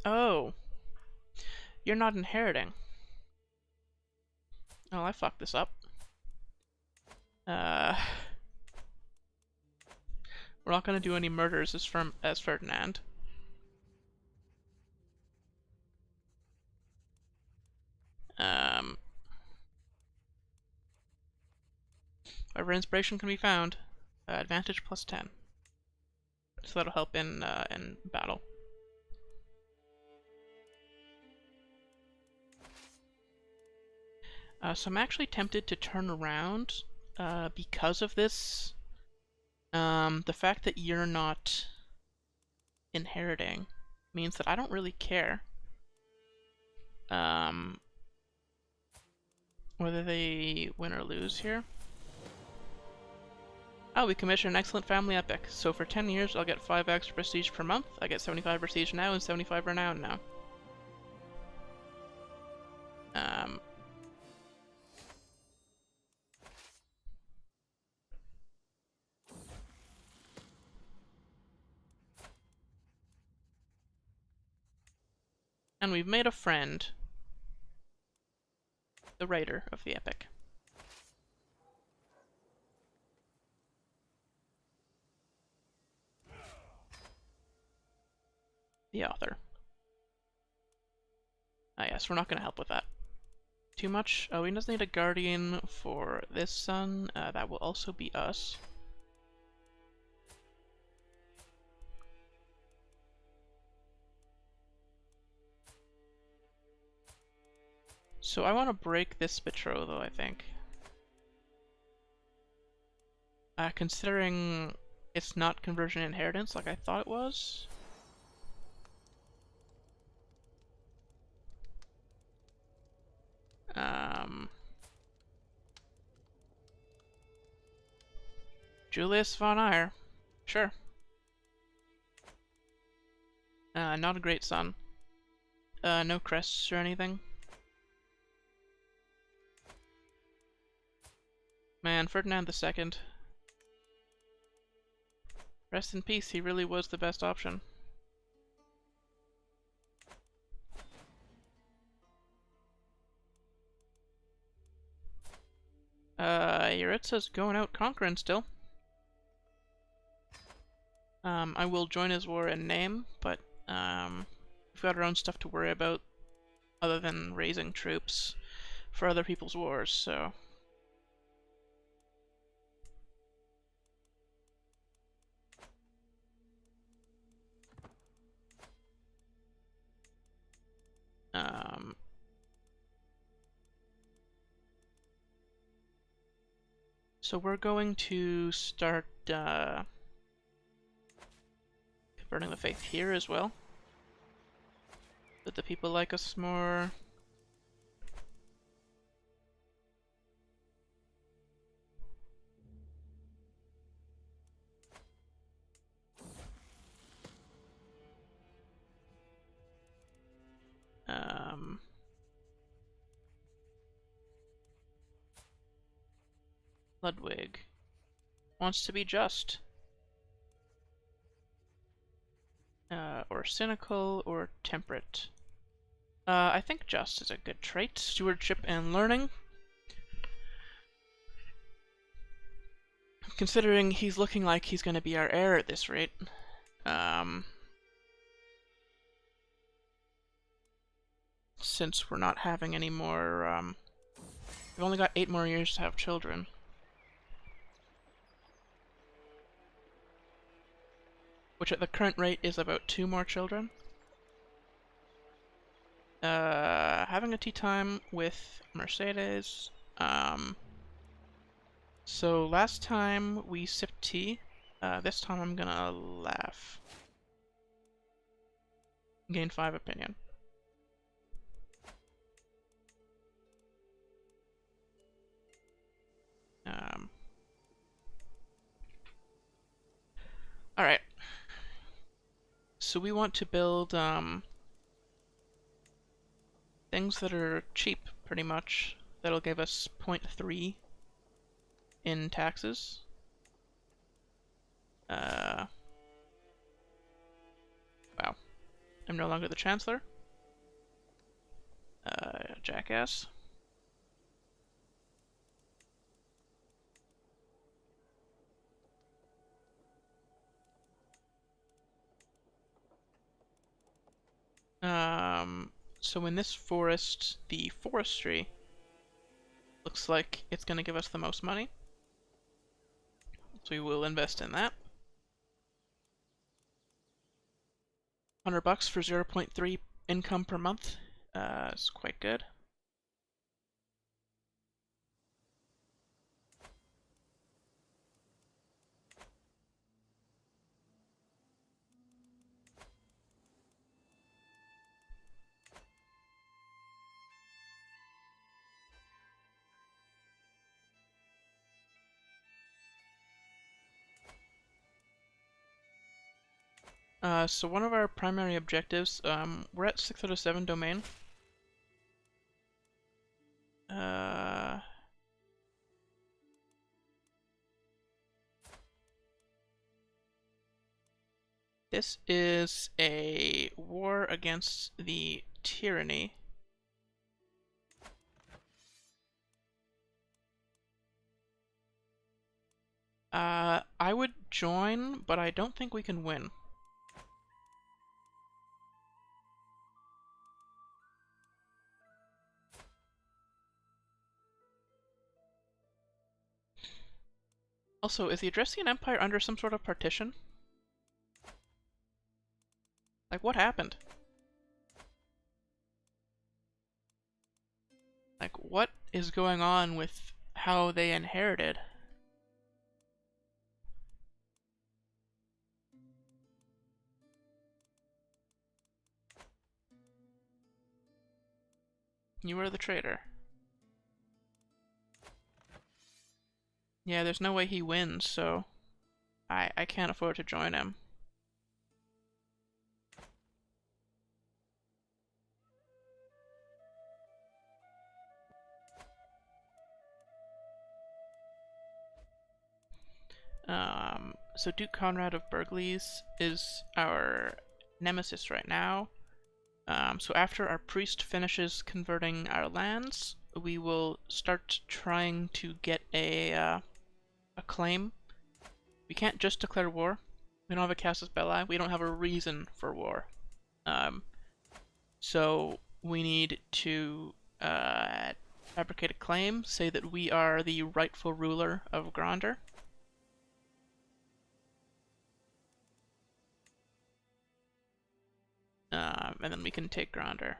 Speaker 1: Oh! You're not inheriting. Oh, I fucked this up. We're not gonna do any murders as Ferdinand. Wherever inspiration can be found, advantage plus 10. So that'll help in battle. So I'm actually tempted to turn around because of this. The fact that you're not inheriting means that I don't really care whether they win or lose here. Oh, we commissioned an excellent family epic. So for 10 years, I'll get 5 extra prestige per month. I get 75 prestige now and 75 renown now. And we've made a friend. The writer of the epic. The author. Ah yes, we're not going to help with that too much. Oh, he does need a guardian for this son. That will also be us. So I want to break this betrothal, I think. Considering it's not conversion inheritance like I thought it was. Julius von Eyre. Sure. Not a great son. No crests or anything. Man, Ferdinand II. Rest in peace, he really was the best option. Yuritsa's going out conquering still. I will join his war in name, but we've got our own stuff to worry about other than raising troops for other people's wars, so... So we're going to start converting the faith here as well. That the people like us more. Ludwig wants to be just. Or cynical, or temperate. I think just is a good trait. Stewardship and learning. Considering he's looking like he's going to be our heir at this rate. Since we're not having any more, we've only got 8 more years to have children. Which at the current rate is about 2 more children. Having a tea time with Mercedes. So last time we sipped tea. This time I'm gonna laugh. Gain 5 opinion. Alright. So we want to build, things that are cheap, pretty much. That'll give us 0.3 in taxes. Wow. I'm no longer the Chancellor. Jackass. So in this forest, the forestry looks like it's going to give us the most money. So we will invest in that. $100 for 0.3 income per month. It's quite good. So one of our primary objectives, we're at 6 out of 7 domain. This is a war against the tyranny. I would join, but I don't think we can win. Also, is the Adressian Empire under some sort of partition? Like, what happened? Like, what is going on with how they inherited? You are the traitor. Yeah, there's no way he wins, so I can't afford to join him. So Duke Conrad of Burgleys is our nemesis right now. So after our priest finishes converting our lands, we will start trying to get a claim. We can't just declare war. We don't have a casus belli. We don't have a reason for war. So we need to fabricate a claim, say that we are the rightful ruler of Gronder. And then we can take Gronder.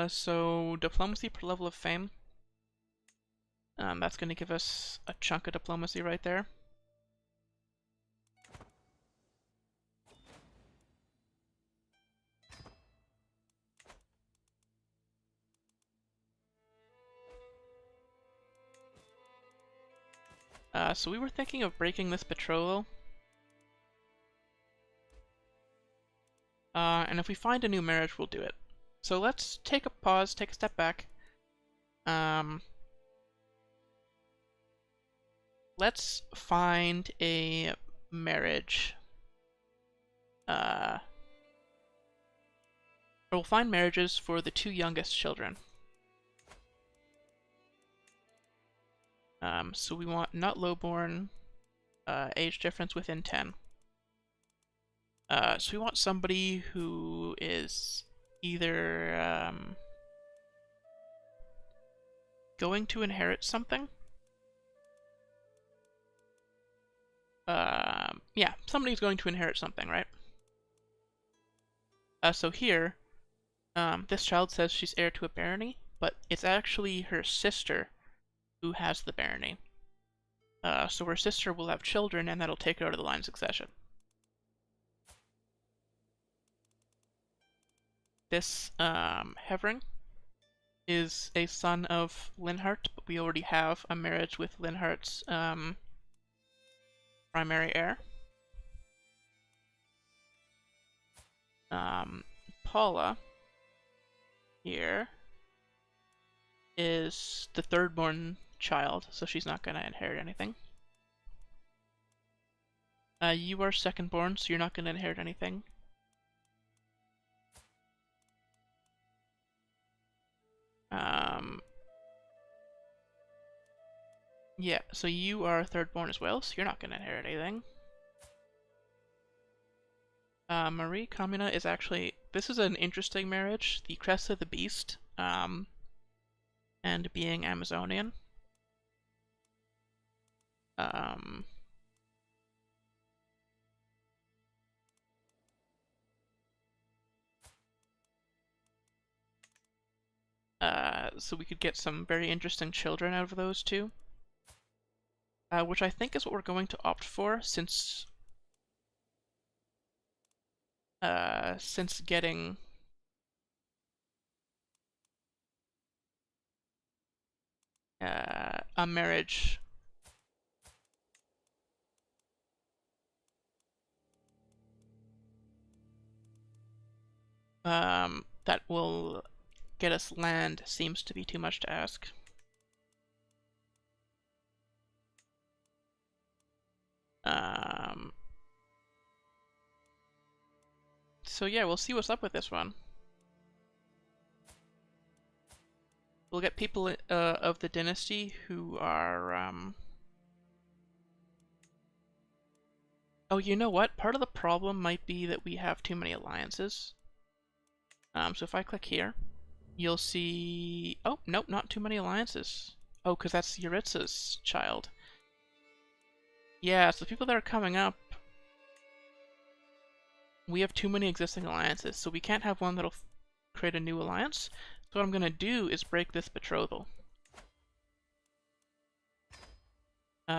Speaker 1: So diplomacy per level of fame. That's going to give us a chunk of diplomacy right there. So we were thinking of breaking this betrothal. And if we find a new marriage, we'll do it. So let's take a pause, take a step back. Let's find a marriage. We'll find marriages for the 2 youngest children. So we want not lowborn, age difference within 10. So we want somebody who is either going to inherit something. Yeah, somebody's going to inherit something, right? So here, this child says she's heir to a barony, but it's actually her sister who has the barony. So her sister will have children, and that'll take her out of the line of succession. This Hevering is a son of Linhart, but we already have a marriage with Linhart's primary heir. Paula here is the 3rd-born child, so she's not going to inherit anything. You are 2nd-born, so you're not going to inherit anything. Yeah, so you are 3rd-born as well, so you're not going to inherit anything. Marie Kamina is actually... This is an interesting marriage. The Crest of the Beast, and being Amazonian. So we could get some very interesting children out of those 2. Which I think is what we're going to opt for, since getting a marriage that will get us land seems to be too much to ask. So yeah, we'll see what's up with this one. We'll get people of the dynasty who are... Oh, you know what? Part of the problem might be that we have too many alliances. So if I click here, you'll see... Oh, nope, not too many alliances. Oh, because that's Yuritsa's child. Yeah, so the people that are coming up... We have too many existing alliances, so we can't have one that'll create a new alliance. So what I'm going to do is break this betrothal.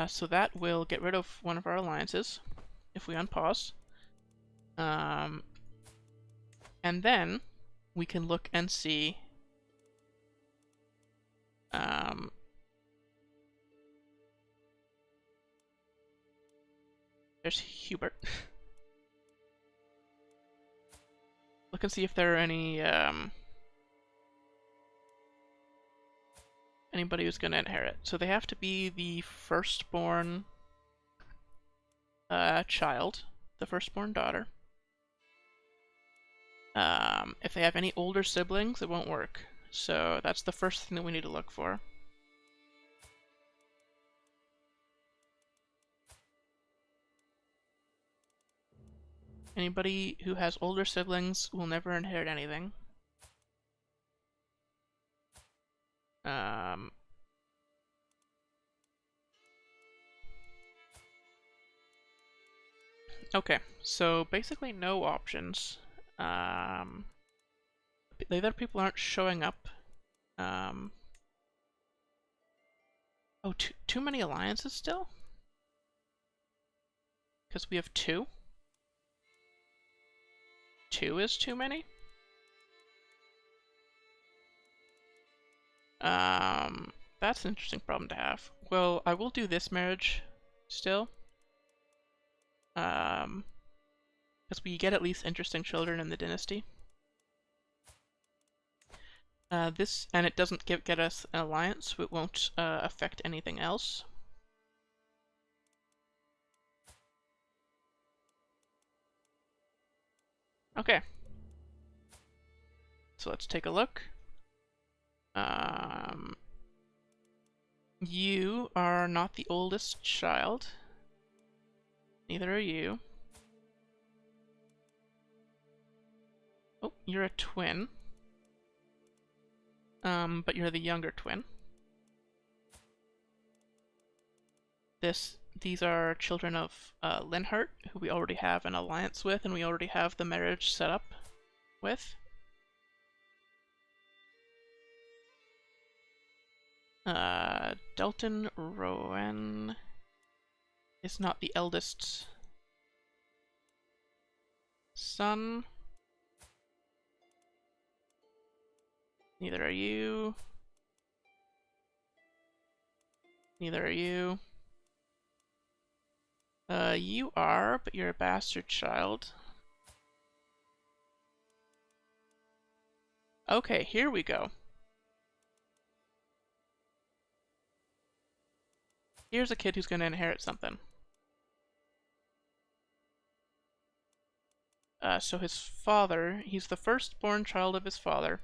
Speaker 1: So that will get rid of one of our alliances, if we unpause. And then we can look and see... There's Hubert. Look and see if there are any, anybody who's going to inherit. So they have to be the firstborn child, the firstborn daughter. If they have any older siblings, it won't work. So that's the first thing that we need to look for. Anybody who has older siblings will never inherit anything. Okay, so basically no options. the other people aren't showing up. Oh, too many alliances still? Because we have 2? 2 is too many? That's an interesting problem to have. Well, I will do this marriage still. Because we get at least interesting children in the dynasty. This, and it doesn't get us an alliance, so it won't affect anything else. Okay. So let's take a look. You are not the oldest child. Neither are you. Oh, you're a twin. But you're the younger twin. These are children of Linhart, who we already have an alliance with, and we already have the marriage set up with. Dalton Rowan is not the eldest son. Neither are you. Neither are you. You are, but you're a bastard child. Okay, here we go. Here's a kid who's going to inherit something. So his father, he's the firstborn child of his father.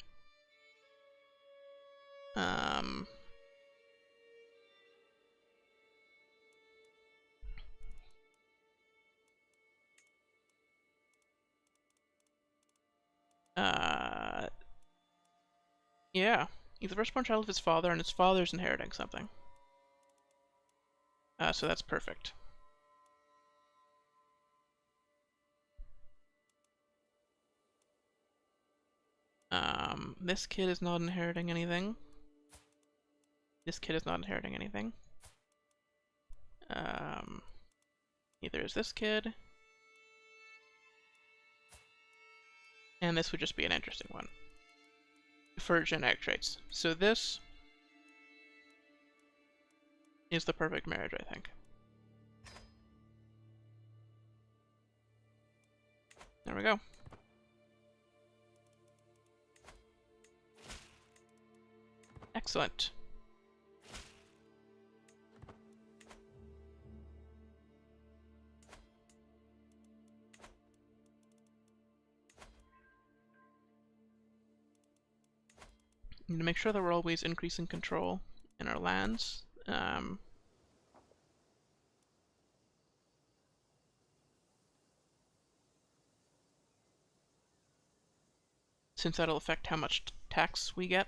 Speaker 1: Yeah, he's the firstborn child of his father, and his father's inheriting something. So that's perfect. This kid is not inheriting anything. This kid is not inheriting anything. Neither is this kid. And this would just be an interesting one for genetic traits. So this is the perfect marriage, I think. There we go. Excellent. To make sure that we're always increasing control in our lands. Since that'll affect how much tax we get.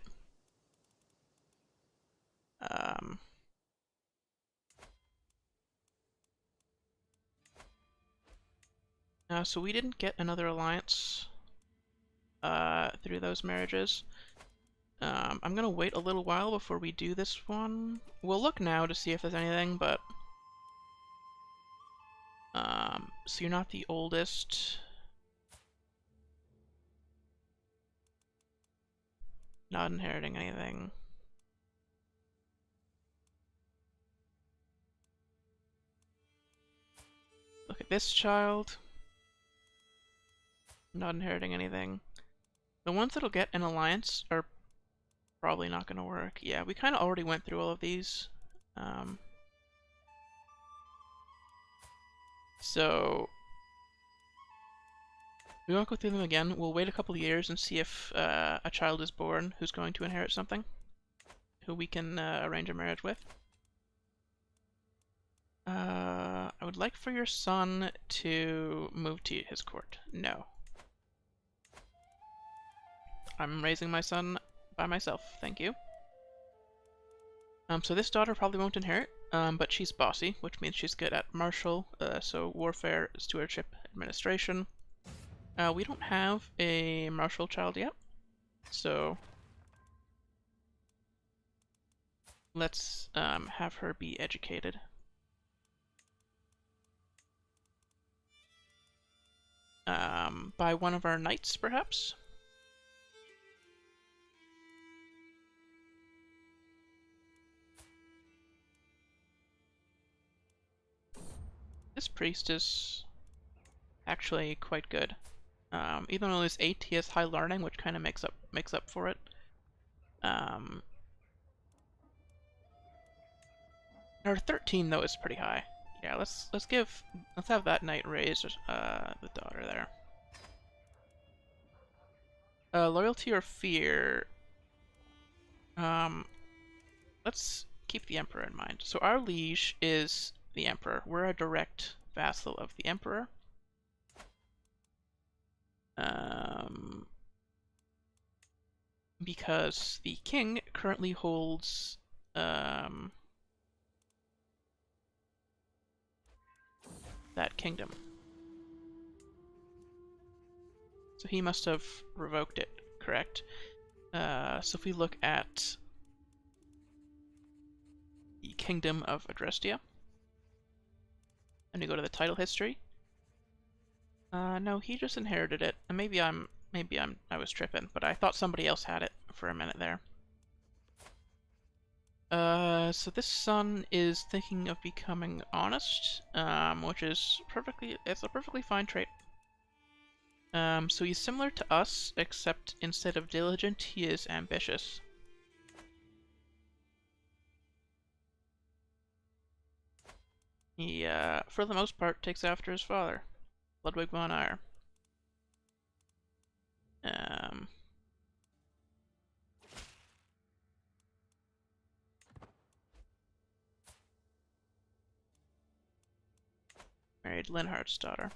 Speaker 1: So we didn't get another alliance through those marriages. I'm gonna wait a little while before we do this one. We'll look now to see if there's anything, but so you're not the oldest. Not inheriting anything. Look at this child. Not inheriting anything. The ones that'll get an alliance are probably not going to work. Yeah, we kind of already went through all of these. So we won't go through them again. We'll wait a couple of years and see if a child is born who's going to inherit something, who we can arrange a marriage with. I would like for your son to move to his court. No. I'm raising my son by myself, thank you. So this daughter probably won't inherit, but she's bossy, which means she's good at martial, so warfare, stewardship, administration. We don't have a martial child yet. So let's have her be educated. By one of our knights, perhaps? This priest is actually quite good. Even though he's 8, he has high learning, which kind of makes up for it. Our 13 though is pretty high. Yeah, let's have that knight raise the daughter there. Loyalty or fear? Let's keep the emperor in mind. So our liege is the emperor. We're a direct vassal of the emperor. Because the king currently holds that kingdom. So he must have revoked it, correct? So if we look at the Kingdom of Adrestia, and we go to the title history, no, he just inherited it. And maybe I was tripping, but I thought somebody else had it for a minute there. So this son is thinking of becoming honest, which is it's a perfectly fine trait. So he's similar to us, except instead of diligent, he is ambitious. He, for the most part, takes after his father, Ludwig von Eyre. Married Linhardt's daughter.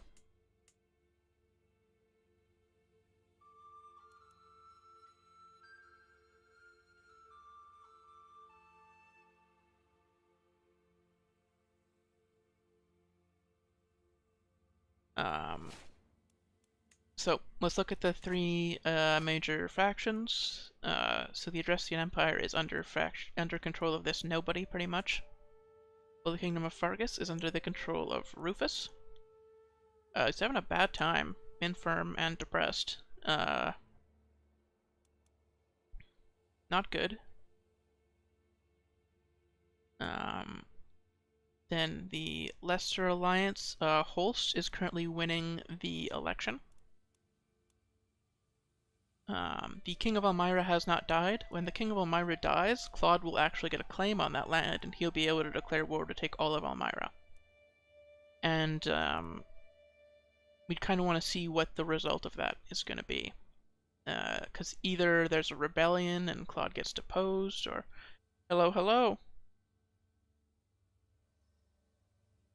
Speaker 1: So let's look at the three major factions. So the Adrestian Empire is under control of this nobody, pretty much. Well, the Kingdom of Fargus is under the control of Rufus. He's having a bad time, infirm and depressed. Not good. Then the Leicester Alliance, Holst is currently winning the election. The King of Elmira has not died. When the King of Elmira dies, Claude will actually get a claim on that land, and he'll be able to declare war to take all of Elmira. And we'd kind of want to see what the result of that is going to be. Because either there's a rebellion and Claude gets deposed, or... Hello.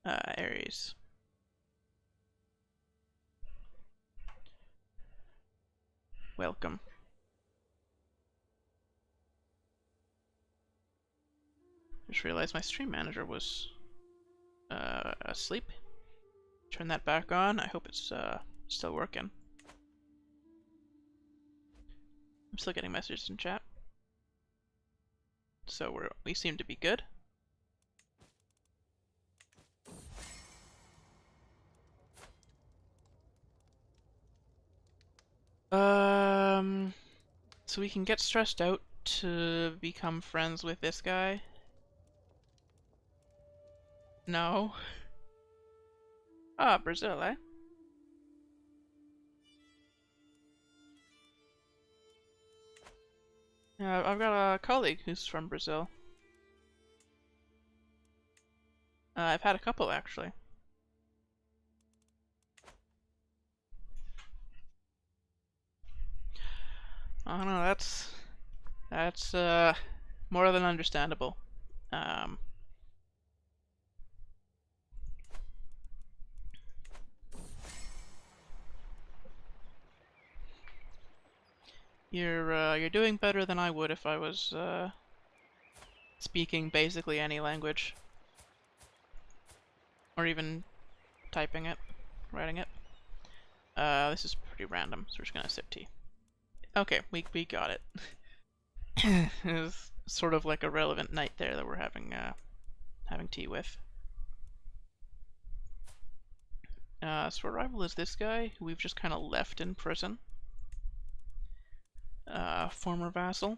Speaker 1: Ares. Welcome. Just realized my stream manager was asleep. Turn that back on. I hope it's still working. I'm still getting messages in chat. So we seem to be good. So we can get stressed out to become friends with this guy. No. Ah, Brazil, eh? Yeah, I've got a colleague who's from Brazil. I've had a couple, actually. I don't know, that's more than understandable. You're doing better than I would if I was speaking basically any language, or even typing it, writing it. This is pretty random, so we're just gonna sip tea. Okay, we got it. It was sort of like a relevant knight there that we're having tea with. So our rival is this guy, who we've just kind of left in prison. Former vassal.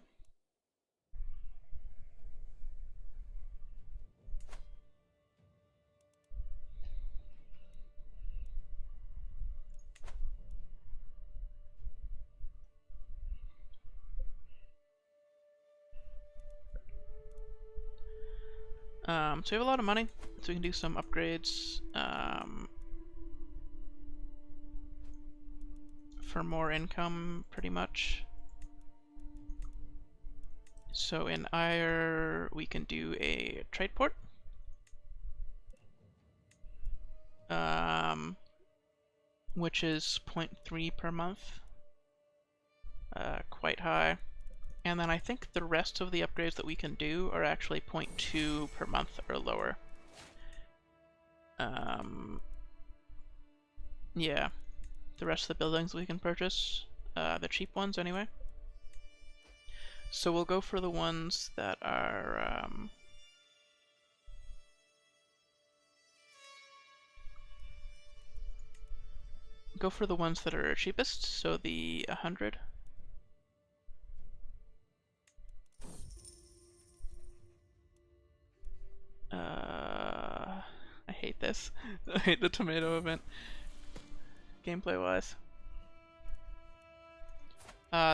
Speaker 1: So we have a lot of money, so we can do some upgrades for more income, pretty much. So in Aegir, we can do a trade port. Which is 0.3 per month. Quite high. And then I think the rest of the upgrades that we can do are actually 0.2 per month or lower. Yeah. The rest of the buildings we can purchase. The cheap ones anyway. So we'll go for the ones that are cheapest, so the 100. I hate this. I hate the tomato event, gameplay-wise.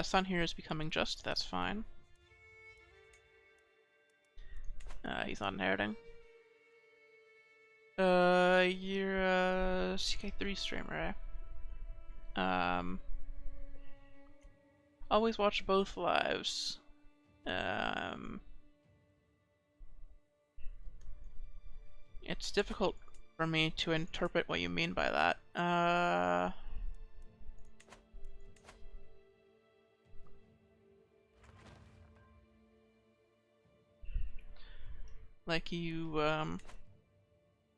Speaker 1: Sun here is becoming just, that's fine. He's not inheriting. You're a CK3 streamer, eh? Always watch both lives. It's difficult for me to interpret what you mean by that. Like you,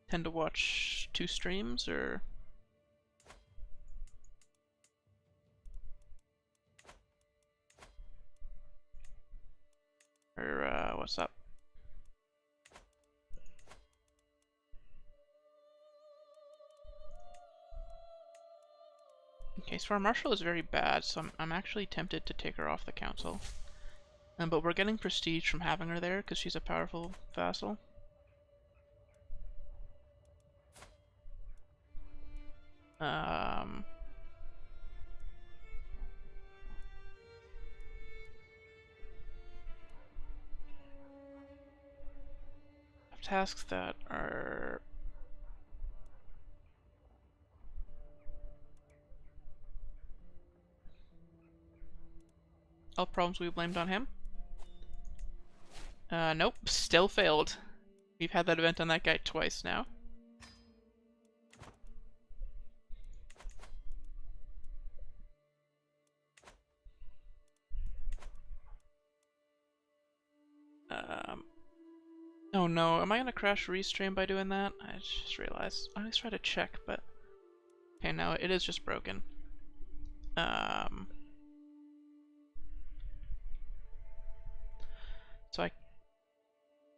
Speaker 1: tend to watch 2 streams, or? Or, what's up? Okay, so our marshal is very bad, so I'm actually tempted to take her off the council. But we're getting prestige from having her there, because she's a powerful vassal. Tasks that are all problems we blamed on him. Nope, still failed. We've had that event on that guy twice now. Oh no, am I gonna crash restream by doing that? I just realized. I always try to check, but... Okay, no, it is just broken. So I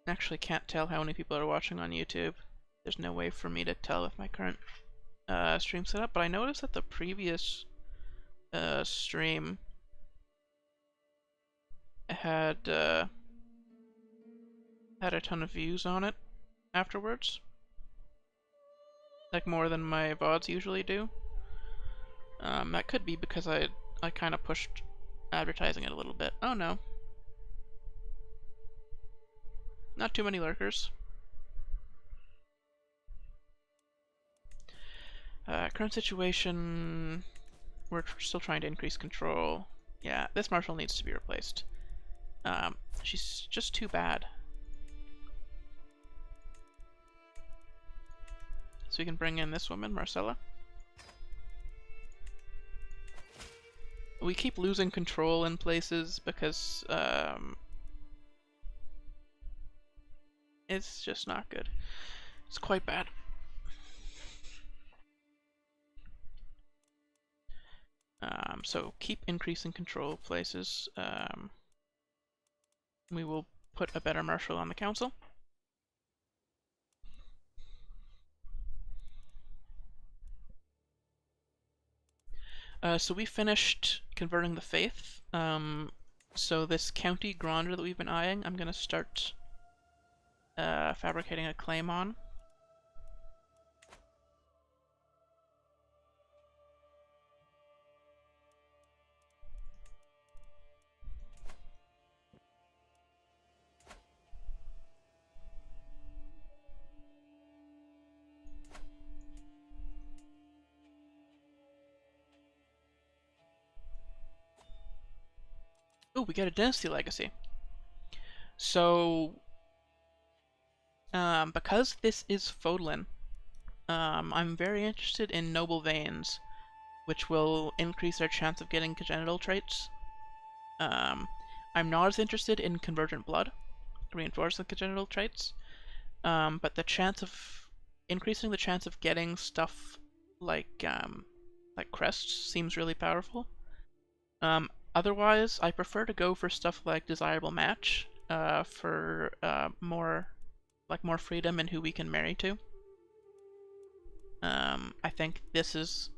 Speaker 1: actually can't tell how many people are watching on YouTube. There's no way for me to tell with my current stream setup, but I noticed that the previous stream had a ton of views on it afterwards. Like more than my VODs usually do. That could be because I kind of pushed advertising it a little bit. Oh no. Not too many lurkers. Current situation, we're still trying to increase control. Yeah, this marshal needs to be replaced. She's just too bad. So we can bring in this woman, Marcella. We keep losing control in places because it's just not good. It's quite bad. So keep increasing control places. We will put a better marshal on the council. So we finished converting the faith. So this county grandeur that we've been eyeing, I'm gonna start fabricating a claim on. Ooh, we get a dynasty legacy. So, because this is Fodlan, I'm very interested in noble veins, which will increase our chance of getting congenital traits. I'm not as interested in convergent blood, reinforcing congenital traits, but the chance of increasing the chance of getting stuff like crests seems really powerful. Otherwise, I prefer to go for stuff like desirable match, for more freedom in who we can marry to. I think this is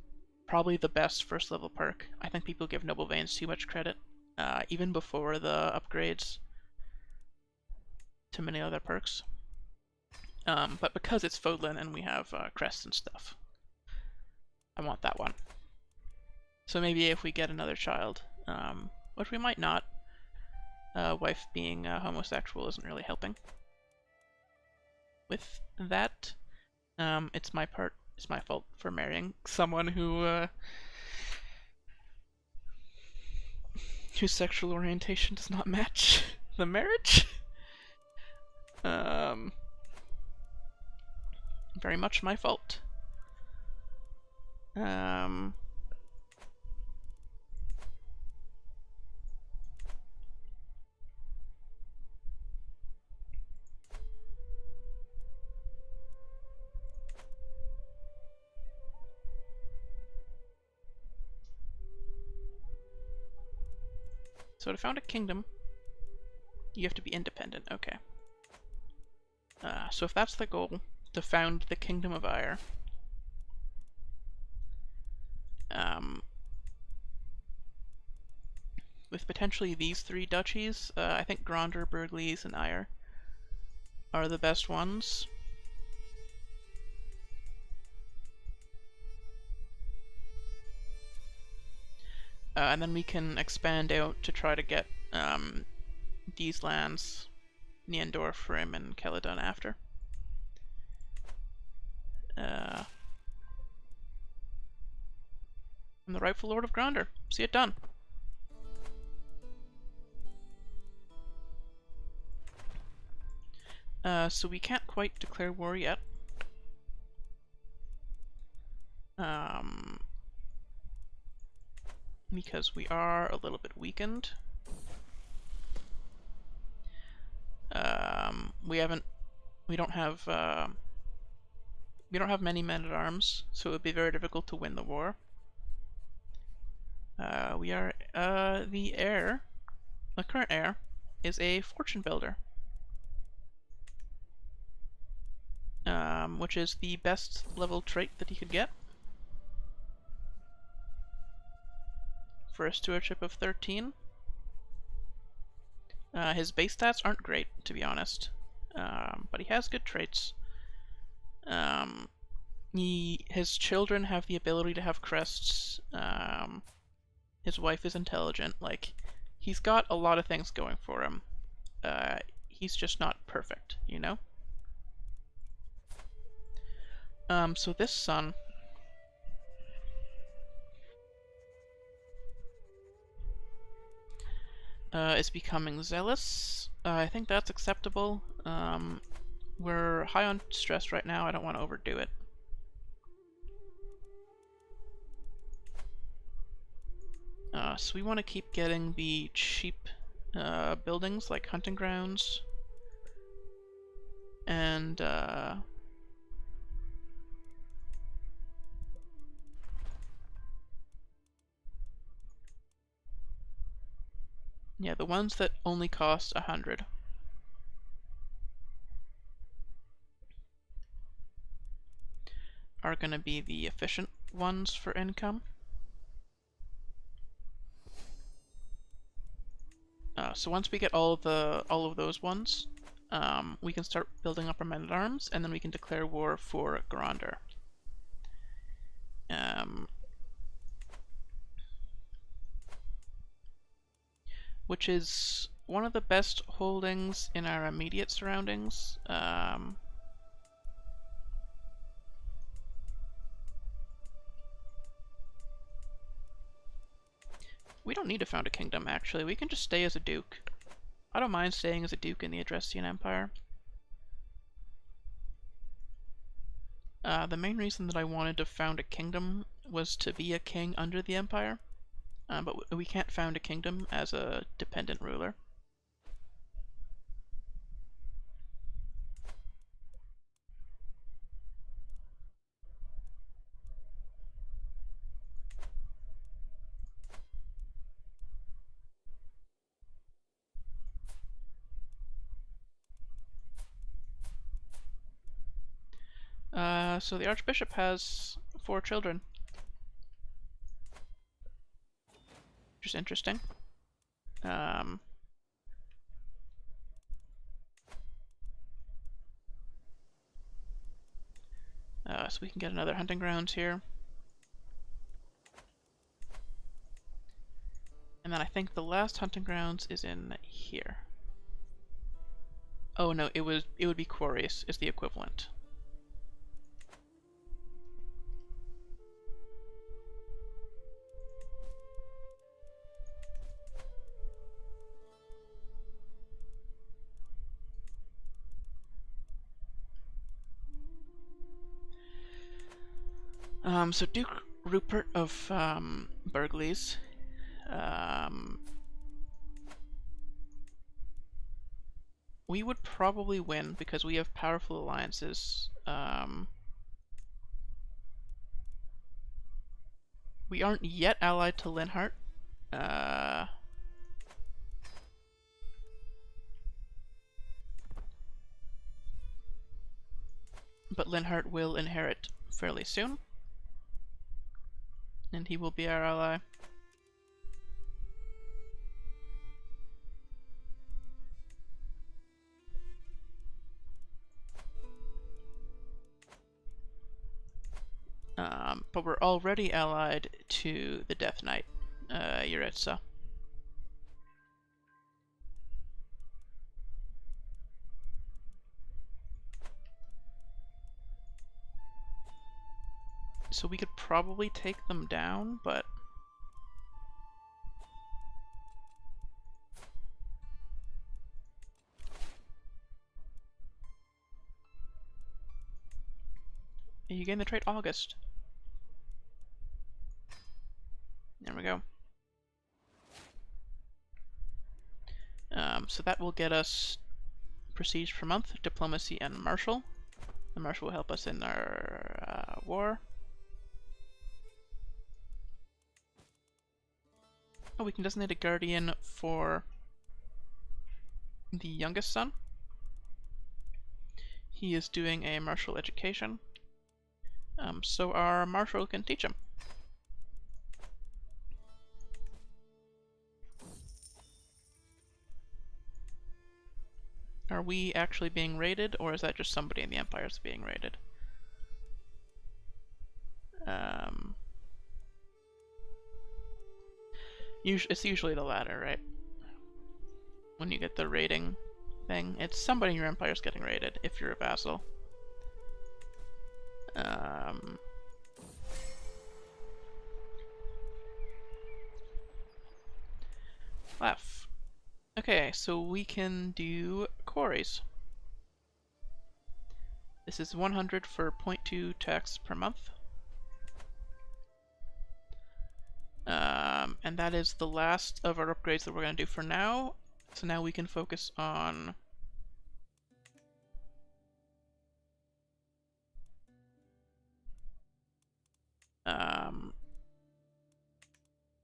Speaker 1: probably the best first level perk. I think people give Noble Veins too much credit, even before the upgrades to many other perks. But because it's Fodlan and we have crests and stuff, I want that one. So maybe if we get another child, which we might not, wife being homosexual isn't really helping with that. It's my fault for marrying someone whose sexual orientation does not match the marriage. Very much my fault. So to found a kingdom, you have to be independent. Okay. So if that's the goal, to found the Kingdom of Aegir, with potentially these three duchies, I think Gronder, Burgleys, and Aegir are the best ones. And then we can expand out to try to get these lands, Niendorf, Rim, and Caledon after. I'm the rightful Lord of Gronder. See it done. So we can't quite declare war yet. Because we are a little bit weakened. We don't have many men at arms, so it would be very difficult to win the war. We are the heir. The current heir is a fortune builder, which is the best level trait that he could get for a stewardship of 13. His base stats aren't great, to be honest, but he has good traits. His children have the ability to have crests. His wife is intelligent. Like, he's got a lot of things going for him. He's just not perfect, you know? So this son is becoming zealous. I think that's acceptable. We're high on stress right now. I don't want to overdo it. So we want to keep getting the cheap buildings like hunting grounds and Yeah, the ones that only cost 100. Are going to be the efficient ones for income. So once we get all of those ones, we can start building up our men-at-arms, and then we can declare war for Gronder. Which is one of the best holdings in our immediate surroundings. We don't need to found a kingdom, actually. We can just stay as a duke. I don't mind staying as a duke in the Adrestian Empire. The main reason that I wanted to found a kingdom was to be a king under the Empire. But we can't found a kingdom as a dependent ruler. So the Archbishop has 4 children. Which is interesting. So we can get another hunting grounds here. And then I think the last hunting grounds is in here. Oh no, it would be Quarries is the equivalent. So Duke Rupert of Burgleys. We would probably win because we have powerful alliances. We aren't yet allied to Linhart. But Linhart will inherit fairly soon. And he will be our ally. But we're already allied to the Death Knight, Yuritsa. So we could probably take them down, but... You gain the trait August. There we go. So that will get us prestige per month, diplomacy, and martial. The martial will help us in our war. Oh, we can designate a guardian for the youngest son. He is doing a martial education. So our marshal can teach him. Are we actually being raided, or is that just somebody in the Empire is being raided? It's usually the latter, right? When you get the raiding thing, it's somebody in your Empire is getting raided if you're a vassal. Left. Okay, so we can do quarries. This is 100 for 0.2 tax per month. And that is the last of our upgrades that we're going to do for now. So now we can focus on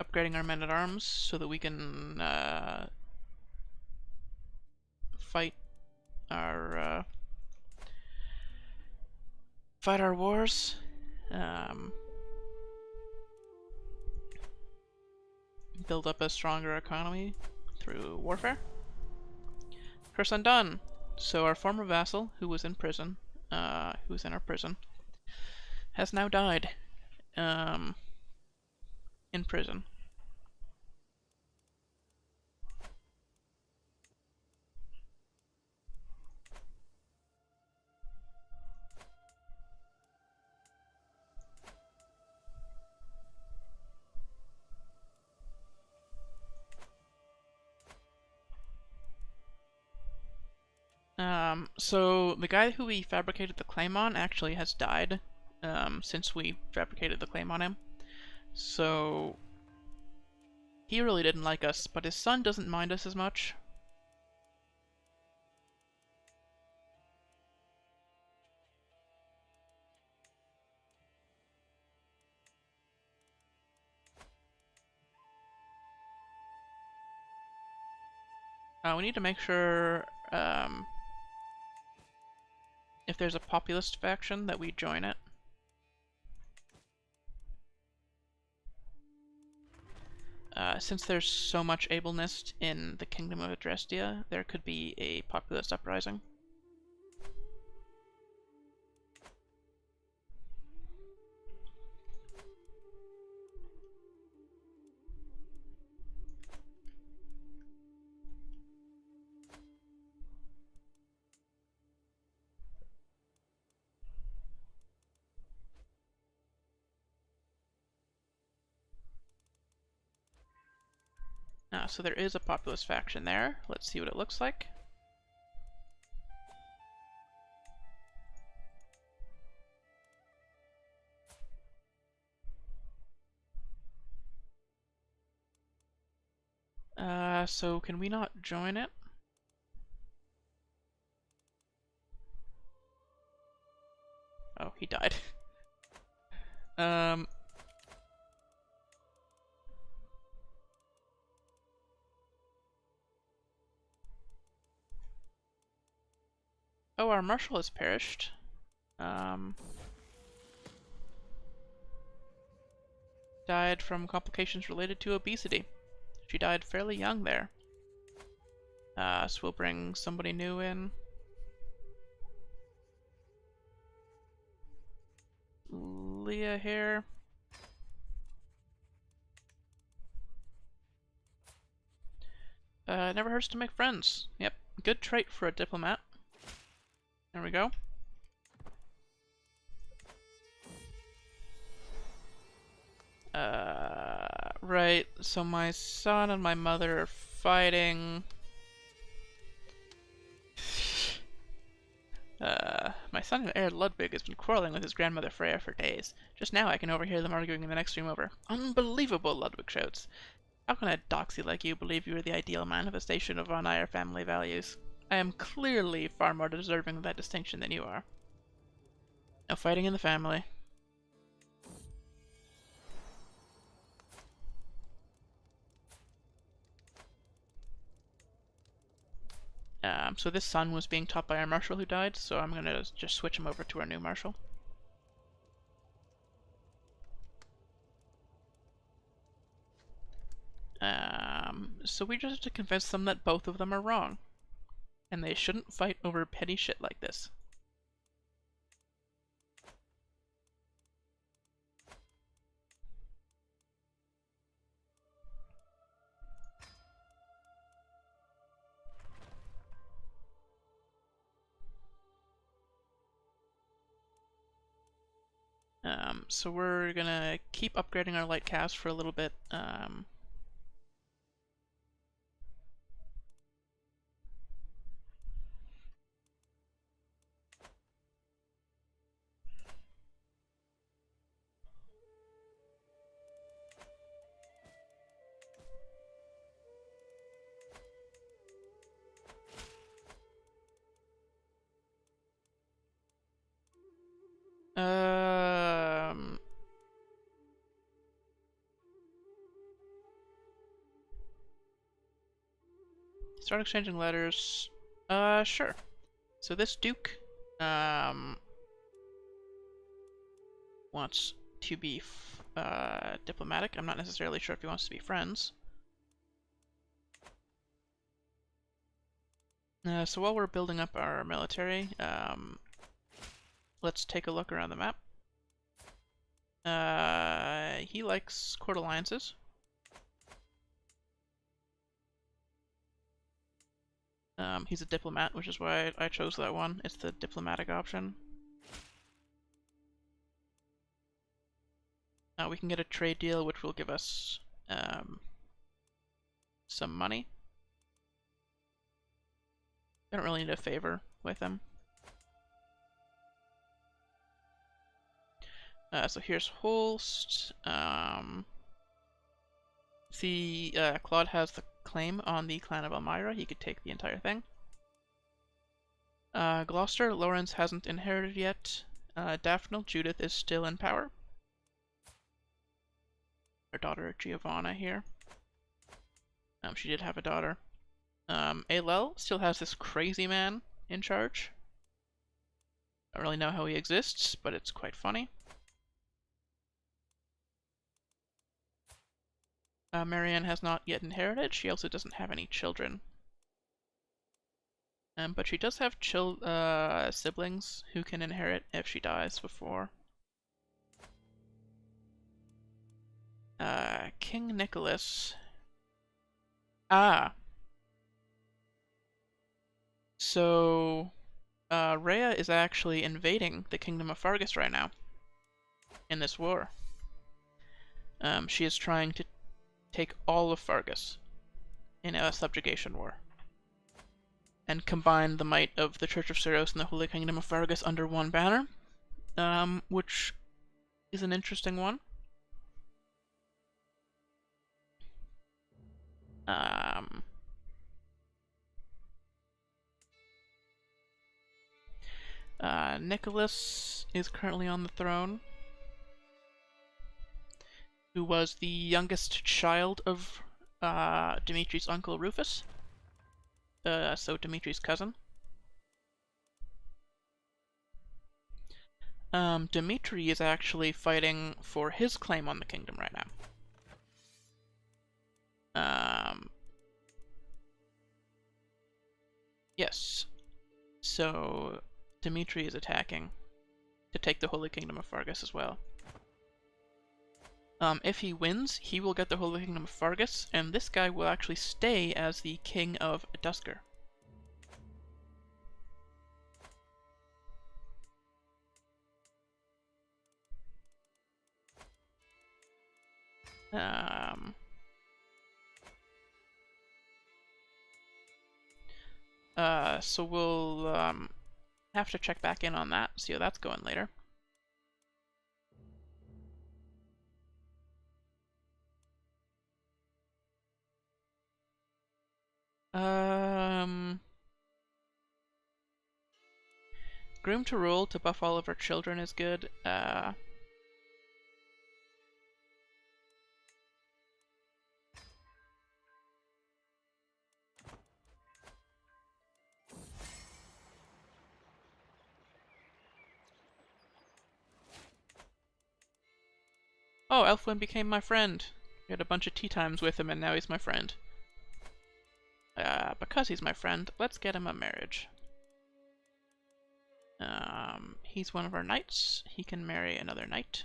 Speaker 1: upgrading our men-at-arms so that we can fight our wars. Build up a stronger economy through warfare. Curse undone. So our former vassal, who was in prison, who was in our prison, has now died. In prison. So the guy who we fabricated the claim on actually has died, since we fabricated the claim on him. So he really didn't like us, but his son doesn't mind us as much. We need to make sure, if there's a populist faction, that we join it. Since there's so much ableness in the Kingdom of Adrestia, there could be a populist uprising. So there is a populist faction there. Let's see what it looks like. So can we not join it? Oh, he died. Oh, our marshal has perished. Died from complications related to obesity. She died fairly young there. So we'll bring somebody new in. Leah here. Never hurts to make friends. Yep, good trait for a diplomat. There we go. Right, so my son and my mother are fighting. My son, heir Ludwig, has been quarreling with his grandmother Freya for days. Just now I can overhear them arguing in the next room over. Unbelievable, Ludwig shouts. How can a doxy like you believe you are the ideal manifestation of our family values? I am clearly far more deserving of that distinction than you are. No fighting in the family. So this son was being taught by our marshal who died, so I'm gonna just switch him over to our new marshal. So we just have to convince them that both of them are wrong. And they shouldn't fight over petty shit like this. So we're gonna keep upgrading our light cast for a little bit. Start exchanging letters. Sure. So this Duke, wants to be diplomatic. I'm not necessarily sure if he wants to be friends. So while we're building up our military, let's take a look around the map. He likes court alliances. He's a diplomat, which is why I chose that one. It's the diplomatic option. We can get a trade deal, which will give us some money. I don't really need a favor with him. So here's Holst. See, Claude has the claim on the clan of Elmira. He could take the entire thing. Gloucester, Lawrence hasn't inherited yet. Daphne, Judith is still in power. Her daughter Giovanna here. She did have a daughter. Aelel still has this crazy man in charge. I don't really know how he exists, but it's quite funny. Marianne has not yet inherited. She also doesn't have any children. But she does have siblings who can inherit if she dies before. King Nicholas. So, Rhea is actually invading the Kingdom of Fargus right now. In this war. She is trying to take all of Fargus in a subjugation war. And combine the might of the Church of Syros and the Holy Kingdom of Fargus under one banner. Which is an interesting one. Nicholas is currently on the throne, who was the youngest child of Dimitri's uncle Rufus, so Dimitri's cousin. Dimitri is actually fighting for his claim on the kingdom right now. Yes. So Dimitri is attacking to take the Holy Kingdom of Fargus as well. If he wins, he will get the Holy Kingdom of Fargus, and this guy will actually stay as the King of Dusker. So we'll have to check back in on that, see how that's going later. Groom to rule to buff all of her children is good. Oh, Elfwin became my friend. We had a bunch of tea times with him and now he's my friend. Because he's my friend, let's get him a marriage. He's one of our knights. He can marry another knight.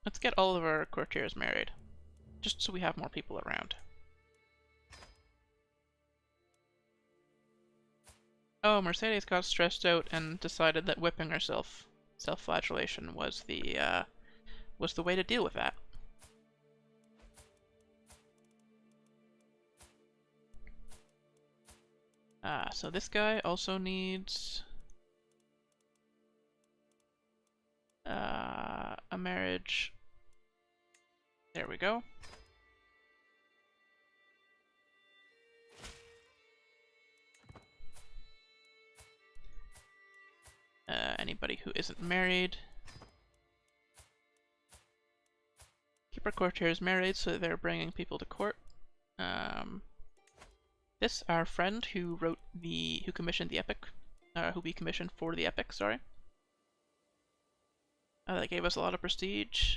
Speaker 1: Let's get all of our courtiers married, just so we have more people around. Oh, Mercedes got stressed out and decided that whipping herself, self-flagellation, was the way to deal with that. So this guy also needs a marriage. There we go. anybody who isn't married. Keeper courtier is married, so they're bringing people to court. This, our friend who commissioned the epic, who we commissioned for the epic, sorry. That gave us a lot of prestige.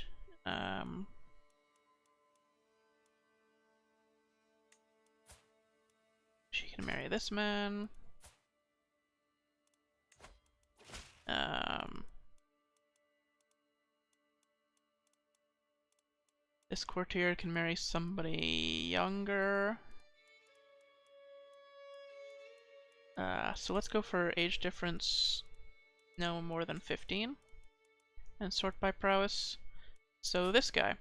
Speaker 1: She can marry this man. This courtier can marry somebody younger. So let's go for age difference no more than 15. And sort by prowess. So this guy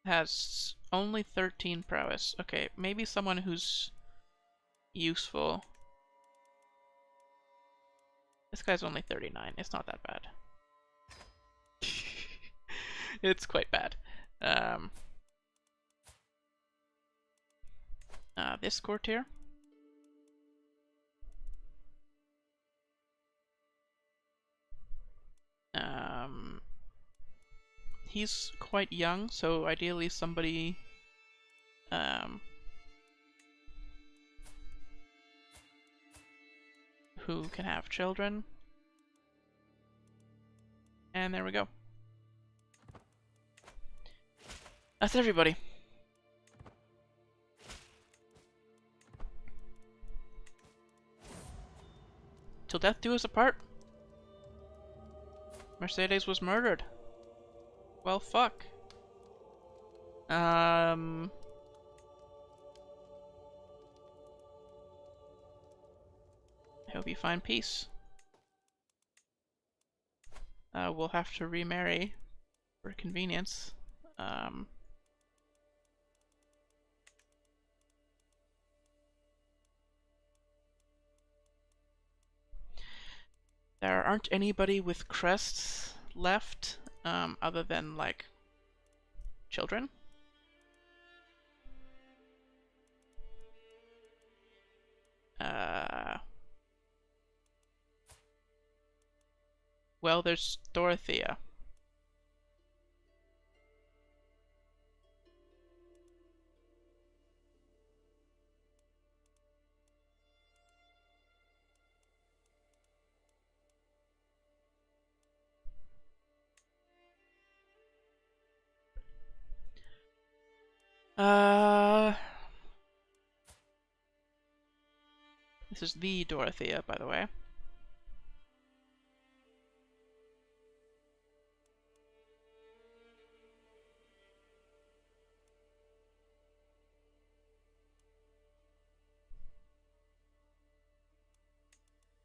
Speaker 1: has only 13 prowess. Okay, maybe someone who's useful. This guy's only 39. It's not that bad. It's quite bad. This courtier. He's quite young, so ideally somebody who can have children. And there we go. That's everybody. Till death do us apart. Mercedes was murdered. Well, fuck. I hope you find peace. We'll have to remarry for convenience. There aren't anybody with crests left, other than, like, children. Well, there's Dorothea. This is the Dorothea, by the way.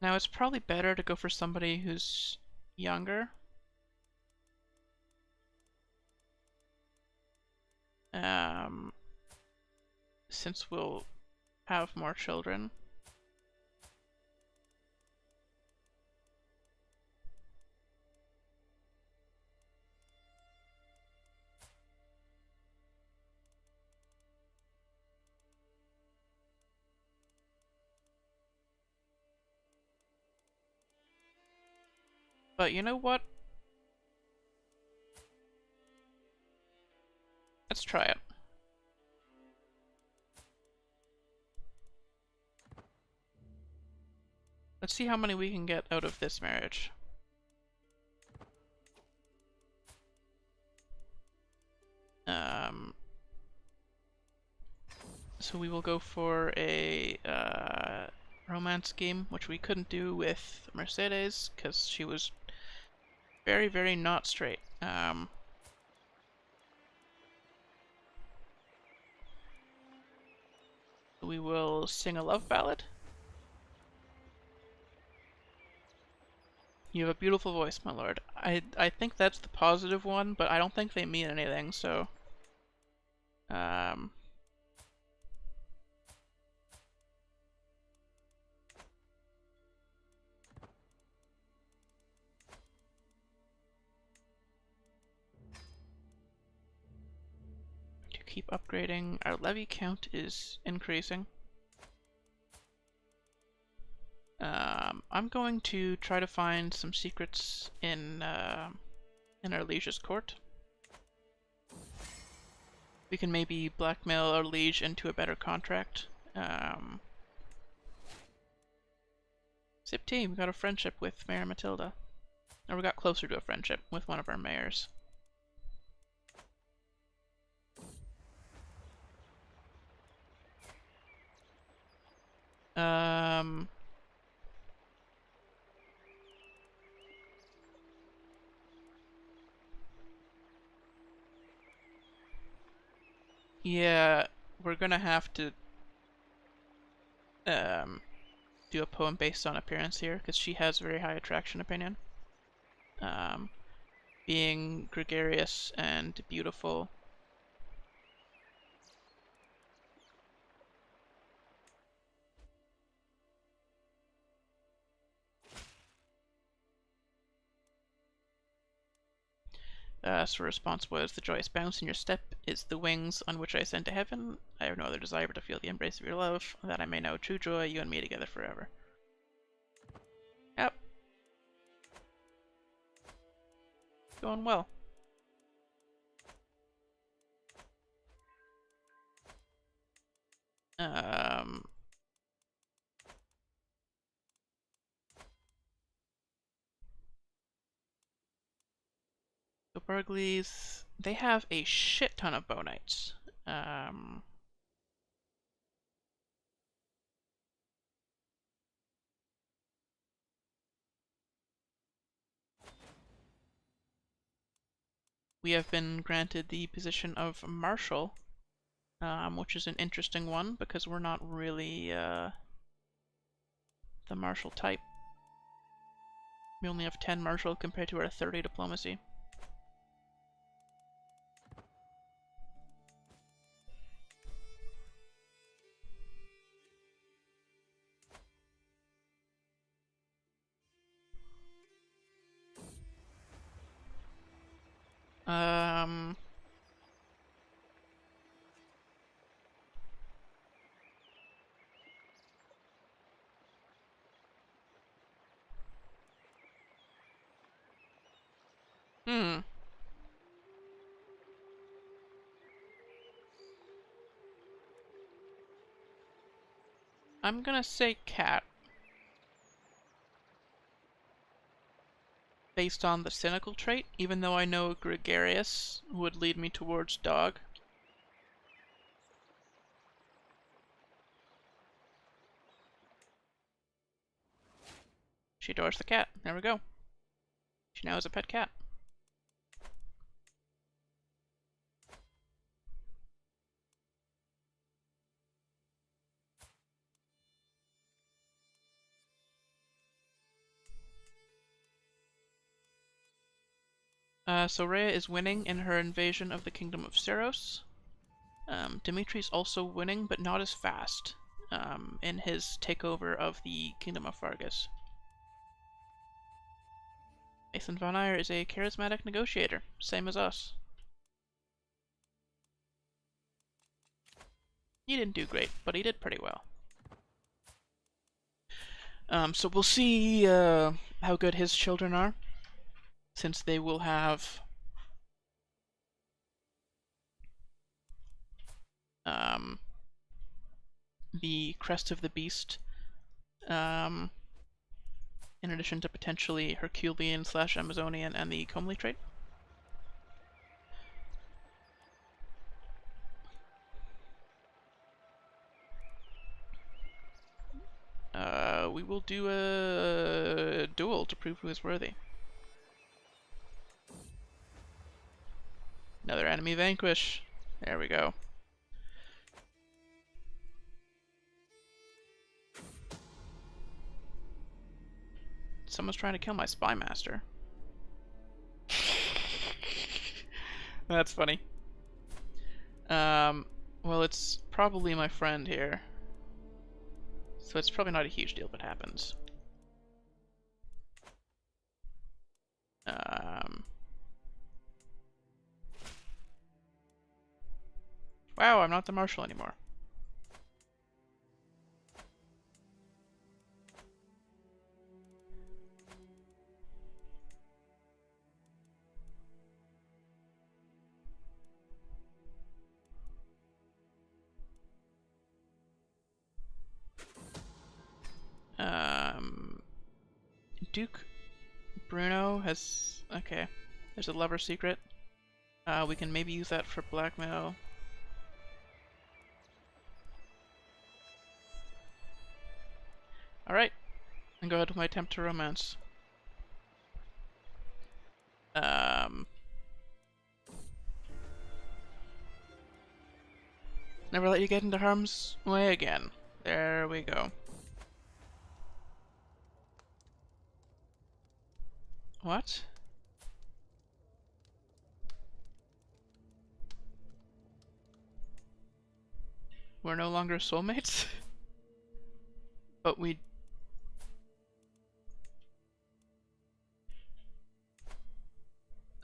Speaker 1: Now, it's probably better to go for somebody who's younger. Since we'll have more children. But you know what? Let's try it. Let's see how many we can get out of this marriage. So we will go for a romance game, which we couldn't do with Mercedes, because she was very, very not straight. We will sing a love ballad. You have a beautiful voice, my lord. I think that's the positive one, but I don't think they mean anything, so... to keep upgrading, our levy count is increasing. I'm going to try to find some secrets in our liege's court. We can maybe blackmail our liege into a better contract. Zip team, we got a friendship with Mayor Matilda. Or we got closer to a friendship with one of our mayors. Yeah, we're gonna have to do a poem based on appearance here, because she has very high attraction opinion. Being gregarious and beautiful. So her response was, "The joyous bounce in your step is the wings on which I ascend to heaven. I have no other desire but to feel the embrace of your love, that I may know true joy, you and me together forever." Yep. Going well. So Burgleys, they have a shit ton of bow knights. We have been granted the position of Marshal, which is an interesting one because we're not really the Marshal type. We only have 10 Marshal compared to our 30 Diplomacy. I'm gonna say cat. Based on the cynical trait, even though I know gregarious would lead me towards dog. She adores the cat. There we go. She now has a pet cat. So Rhea is winning in her invasion of the Kingdom of Seros. Dimitri's also winning, but not as fast in his takeover of the Kingdom of Fargus. Mason Von Eyre is a charismatic negotiator, same as us. He didn't do great, but he did pretty well. So we'll see how good his children are, since they will have the Crest of the Beast, in addition to potentially Herculean / Amazonian and the Comely trait. We will do a duel to prove who is worthy. Another enemy vanquish. There we go. Someone's trying to kill my spy master. That's funny. Well, it's probably my friend here. So it's probably not a huge deal if it happens. Wow, I'm not the Marshal anymore. Duke Bruno has... Okay, there's a lover secret. We can maybe use that for blackmail. Alright, and go ahead with my attempt to romance. Never let you get into harm's way again. There we go. What? We're no longer soulmates? But we...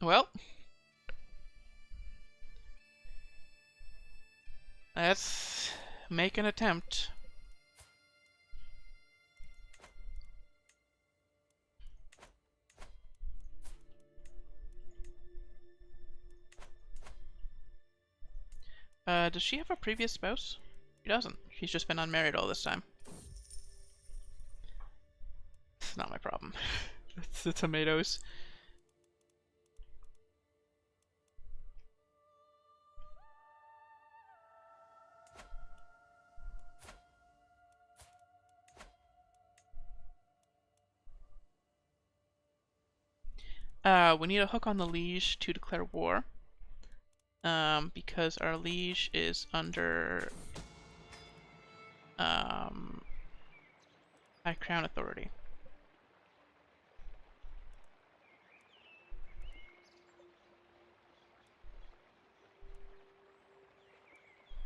Speaker 1: Well... Let's make an attempt. Does she have a previous spouse? She doesn't. She's just been unmarried all this time. It's not my problem. It's the tomatoes. We need a hook on the liege to declare war. Because our liege is under High Crown authority.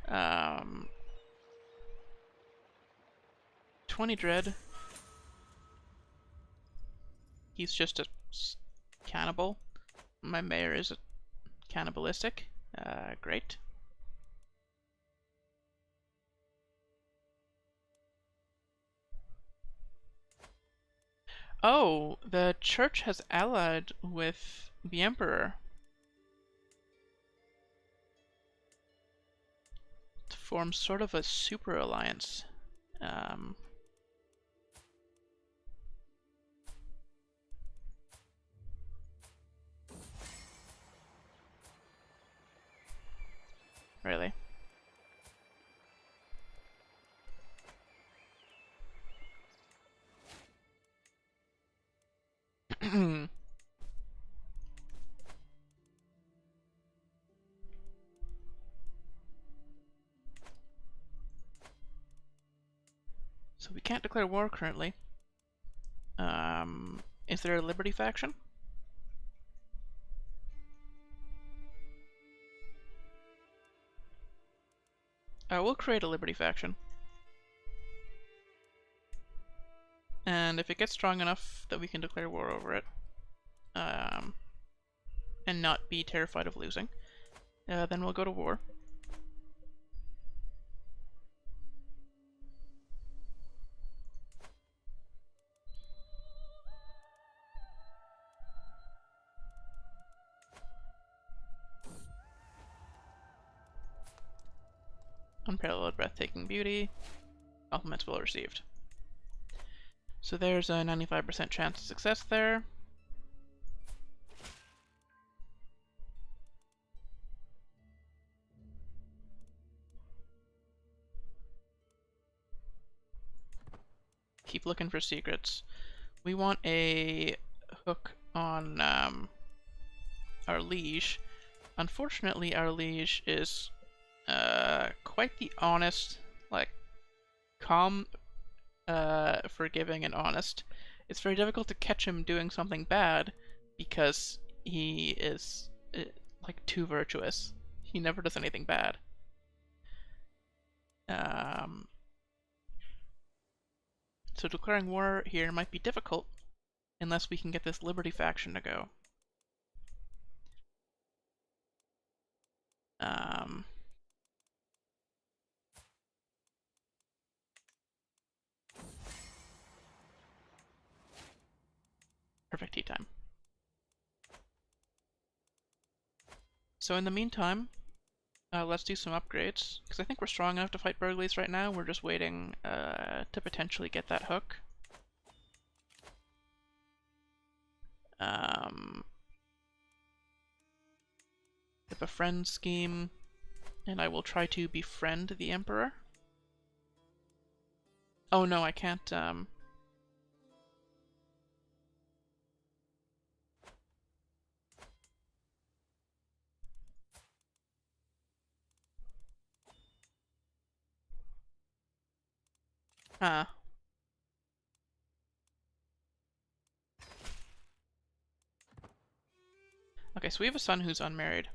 Speaker 1: Um, 20 dread. He's just a cannibal. My mayor is cannibalistic. Great. Oh, the church has allied with the emperor to form sort of a super alliance. Really? So we can't declare war currently. Is there a Liberty faction? We'll create a Liberty faction. And if it gets strong enough that we can declare war over it, and not be terrified of losing, then we'll go to war. Unparalleled breathtaking beauty. Compliments well received. So there's a 95% chance of success there. Keep looking for secrets. We want a hook on our liege. Unfortunately, our liege is quite the honest, like, calm, forgiving and honest. It's very difficult to catch him doing something bad because he is, like, too virtuous. He never does anything bad. So declaring war here might be difficult unless we can get this Liberty faction to go. Perfect tea time. So in the meantime, let's do some upgrades, because I think we're strong enough to fight Burgleys right now. We're just waiting to potentially get that hook. The befriend scheme, and I will try to befriend the Emperor. Oh no, I can't, ah. Okay, so we have a son who's unmarried.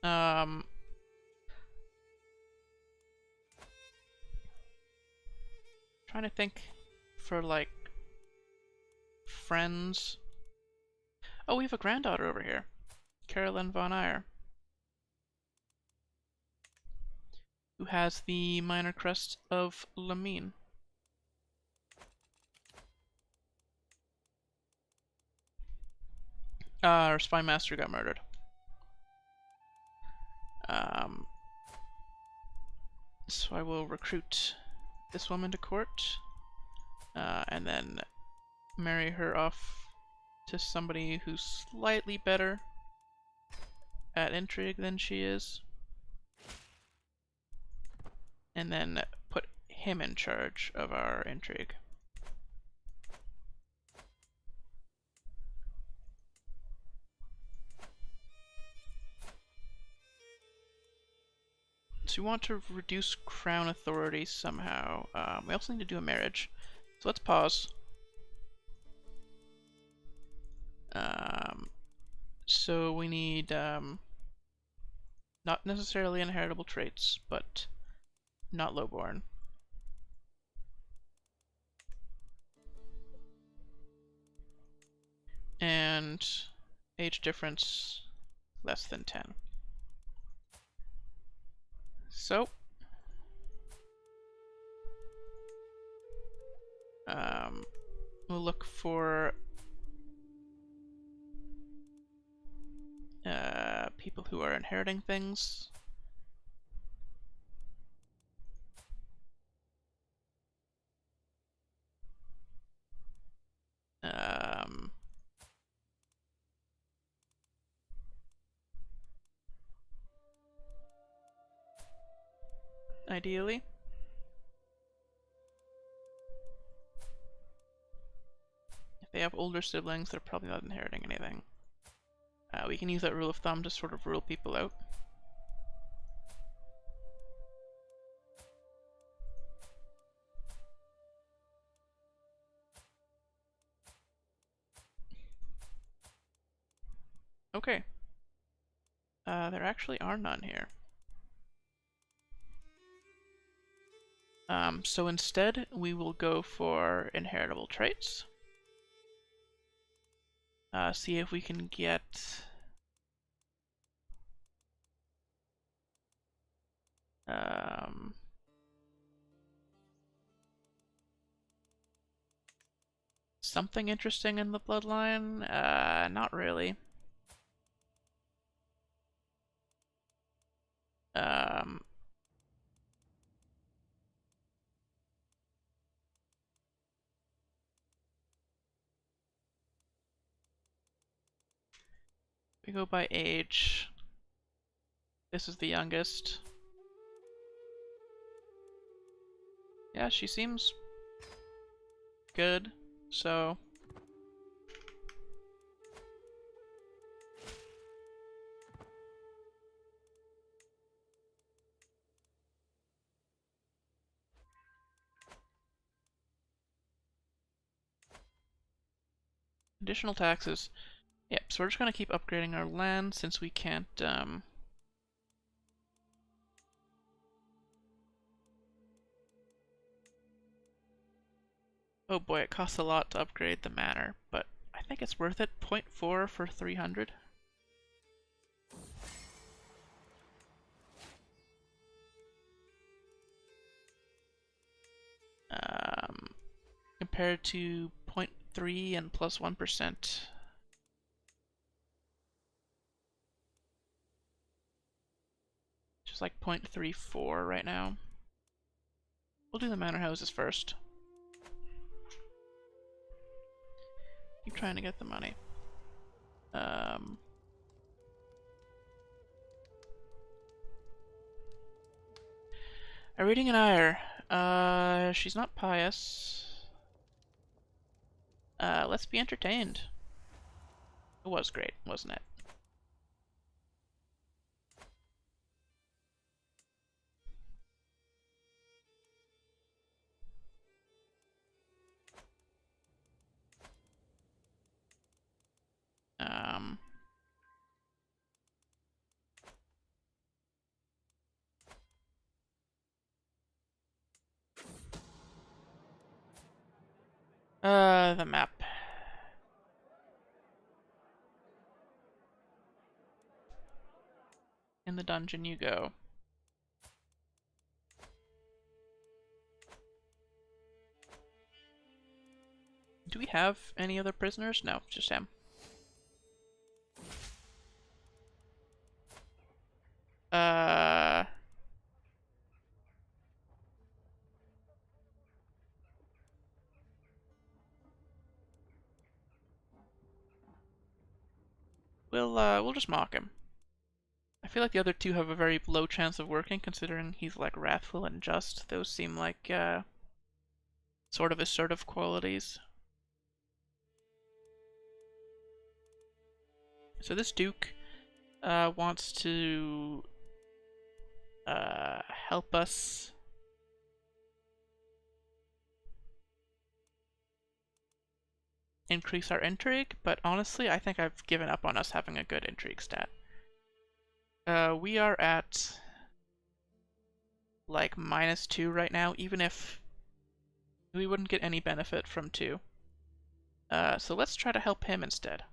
Speaker 1: Trying to think for, like, friends. Oh, we have a granddaughter over here. Carolyn von Eyre. Who has the minor crest of Lamine. Our spy master got murdered. So I will recruit this woman to court, and then marry her off to somebody who's slightly better at intrigue than she is, and then put him in charge of our intrigue. So we want to reduce crown authority somehow. We also need to do a marriage. So let's pause. So we need not necessarily inheritable traits, but not lowborn. And age difference less than 10. So, we'll look for people who are inheriting things. Ideally. If they have older siblings, they're probably not inheriting anything. We can use that rule of thumb to sort of rule people out. Okay. There actually are none here. So instead, we will go for inheritable traits. See if we can get something interesting in the bloodline. Not really. We go by age. This is the youngest. Yeah, she seems good, so... Additional taxes. Yep, so we're just gonna keep upgrading our land since we can't, Oh boy, it costs a lot to upgrade the manor, but I think it's worth it. 0.4 for 300. Compared to 0.3 and plus 1%. Just like 0.34 right now. We'll do the manor houses first. Keep trying to get the money. Um, a reading an ire. She's not pious. Let's be entertained. It was great, wasn't it? Um, the map. In the dungeon you go. Do we have any other prisoners? No, just him. We'll just mock him. I feel like the other two have a very low chance of working, considering he's like wrathful and just. Those seem like sort of assertive qualities. So this Duke wants to help us increase our intrigue, but honestly, I think I've given up on us having a good intrigue stat. We are at like -2 right now, even if we wouldn't get any benefit from 2. So let's try to help him instead.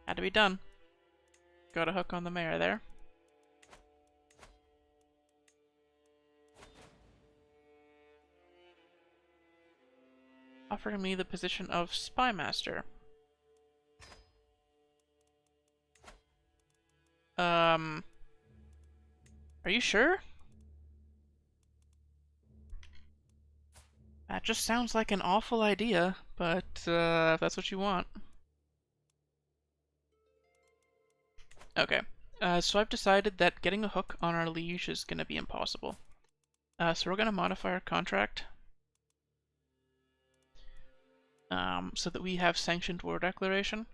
Speaker 1: Had to be done. Got a hook on the mayor there. Offering me the position of spy master. Are you sure? That just sounds like an awful idea, but if that's what you want. Okay, so I've decided that getting a hook on our liege is going to be impossible. So we're going to modify our contract so that we have sanctioned war declaration.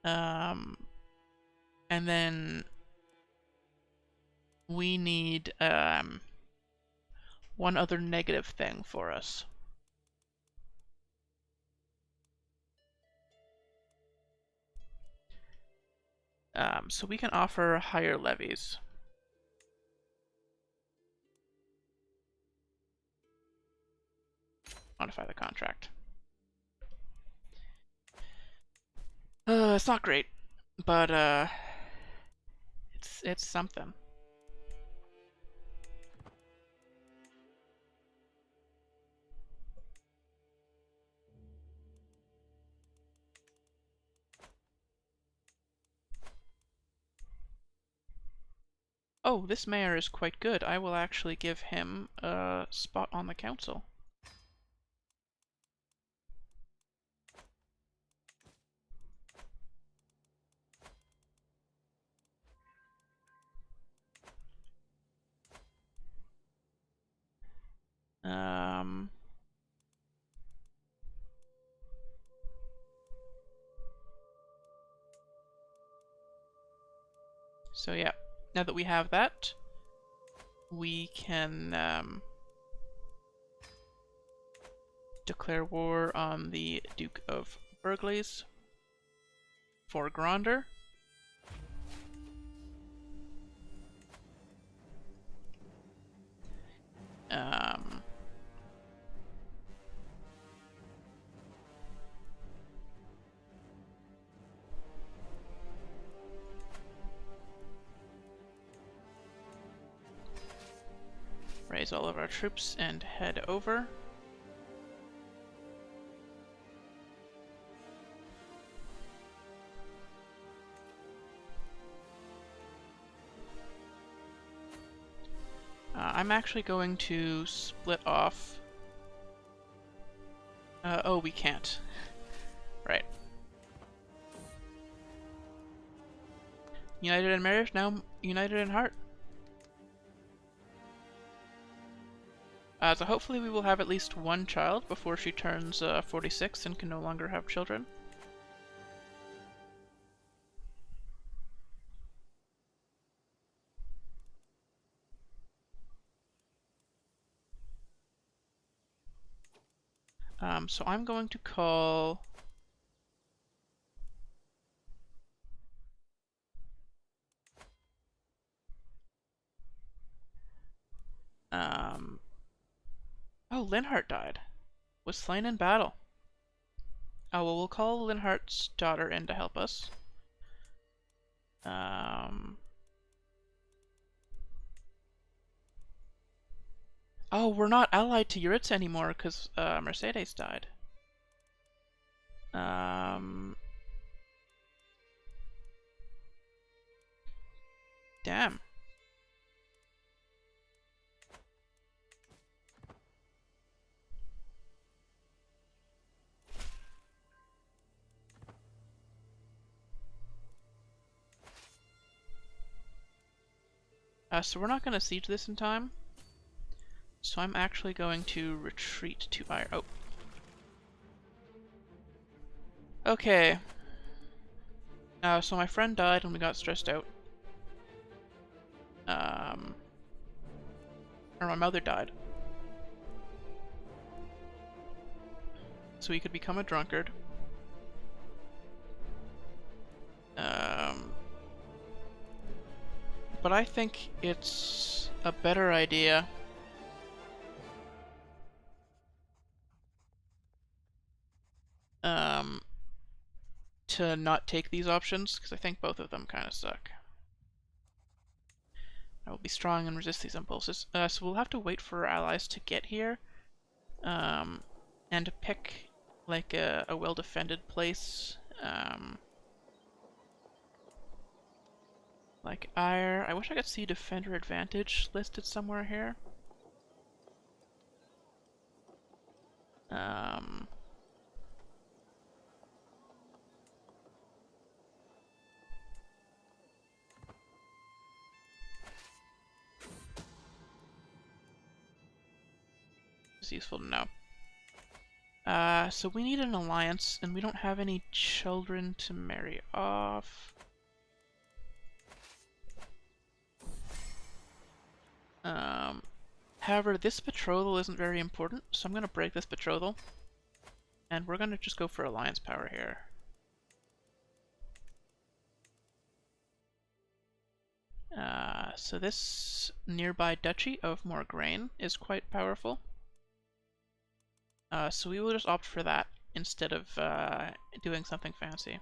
Speaker 1: And then we need one other negative thing for us. So we can offer higher levies. Modify the contract. It's not great, but it's something. Oh, this mayor is quite good. I will actually give him a spot on the council. So yeah, now that we have that, we can declare war on the Duke of Burgleys for Gronder. Raise all of our troops and head over. I'm actually going to split off. Oh, we can't. Right. United in marriage, now united in heart. So hopefully we will have at least one child before she turns 46 and can no longer have children. So I'm going to call... Oh, Linhart died. Was slain in battle. Oh, well, we'll call Linhart's daughter in to help us. Oh, we're not allied to Yuritsa anymore because Mercedes died. Damn. So we're not going to siege this in time. So I'm actually going to retreat to Iron. Oh. Okay. So my friend died and we got stressed out. Or my mother died. So he could become a drunkard. But I think it's a better idea to not take these options, because I think both of them kind of suck. I will be strong and resist these impulses. So we'll have to wait for our allies to get here, and to pick like a well-defended place. Like Aegir. I wish I could see defender advantage listed somewhere here. It's useful to know. So we need an alliance, and we don't have any children to marry off. However, this betrothal isn't very important, so I'm going to break this betrothal. And we're going to just go for alliance power here. So this nearby duchy of Morgraine is quite powerful. So we will just opt for that instead of doing something fancy.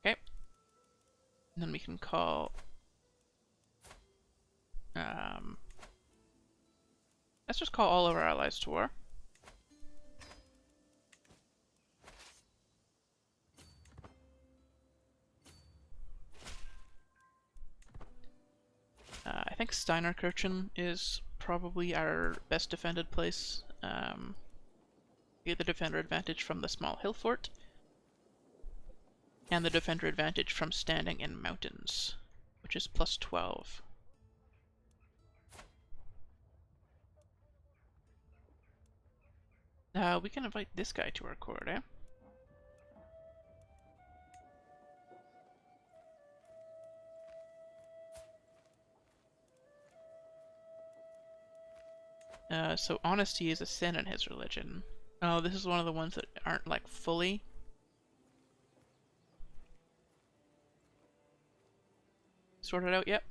Speaker 1: Okay. And then we can call... let's just call all of our allies to war. I think Steinerkirchen is probably our best defended place. Get the defender advantage from the small hill fort, and the defender advantage from standing in mountains, which is plus 12. We can invite this guy to our court, eh? So honesty is a sin in his religion. Oh, this is one of the ones that aren't, like, fully sorted out yet.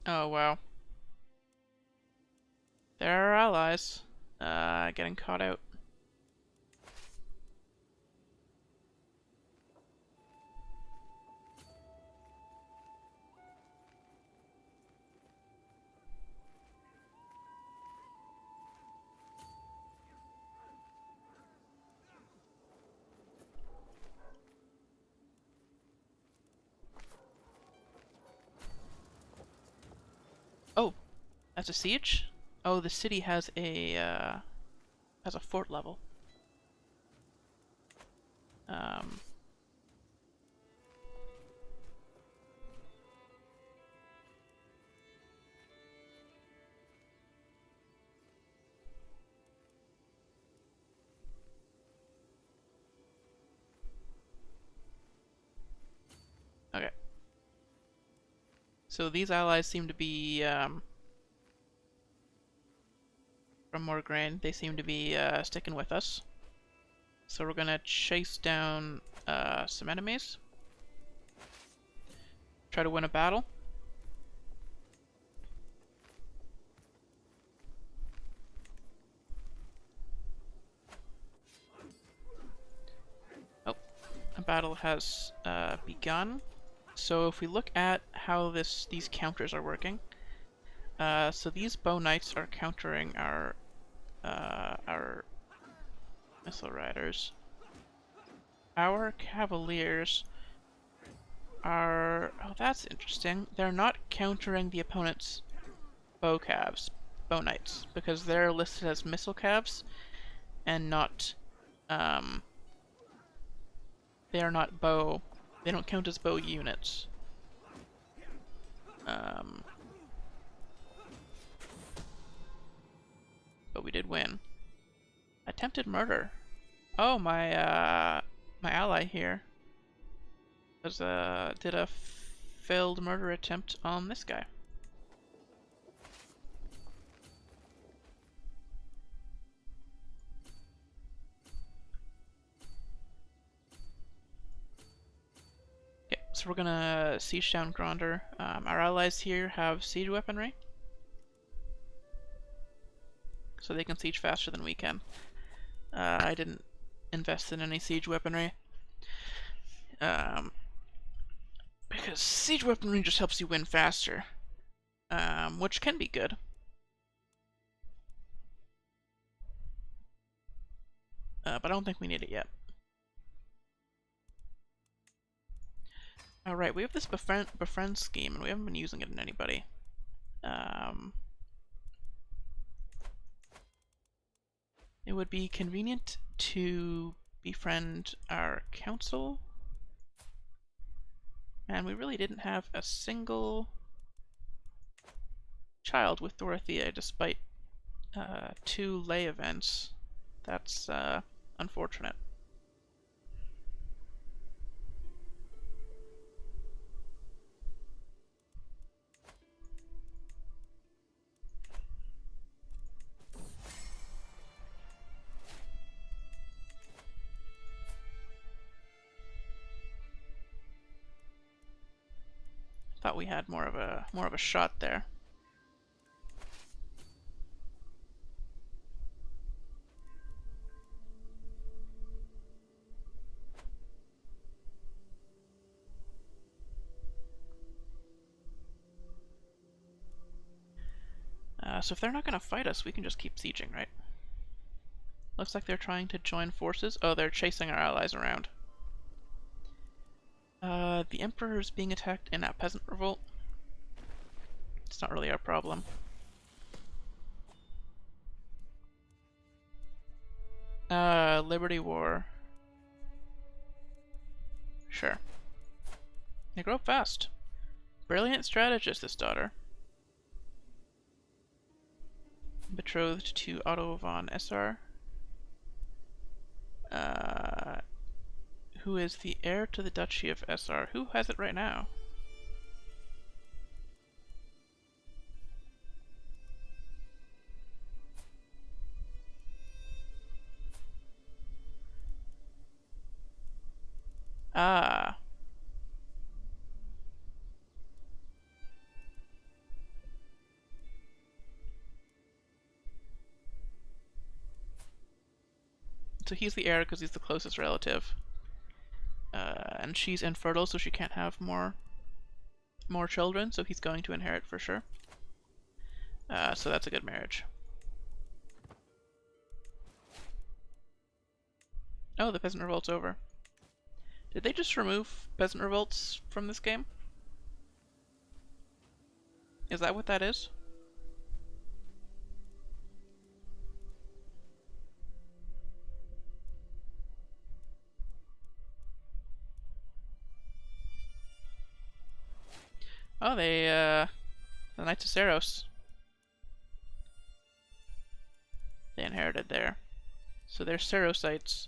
Speaker 1: Oh, wow. There are allies, getting caught out. As a siege? Oh, the city has a fort level. Okay. So these allies seem to be, from more grain, they seem to be sticking with us. So we're gonna chase down some enemies. Try to win a battle. Oh, a battle has begun. So if we look at how these counters are working, so these bow knights are countering our missile riders. Our cavaliers are... oh, that's interesting. They're not countering the opponent's bow knights, because they're listed as missile calves and not... they are not bow... they don't count as bow units. But we did win. Attempted murder. Oh, my ally here was did a failed murder attempt on this guy. Okay, so we're gonna siege down Gronder. Our allies here have siege weaponry, so they can siege faster than we can. I didn't invest in any siege weaponry. Because siege weaponry just helps you win faster. Which can be good. But I don't think we need it yet. Alright, we have this befriend scheme, and we haven't been using it in anybody. It would be convenient to befriend our council. And we really didn't have a single child with Dorothea, despite 2 lay events. That's unfortunate. Thought we had more of a shot there. So if they're not going to fight us, we can just keep sieging, right? Looks like they're trying to join forces. Oh, they're chasing our allies around. The Emperor is being attacked in a peasant revolt. It's not really our problem. Liberty War. Sure. They grow up fast. Brilliant strategist, this daughter. Betrothed to Otto von Essar. Who is the heir to the Duchy of Essar? Who has it right now? Ah. So he's the heir because he's the closest relative. And she's infertile, so she can't have more children, so he's going to inherit for sure. So that's a good marriage. Oh, the peasant revolt's over. Did they just remove peasant revolts from this game? Is that what that is? Oh, the Knights of Saros. They inherited there. So they're Sarosites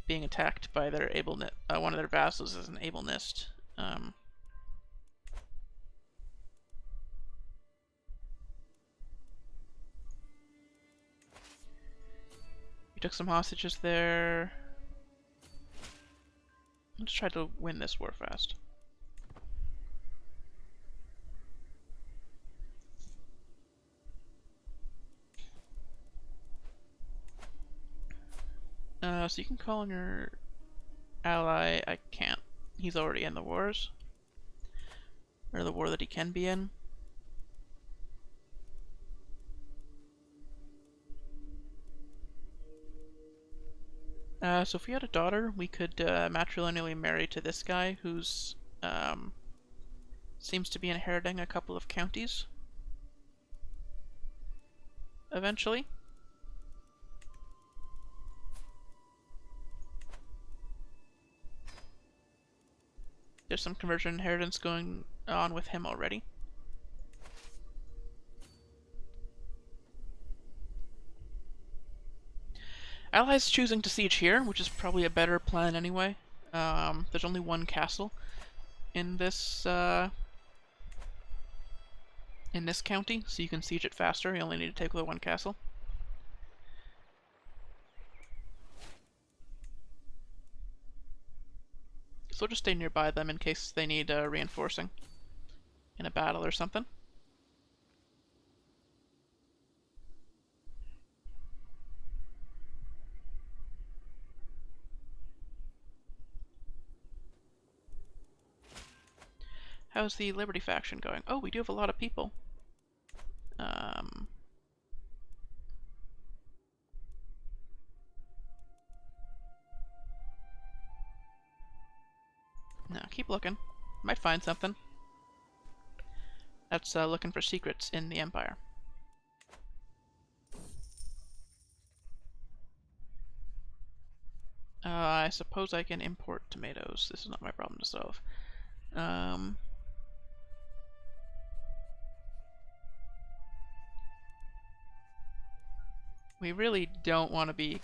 Speaker 1: being attacked by their one of their vassals is an ablenist. We took some hostages there. Let's try to win this war fast. So you can call on your ally. I can't. He's already in the wars. Or the war that he can be in. So if we had a daughter, we could matrilineally marry to this guy who's seems to be inheriting a couple of counties eventually. There's some conversion inheritance going on with him already. Allies choosing to siege here, which is probably a better plan anyway. There's only one castle in this county, so you can siege it faster. You only need to take the one castle. So we'll just stay nearby them in case they need reinforcing in a battle or something. How's the Liberty faction going? Oh, we do have a lot of people. No, keep looking. Might find something. That's looking for secrets in the Empire. I suppose I can import tomatoes. This is not my problem to solve. We really don't want to be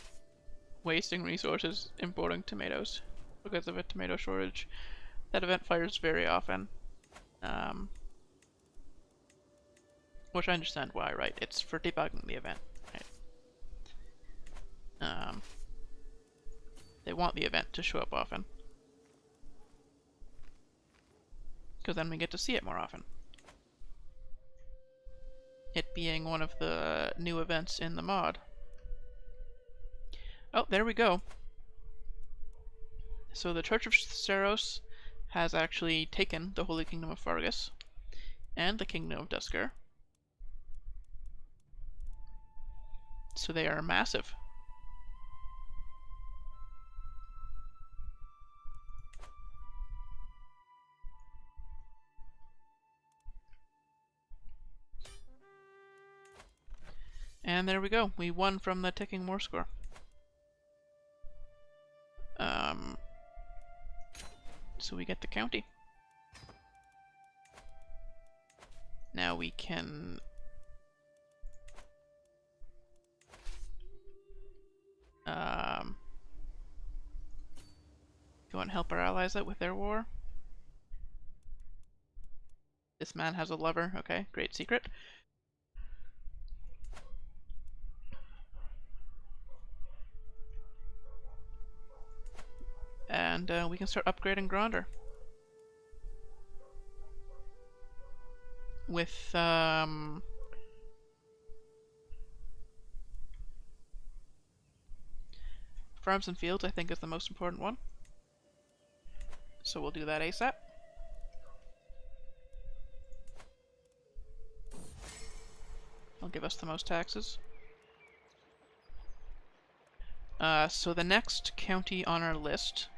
Speaker 1: wasting resources importing tomatoes because of a tomato shortage. That event fires very often. Which I understand why, right? It's for debugging the event, right? They want the event to show up often. Because then we get to see it more often. It being one of the new events in the mod. Oh, there we go. So the Church of Saros has actually taken the Holy Kingdom of Fargus and the Kingdom of Duscar. So they are massive. And there we go. We won from the ticking war score. So we get the county. Now we can go and help our allies out with their war. This man has a lover. Okay, great secret. And we can start upgrading Gronder. With farms and fields, I think, is the most important one. So we'll do that ASAP. It'll give us the most taxes. So the next county on our list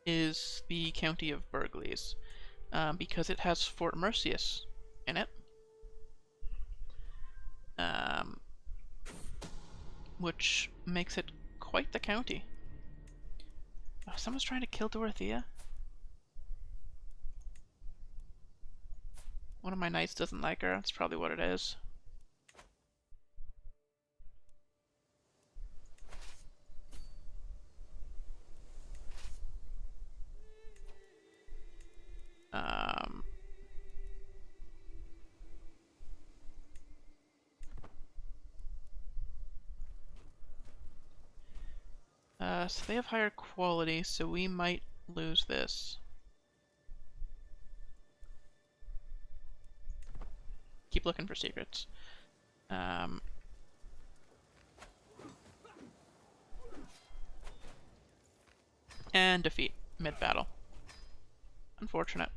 Speaker 1: is the county of Burgleys, because it has Fort Mercius in it, which makes it quite the county. Oh, someone's trying to kill Dorothea? One of my knights doesn't like her. That's probably what it is. So they have higher quality, so we might lose this. Keep looking for secrets. And defeat mid-battle. Unfortunate.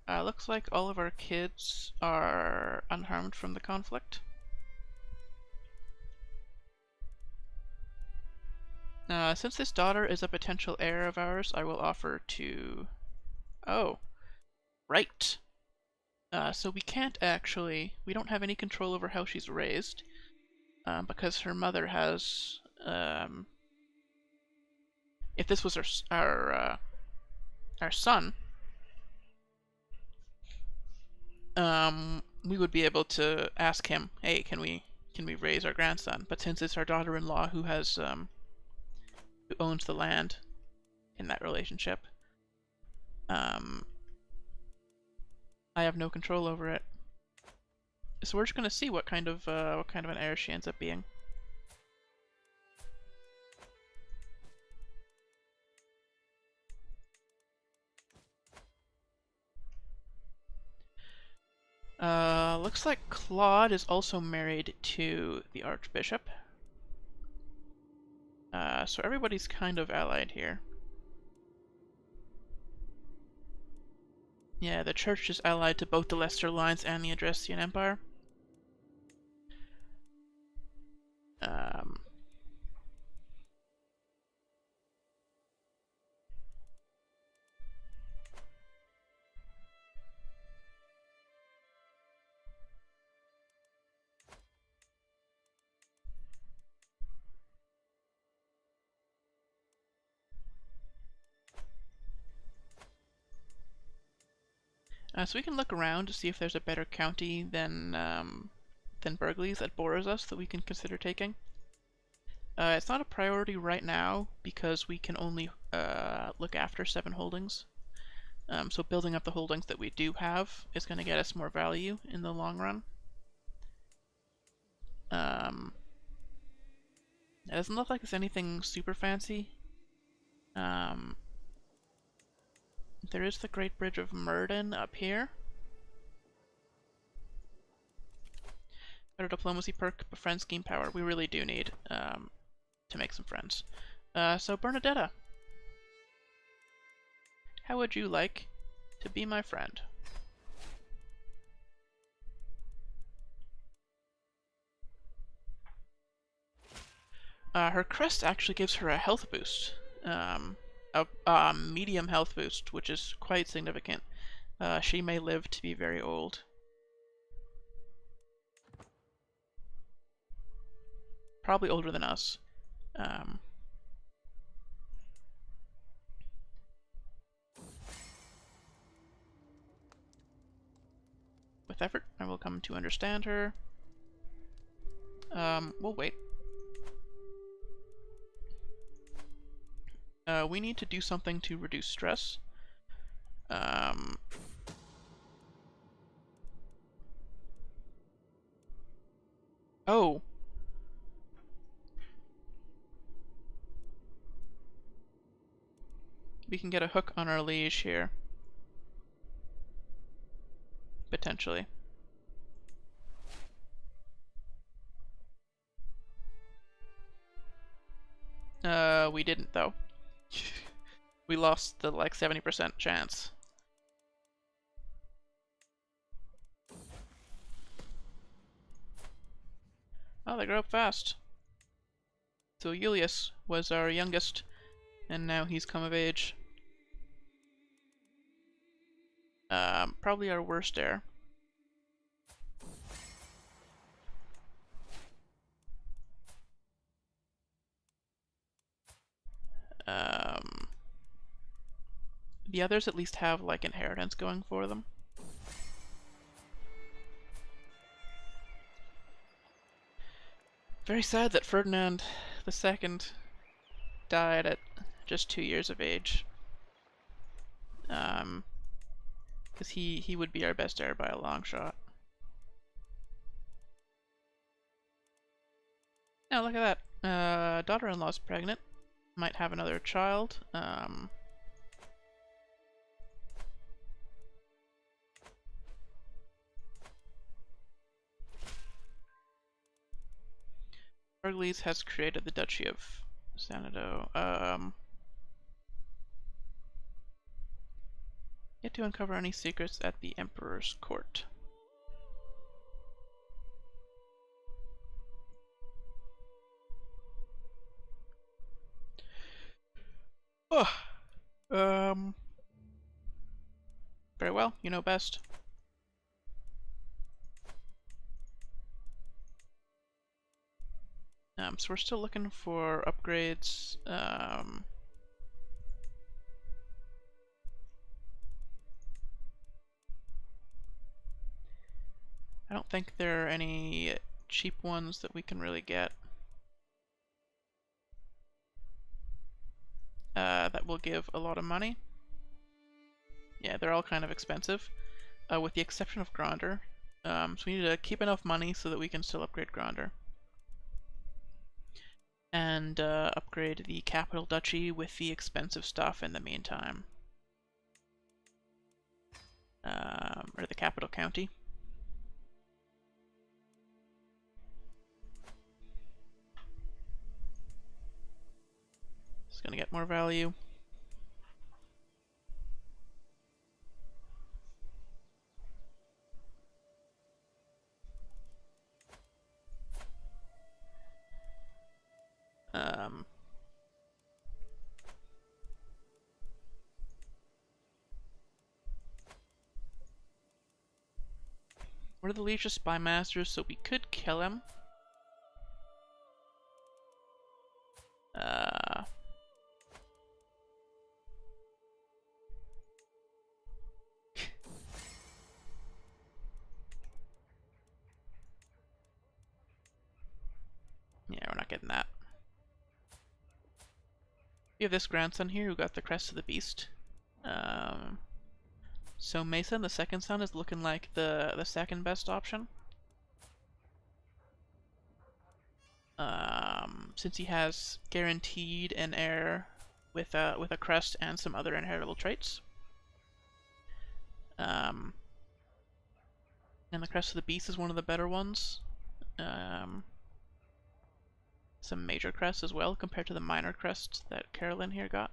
Speaker 1: Looks like all of our kids are unharmed from the conflict. Since this daughter is a potential heir of ours, I will offer to... Oh, right. So we can't actually... We don't have any control over how she's raised, because her mother has... if this was our son, we would be able to ask him, hey, can we raise our grandson? But since it's our daughter-in-law who has who owns the land in that relationship, I have no control over it. So we're just gonna see what kind of an heir she ends up being. Looks like Claude is also married to the Archbishop. So everybody's kind of allied here. Yeah, the Church is allied to both the Leicester Lines and the Adrestian Empire. So we can look around to see if there's a better county than Burgleys that borders us that we can consider taking. It's not a priority right now because we can only look after 7 holdings. So building up the holdings that we do have is going to get us more value in the long run. It doesn't look like there's anything super fancy. There is the Great Bridge of Murden up here. Better diplomacy perk, befriend scheme power. We really do need to make some friends. So Bernadetta, how would you like to be my friend? Her crest actually gives her a health boost. A medium health boost, which is quite significant. She may live to be very old. Probably older than us. With effort, I will come to understand her. We'll wait. We need to do something to reduce stress. Oh! We can get a hook on our liege here. Potentially. We didn't though. We lost the like 70% chance. Oh, they grow up fast. So Julius was our youngest, and now he's come of age. Probably our worst heir. The others at least have like inheritance going for them. Very sad that Ferdinand II died at just 2 years of age. Because he would be our best heir by a long shot. Oh, look at that. Daughter-in-law's pregnant. Might have another child. Arglys has created the Duchy of Xanadu. Yet to uncover any secrets at the Emperor's court. Oh. Very well, you know best. So we're still looking for upgrades. I don't think there are any cheap ones that we can really get. That will give a lot of money. Yeah, they're all kind of expensive, with the exception of Gronder. So we need to keep enough money so that we can still upgrade Gronder. And upgrade the capital duchy with the expensive stuff in the meantime. Or the capital county. It's gonna get more value. We're the Legion Spy Masters, so we could kill him. Yeah, we're not getting that. We have this grandson here who got the Crest of the Beast. So Mason, the second son, is looking like the second best option. Since he has guaranteed an heir with a crest and some other inheritable traits. And the Crest of the Beast is one of the better ones. Some major crests as well compared to the minor crest that Carolyn here got.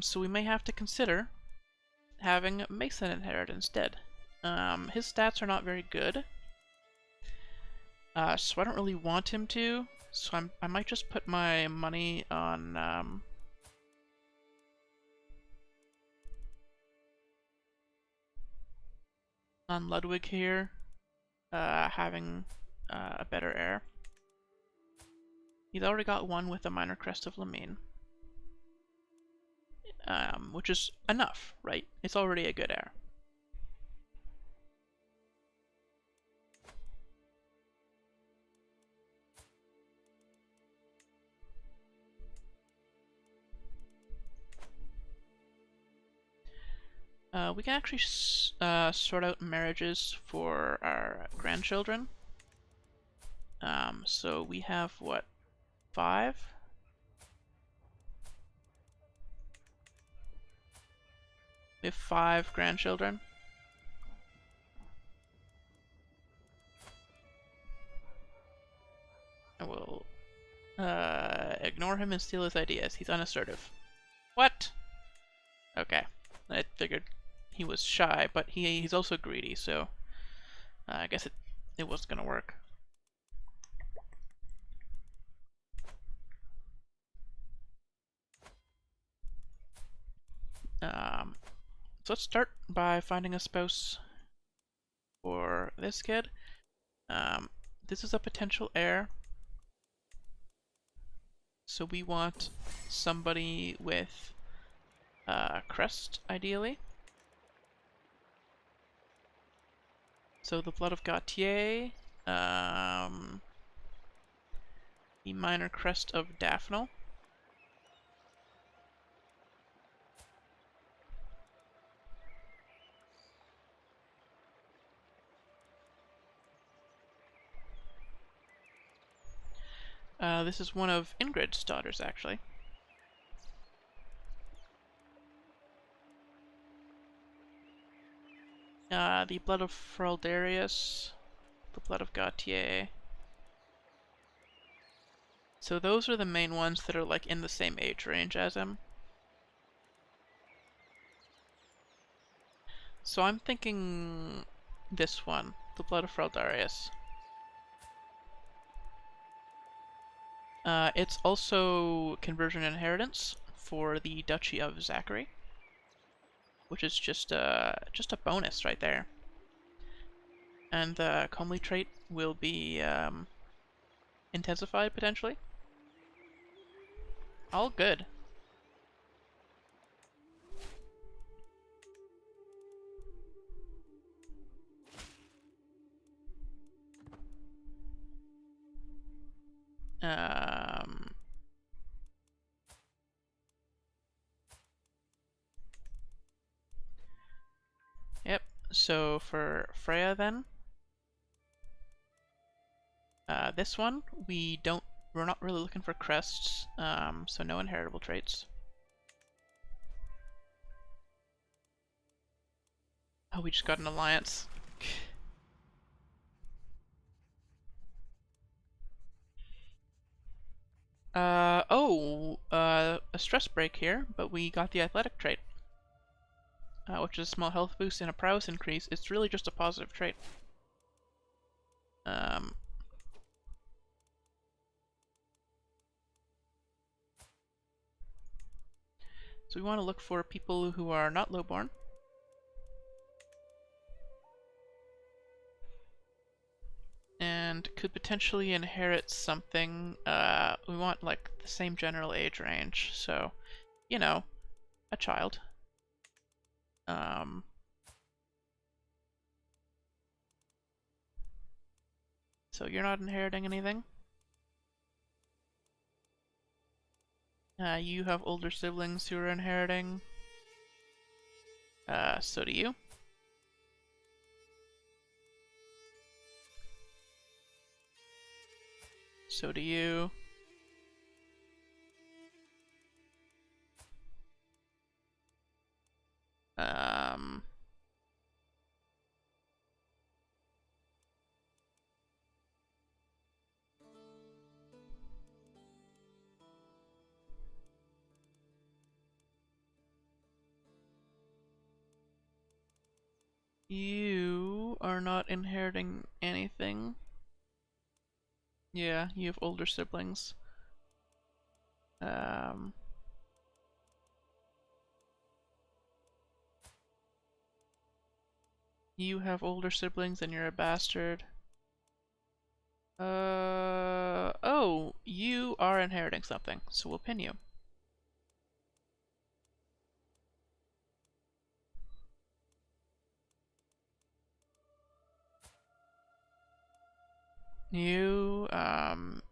Speaker 1: So we may have to consider having Mason inherit instead. His stats are not very good, so I don't really want him to. So I might just put my money on Ludwig here, having a better heir. He's already got one with the minor crest of Lamine. Which is enough, right? It's already a good heir. We can actually sort out marriages for our grandchildren. So we have, what, 5? We have 5 grandchildren. I will ignore him and steal his ideas. He's unassertive. What? Okay. I figured he was shy, but he's also greedy, so I guess it wasn't gonna work. So let's start by finding a spouse for this kid. This is a potential heir. So we want somebody with crest, ideally. So the blood of Gautier, The Minor Crest of Daphne. This is one of Ingrid's daughters, actually. The Blood of Fraldarius, the Blood of Gautier. So those are the main ones that are like in the same age range as him. So I'm thinking this one, the Blood of Fraldarius. It's also conversion inheritance for the Duchy of Zachary, which is just a bonus right there. And the comely trait will be intensified potentially. All good. Yep. So for Freya then, this one we're not really looking for crests, so no inheritable traits. Oh, we just got an alliance. A stress break here, but we got the athletic trait, which is a small health boost and a prowess increase. It's really just a positive trait. So we want to look for people who are not lowborn. And could potentially inherit something. We want like the same general age range, so, you know, a child. So you're not inheriting anything. You have older siblings who are inheriting. So do you. So do you. You are not inheriting anything. Yeah, you have older siblings. You have older siblings and you're a bastard. Oh, you are inheriting something, so we'll pin you.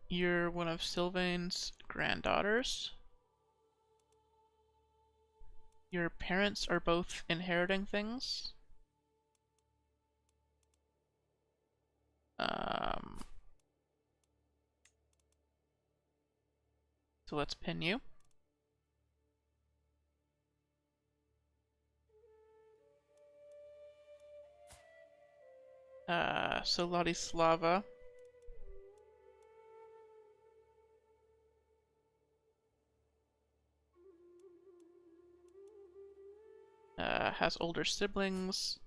Speaker 1: You're one of Sylvain's granddaughters. Your parents are both inheriting things. So let's pin you. So Ladislava. Has older siblings.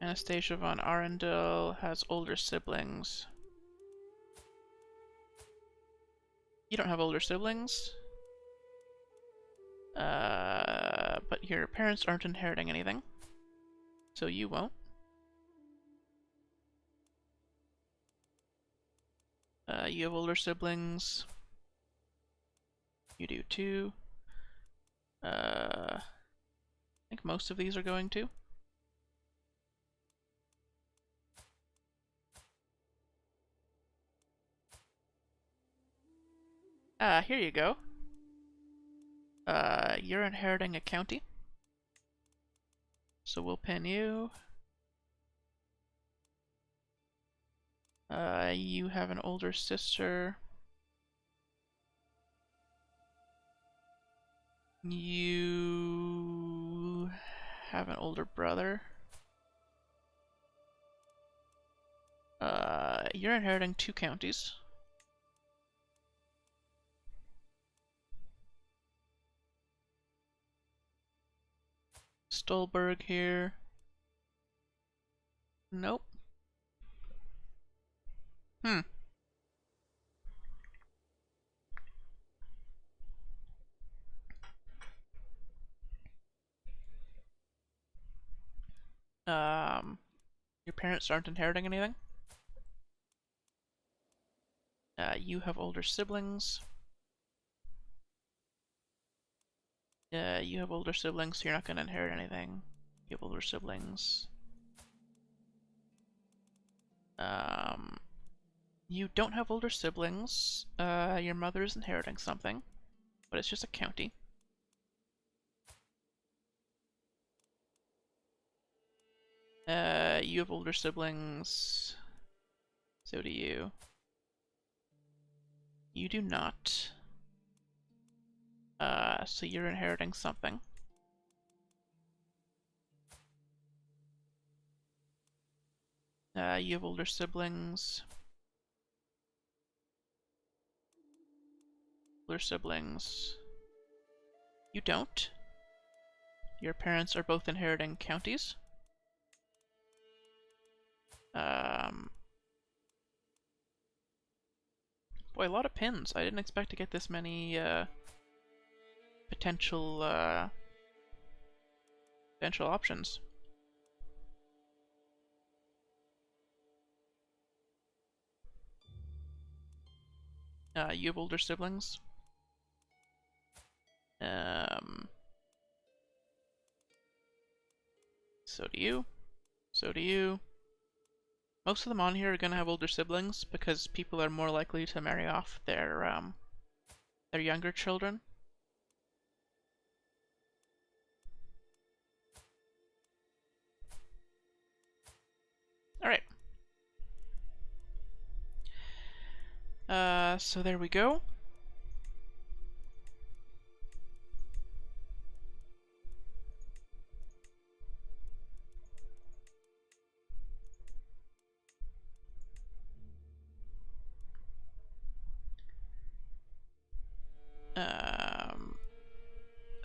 Speaker 1: Anastasia von Arundel has older siblings. You don't have older siblings. But your parents aren't inheriting anything. So you won't. You have older siblings. You do too. I think most of these are going to. Here you go. You're inheriting a county. So we'll pin you. You have an older sister. You have an older brother. You're inheriting 2 counties. Stolberg here. Nope. Hmm. Your parents aren't inheriting anything. You have older siblings. You have older siblings, so you're not going to inherit anything. You have older siblings. You don't have older siblings. Your mother is inheriting something, but it's just a county. You have older siblings. So do you. You do not. So you're inheriting something. You have older siblings. Older siblings. You don't. Your parents are both inheriting counties. Boy, a lot of pins. I didn't expect to get this many potential options. You have older siblings. So do you. So do you. Most of them on here are gonna have older siblings because people are more likely to marry off their younger children. Alright. So there we go.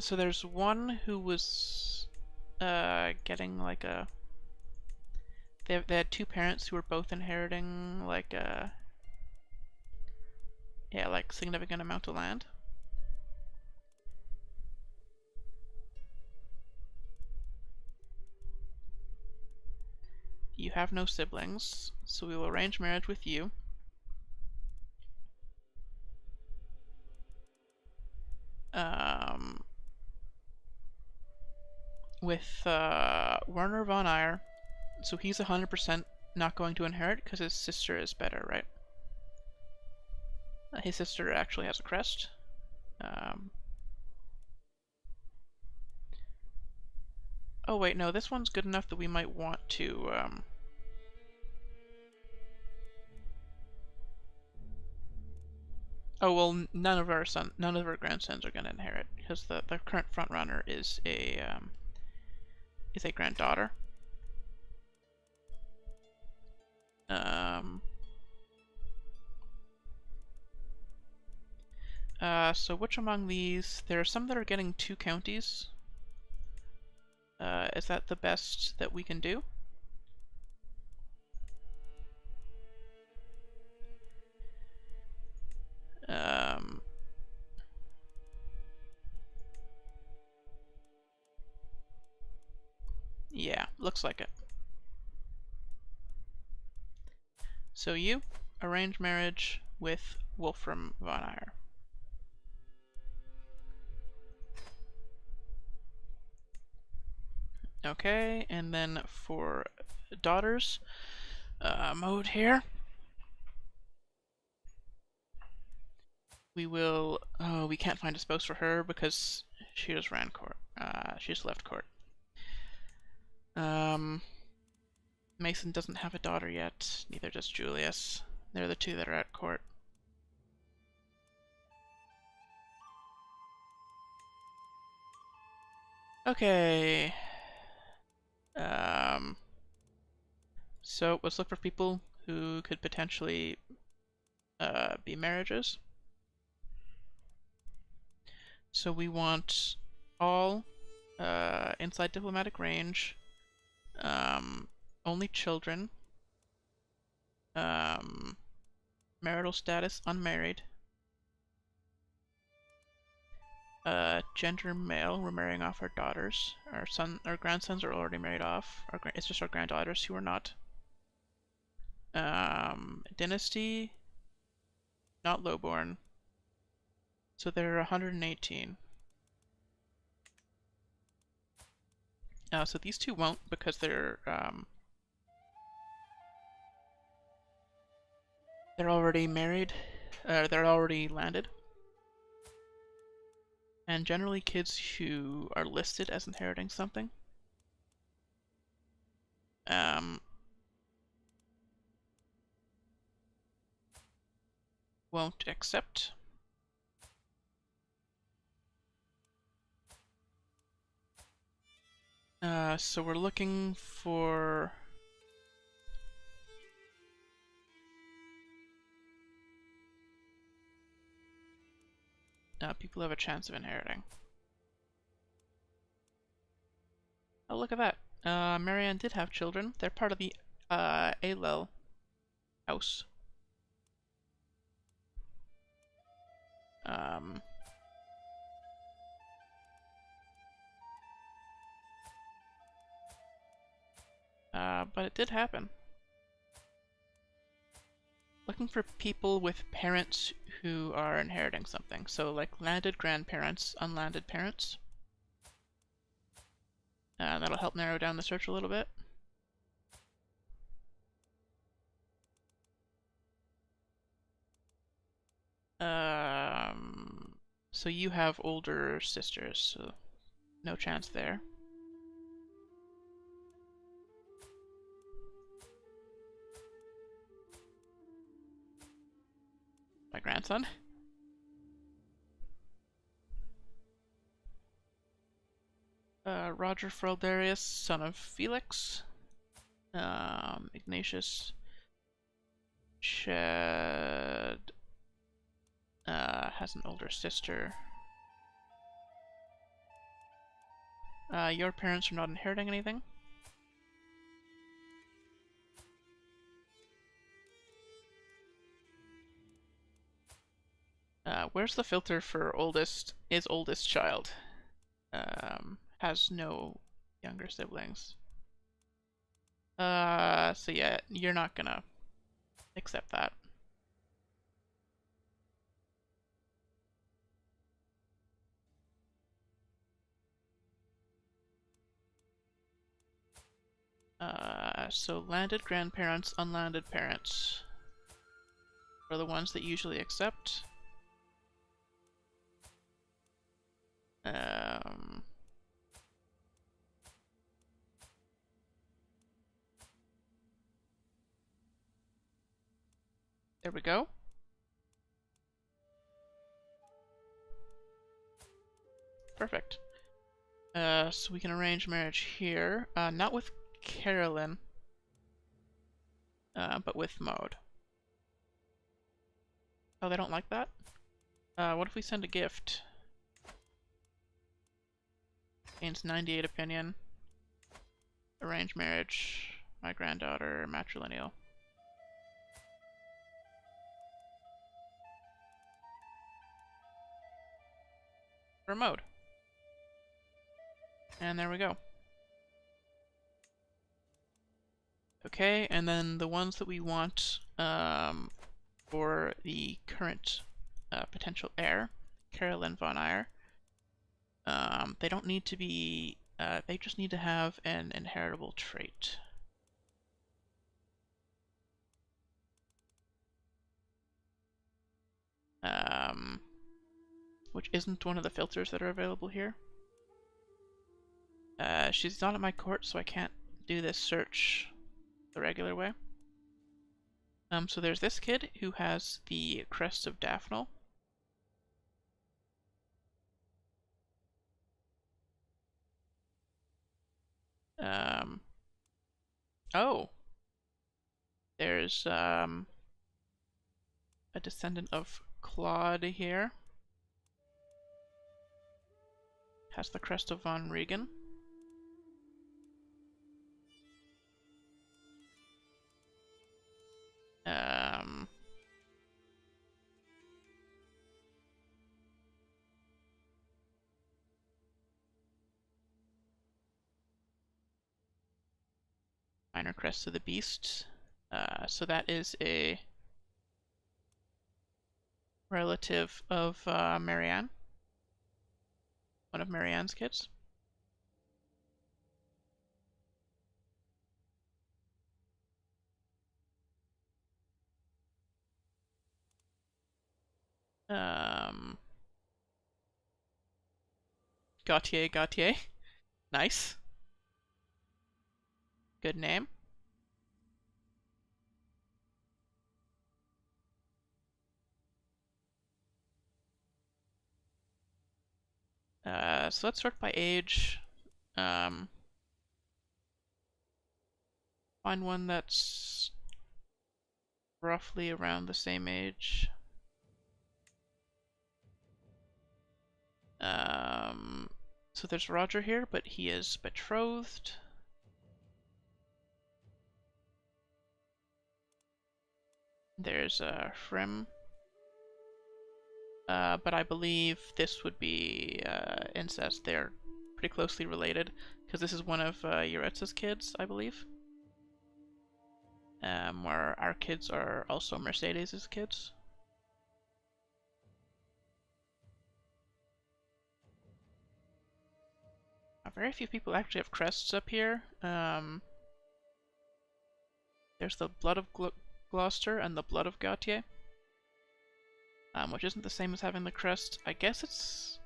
Speaker 1: So there's one who was getting like a... They had 2 parents who were both inheriting like a... Yeah, like significant amount of land. You have no siblings, so we will arrange marriage with you. With Werner von Eyre, so he's 100% not going to inherit because his sister is better, right? His sister actually has a crest. Oh wait, no, this one's good enough that we might want to Oh well, none of our grandsons are going to inherit because the current front runner is a granddaughter. So which among these? There are some that are getting 2 counties. Is that the best that we can do? Yeah, looks like it. So you arrange marriage with Wolfram von Eyre. Okay, and then for daughters mode here. we will. Oh, we can't find a spouse for her because she just ran court. She just left court. Mason doesn't have a daughter yet. Neither does Julius. They're the two that are at court. Okay. So let's look for people who could potentially be marriages. So we want all inside diplomatic range, only children, marital status unmarried, gender male. We're marrying off our daughters. Our grandsons are already married off. It's just our granddaughters who are not. Dynasty, not lowborn. So there are 118. So these two won't because they're already married. They're already landed. And generally kids who are listed as inheriting something won't accept. So we're looking for people who have a chance of inheriting. Oh, look at that. Marianne did have children. They're part of the Alel house. But it did happen. Looking for people with parents who are inheriting something. So like landed grandparents, unlanded parents. That'll help narrow down the search a little bit. So you have older sisters, so no chance there. My grandson. Roger Fraldarius, son of Felix. Ignatius Shed has an older sister. Your parents are not inheriting anything. Where's the filter for oldest child? Has no younger siblings. So yeah, you're not gonna accept that. So landed grandparents, unlanded parents are the ones that usually accept. There we go. Perfect. So we can arrange marriage here. Not with Carolyn, but with Maud. Oh, they don't like that? What if we send a gift? Gains 98 opinion. Arrange marriage. My granddaughter, matrilineal. For Maud. And there we go. Okay, and then the ones that we want for the current potential heir, Carolyn von Eyre, they don't need to be, they just need to have an inheritable trait. which isn't one of the filters that are available here. She's not at my court, so I can't do this search the regular way. So there's this kid who has the crest of Daphne. Oh, there's a descendant of Claude here. Has the crest of Von Regan. Minor crest of the beast. So that is a relative of Marianne. One of Marianne's kids. Gautier. Nice. Good name. So let's sort by age. Find one that's roughly around the same age. So there's Roger here, but he is betrothed. There's Frim. But I believe this would be incest. They're pretty closely related, because this is one of Yuretsa's kids, I believe. Where our kids are also Mercedes' kids. Very few people actually have crests up here. There's the Blood of Gloucester and the Blood of Gautier. Which isn't the same as having the crest. I guess it's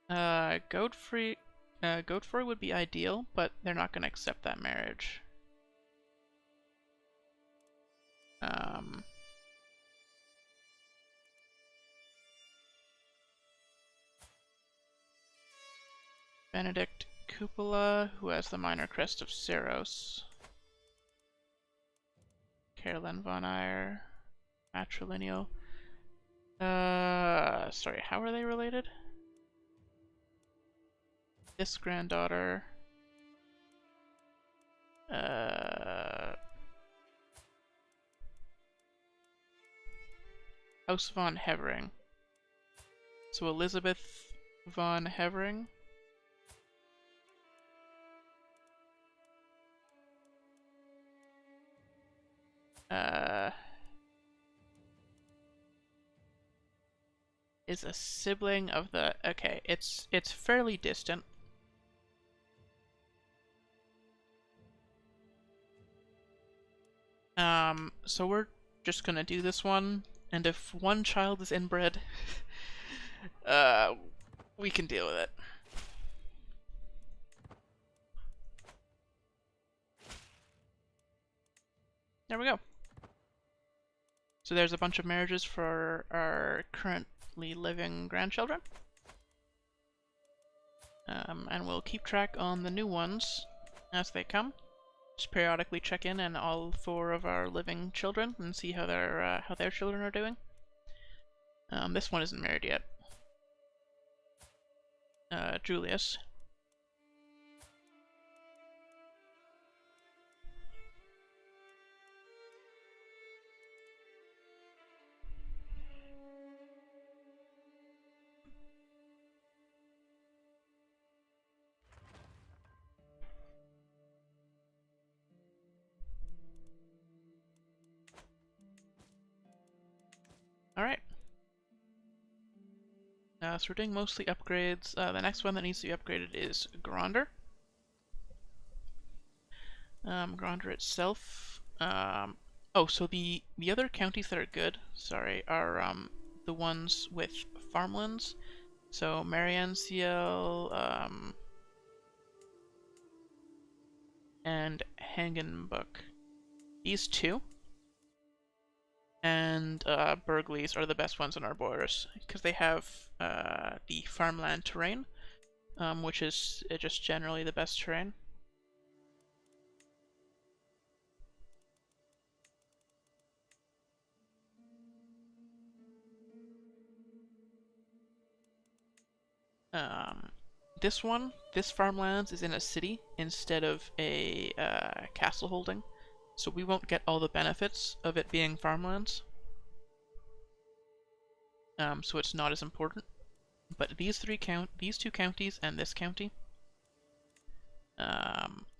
Speaker 1: Godfrey would be ideal, but they're not going to accept that marriage. Benedict Cupola, who has the minor crest of Ceros. Carolyn von Eyre, matrilineal. Sorry, how are they related? This granddaughter. House von Hevering. So Elizabeth von Hevering. Is a sibling of the... Okay, it's fairly distant. So we're just gonna do this one, and if one child is inbred, we can deal with it. There we go. So there's a bunch of marriages for our currently living grandchildren. And we'll keep track on the new ones as they come. Just periodically check in on all 4 of our living children and see how their children are doing. This one isn't married yet. Julius. Alright. So we're doing mostly upgrades. The next one that needs to be upgraded is Gronder. Gronder itself. Oh, so the other counties that are good, sorry, are the ones with farmlands. So Mariansiel, and Hagenbuck. These two and Burgleys are the best ones on our borders because they have the farmland terrain, which is just generally the best terrain. This farmlands is in a city instead of a castle holding, so we won't get all the benefits of it being farmlands. So it's not as important. But these two counties and this county,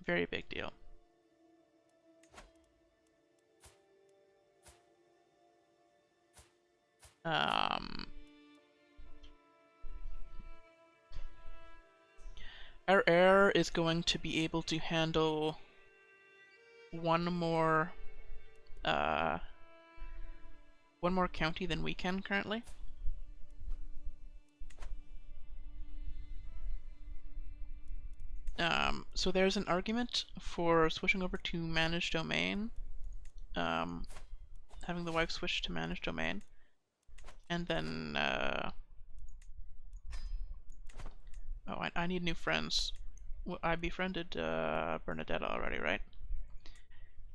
Speaker 1: very big deal. Our heir is going to be able to handle one more county than we can currently. So there's an argument for switching over to managed domain, having the wife switch to managed domain, and then oh, I need new friends. Well, I befriended Bernadette already, right?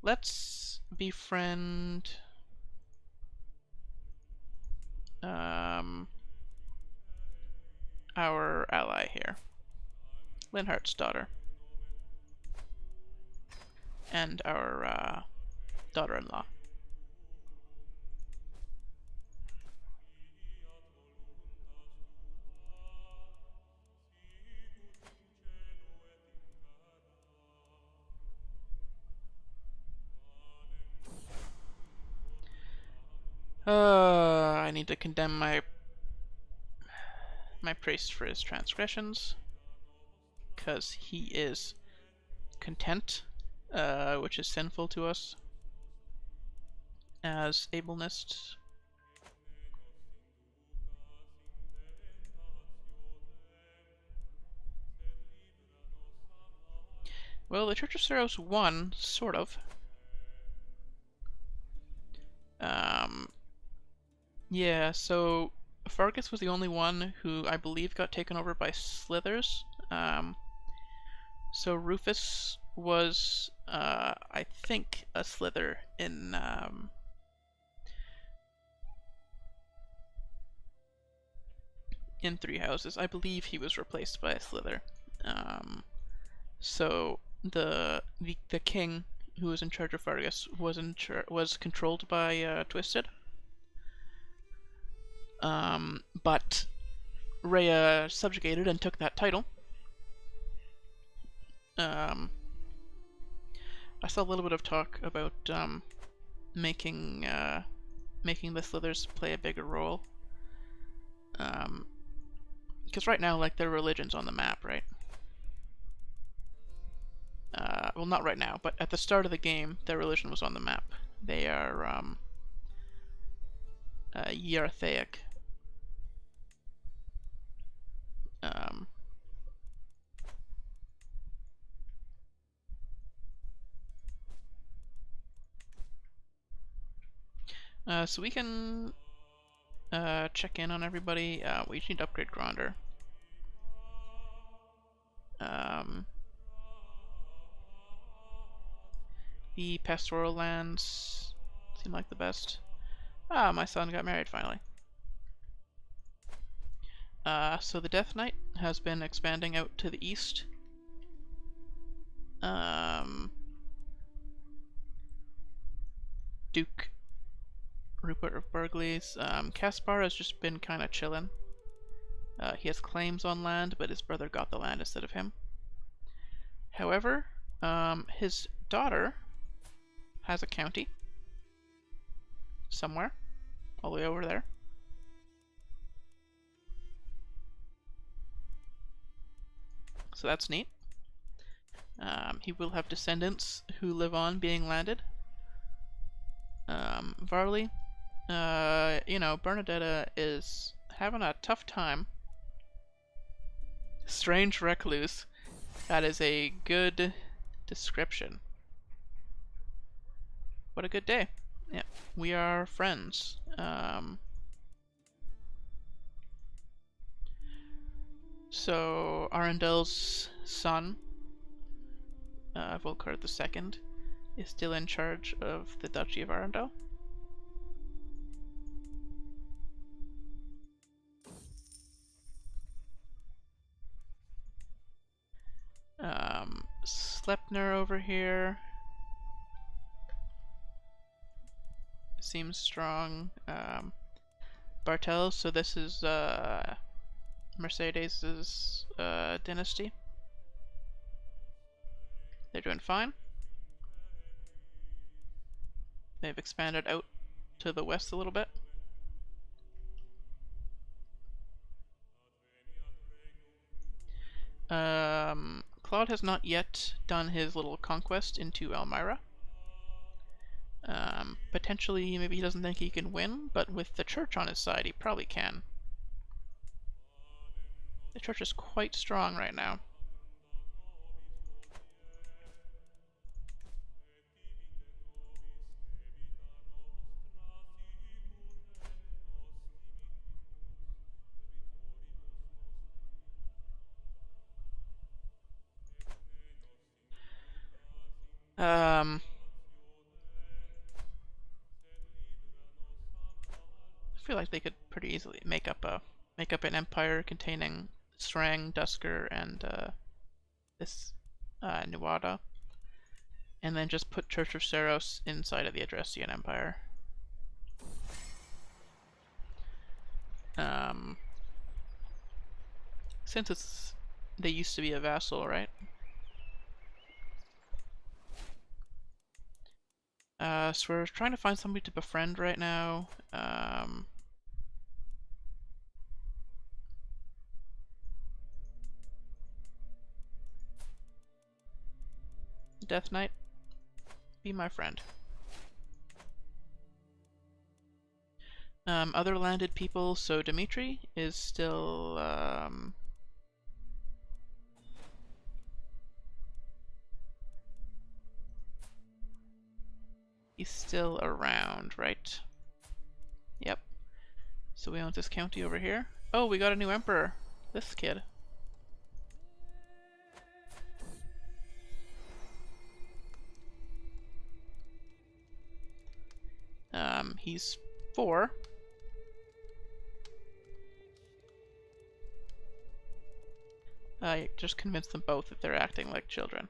Speaker 1: Let's befriend our ally here, Linhart's daughter, and our daughter-in-law. I need to condemn my priest for his transgressions, because he is content, which is sinful to us as ablenists. Well, the Church of Saros won, sort of. Yeah, so Fargus was the only one who I believe got taken over by Slithers. So Rufus was, I think, a Slither in Three Houses. I believe he was replaced by a Slither. So the king who was in charge of Fargus was controlled by Twisted. But Rhea subjugated and took that title. I saw a little bit of talk about making the Slithers play a bigger role. Because right now, like, their religion's on the map, right? Well, not right now, but at the start of the game, their religion was on the map. They are Yarthaic. So we can check in on everybody. We need to upgrade Gronder. The pastoral lands seem like the best. Ah, my son got married finally. So the Death Knight has been expanding out to the east. Duke Rupert of Burgleys. Caspar has just been kind of chillin'. He has claims on land, but his brother got the land instead of him. However, his daughter has a county somewhere, all the way over there. So that's neat. He will have descendants who live on being landed. Varley You know, Bernadetta is having a tough time. Strange recluse. That is a good description. What a good day. Yeah, we are friends. So Arendel's son, Volkard II, is still in charge of the Duchy of Arundel. Sleipnir over here seems strong. Bartel, so this is Mercedes's dynasty. They're doing fine. They've expanded out to the west a little bit. Claude has not yet done his little conquest into Elmira. Potentially, maybe he doesn't think he can win, but with the church on his side, he probably can. The church is quite strong right now. I feel like they could pretty easily make up an empire containing Strang, Dusker, and this Nuada, and then just put Church of Seros inside of the Adrestian Empire. Since they used to be a vassal, right? So we're trying to find somebody to befriend right now. Death Knight, be my friend. Other landed people, so Dimitri is still, he's still around, right? Yep. So we own this county over here. Oh, we got a new emperor. This kid. He's 4. I just convinced them both that they're acting like children.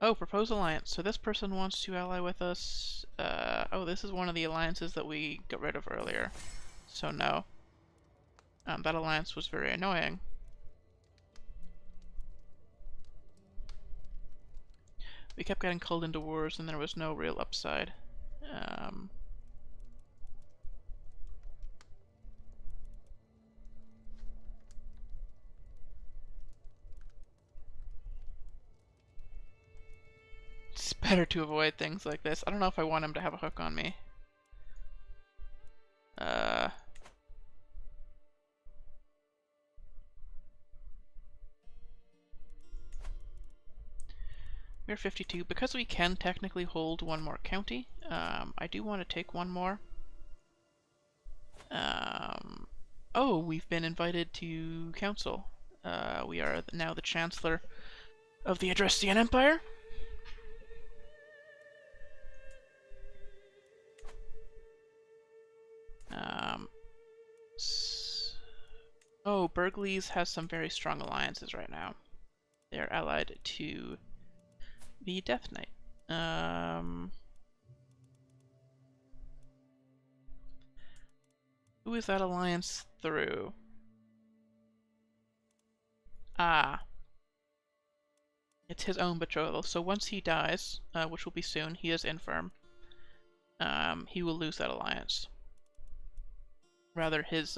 Speaker 1: Oh, propose alliance. So this person wants to ally with us. Oh, this is one of the alliances that we got rid of earlier. So no. That alliance was very annoying. We kept getting called into wars and there was no real upside. It's better to avoid things like this. I don't know if I want him to have a hook on me. We're 52. Because we can technically hold one more county, I do want to take one more. Oh, we've been invited to council. We are now the Chancellor of the Adrestian Empire. Oh, Burgleys has some very strong alliances right now. They're allied to the Death Knight. Who is that alliance through? Ah. It's his own betrothal, so once he dies, which will be soon, he is infirm, he will lose that alliance. Rather, his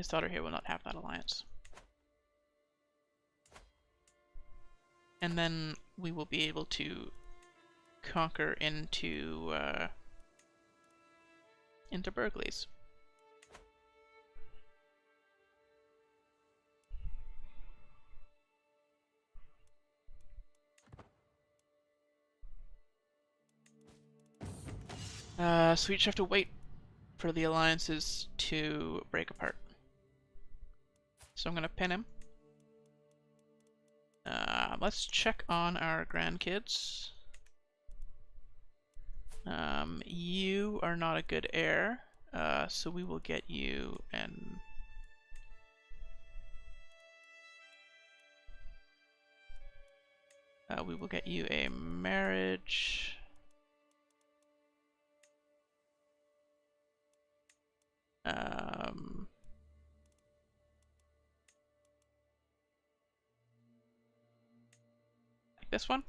Speaker 1: daughter here will not have that alliance. And then we will be able to conquer into into Burgleys. So we just have to wait for the alliances to break apart. So I'm gonna pin him. Let's check on our grandkids. You are not a good heir, so we will get you and we will get you a marriage. Like this one.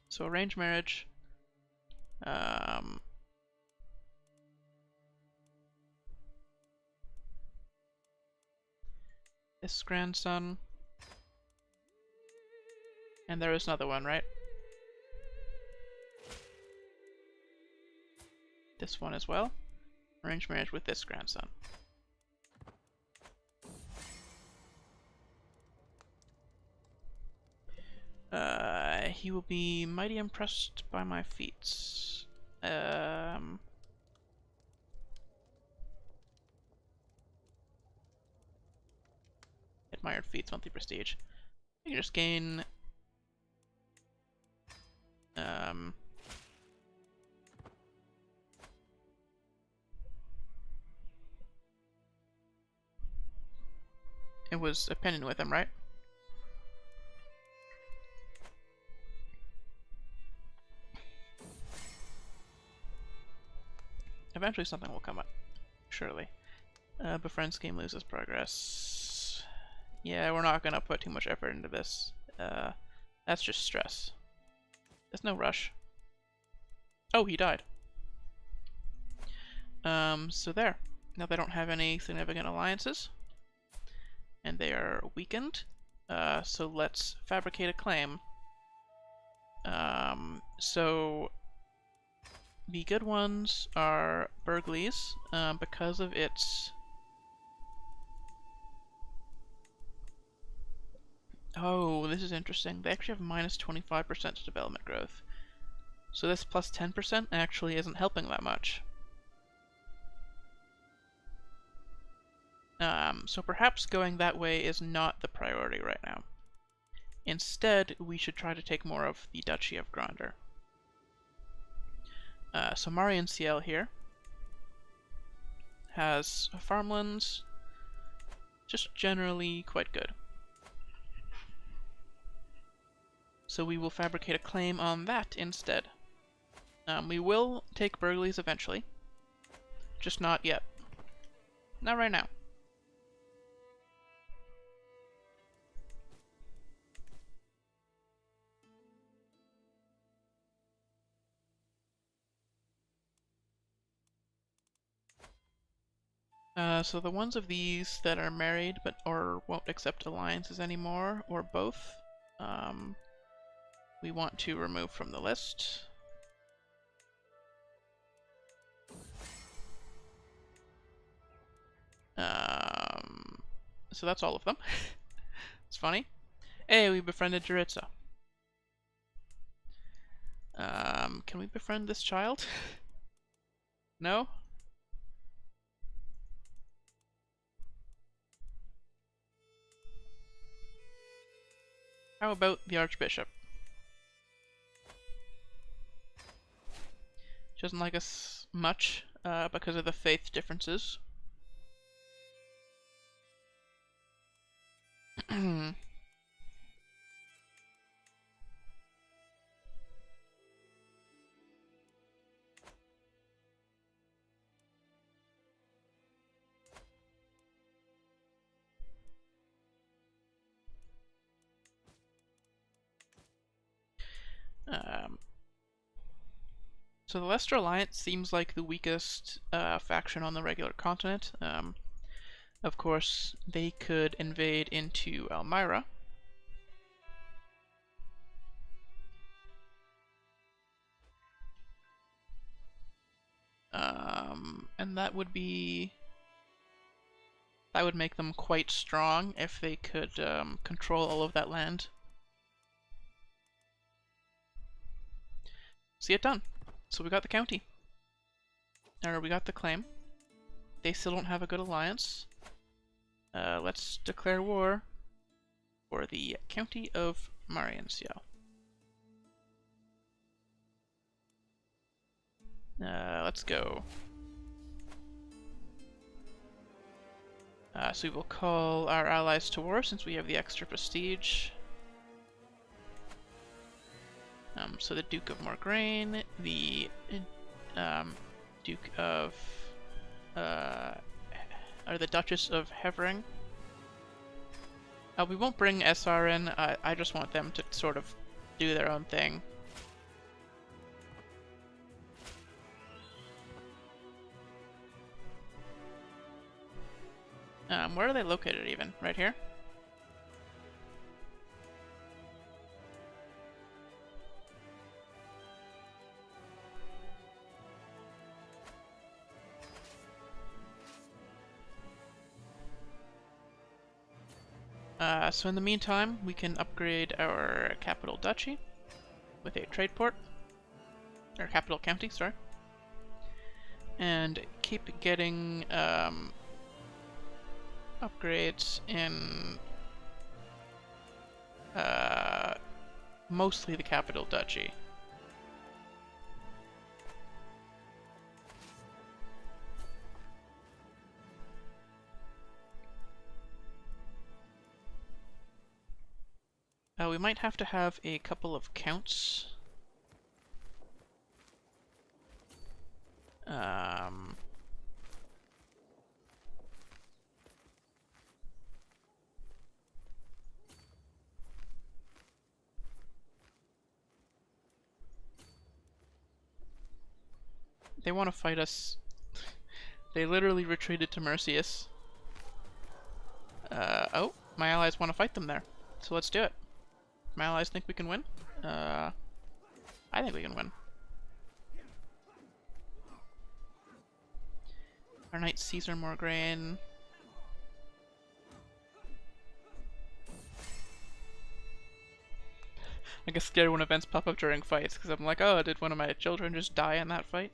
Speaker 1: So arranged marriage. This grandson. And there is another one, right? This one as well. Arranged marriage with this grandson. He will be mighty impressed by my feats. Admired feats, monthly prestige. You can just gain it was opinion with him, right? Eventually something will come up, surely. Befriend scheme loses progress. Yeah, we're not gonna put too much effort into this. That's just stress. There's no rush. Oh, he died. So there. Now they don't have any significant alliances. And they are weakened. So let's fabricate a claim. So the good ones are Burgleys, because of its... Oh, this is interesting. They actually have minus 25% to development growth. So this plus 10% actually isn't helping that much. So perhaps going that way is not the priority right now. Instead, we should try to take more of the Duchy of Gronder. So Marian Ciel here has farmlands, just generally quite good. So we will fabricate a claim on that instead. We will take Burgleys eventually, just not yet. Not right now. So the ones of these that are married but or won't accept alliances anymore, or both, we want to remove from the list. So that's all of them. It's funny. Hey, we befriended Juritsa. Can we befriend this child? No? How about the Archbishop? She doesn't like us much, because of the faith differences. So the Leicester Alliance seems like the weakest faction on the regular continent. Of course, they could invade into Elmira. And that would make them quite strong if they could control all of that land. See it done. So we got the county. Or we got the claim. They still don't have a good alliance. Let's declare war for the county of Mariensiel. Let's go. So we will call our allies to war since we have the extra prestige. So the Duke of Morgraine, the Duke of, or the Duchess of Hevering. We won't bring SR in, I just want them to sort of do their own thing. Where are they located even? Right here? So in the meantime, we can upgrade our capital duchy with a trade port, or capital county, sorry, and keep getting upgrades in mostly the capital duchy. We might have to have a couple of counts. They want to fight us. They literally retreated to Mercius. Oh, my allies want to fight them there. So let's do it. My allies think we can win? I think we can win. Our knight Caesar Morgraine. I get scared when events pop up during fights, because I'm like, oh, did one of my children just die in that fight?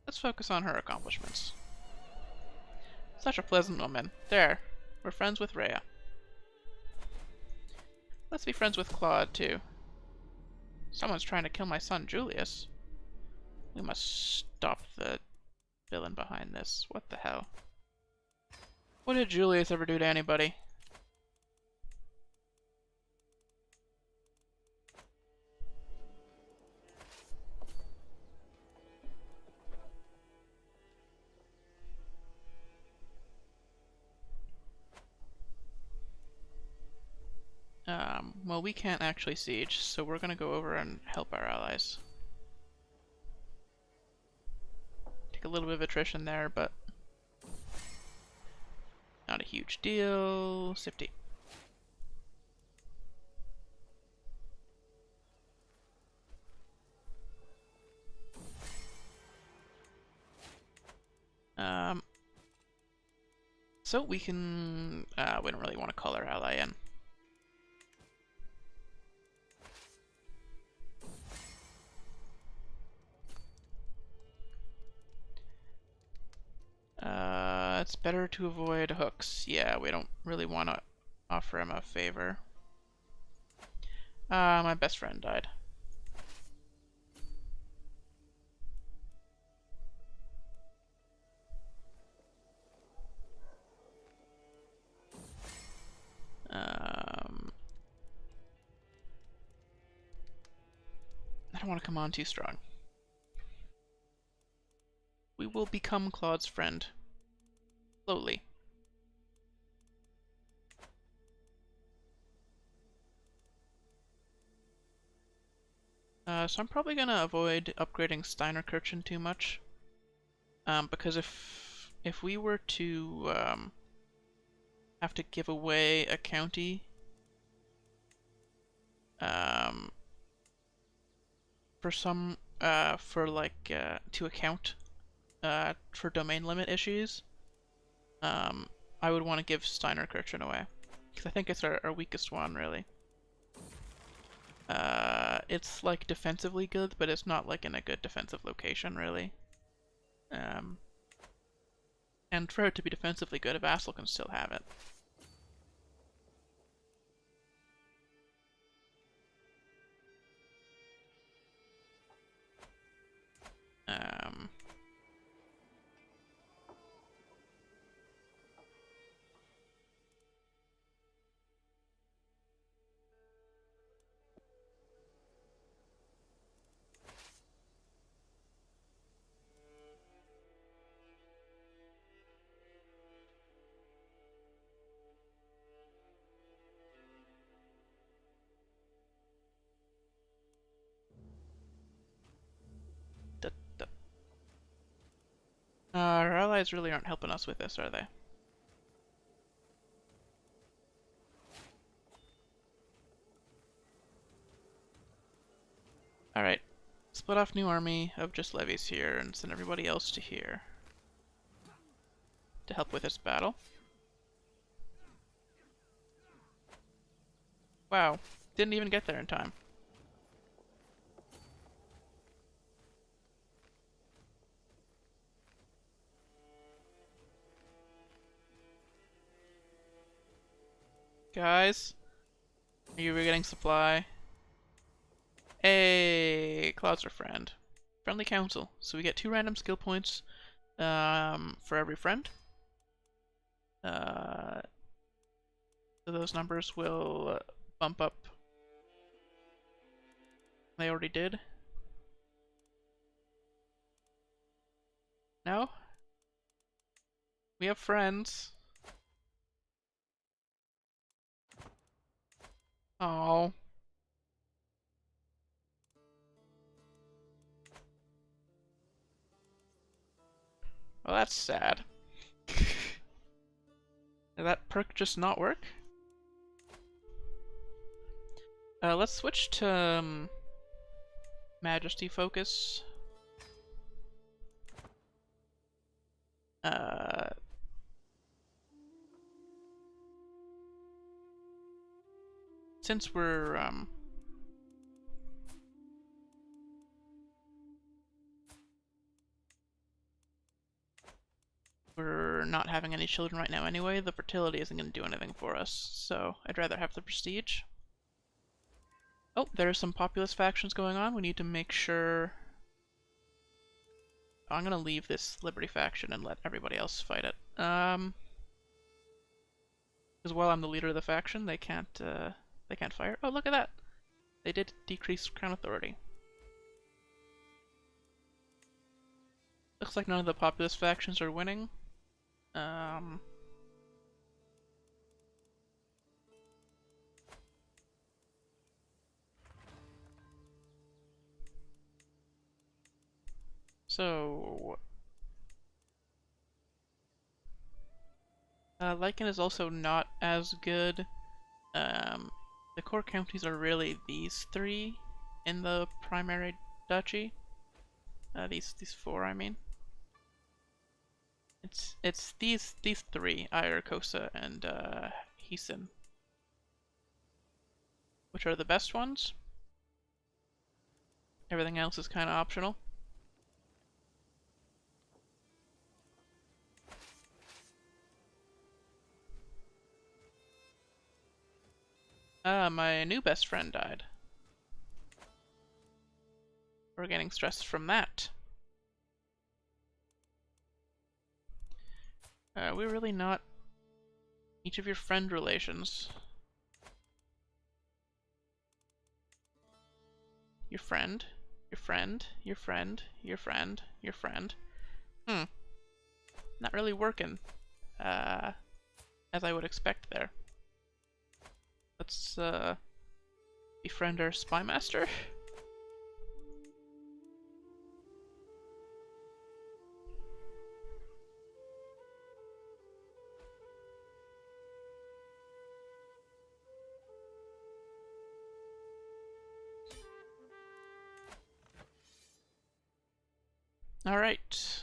Speaker 1: Let's focus on her accomplishments. Such a pleasant woman. There. We're friends with Rhea. Let's be friends with Claude, too. Someone's trying to kill my son, Julius. We must stop the villain behind this. What the hell? What did Julius ever do to anybody? Well, we can't actually siege, so we're gonna go over and help our allies. Take a little bit of attrition there, but not a huge deal. Sifty. So we can, we don't really want to call our ally in. It's better to avoid hooks. Yeah, we don't really want to offer him a favor. My best friend died. I don't want to come on too strong. We will become Claude's friend. Slowly. So I'm probably gonna avoid upgrading Steinerkirchen too much. Because if we were to have to give away a county for for like to account for domain limit issues, I would want to give Steiner Kirchen away, because I think it's our weakest one, really. It's like defensively good, but it's not like in a good defensive location, really. And for it to be defensively good, a vassal can still have it. Our allies really aren't helping us with this, are they? Alright. Split off new army of just levies here and send everybody else to here to help with this battle. Wow. Didn't even get there in time. Guys, are you getting supply? Hey, Cloud's our friend. Friendly council. So we get 2 random skill points for every friend. So those numbers will bump up. They already did. No? We have friends. Oh. Well, that's sad. Did that perk just not work? Let's switch to Majesty Focus. Since we're not having any children right now anyway, the fertility isn't going to do anything for us, so I'd rather have the prestige. Oh, there's some populist factions going on. We need to make sure... Oh, I'm going to leave this Liberty faction and let everybody else fight it. Because while I'm the leader of the faction, they can't fire. Oh, look at that! They did decrease crown authority. Looks like none of the populist factions are winning. So... Lycan is also not as good. The core counties are really these 3 in the primary duchy. These 4, I mean. It's these 3, Aegir, Kosa, and Heeson, which are the best ones. Everything else is kind of optional. My new best friend died. We're getting stressed from that. We're really not each of your friend relations. Your friend, your friend, your friend, your friend, your friend. Not really working, as I would expect there. Let's, befriend our spy master. Alright.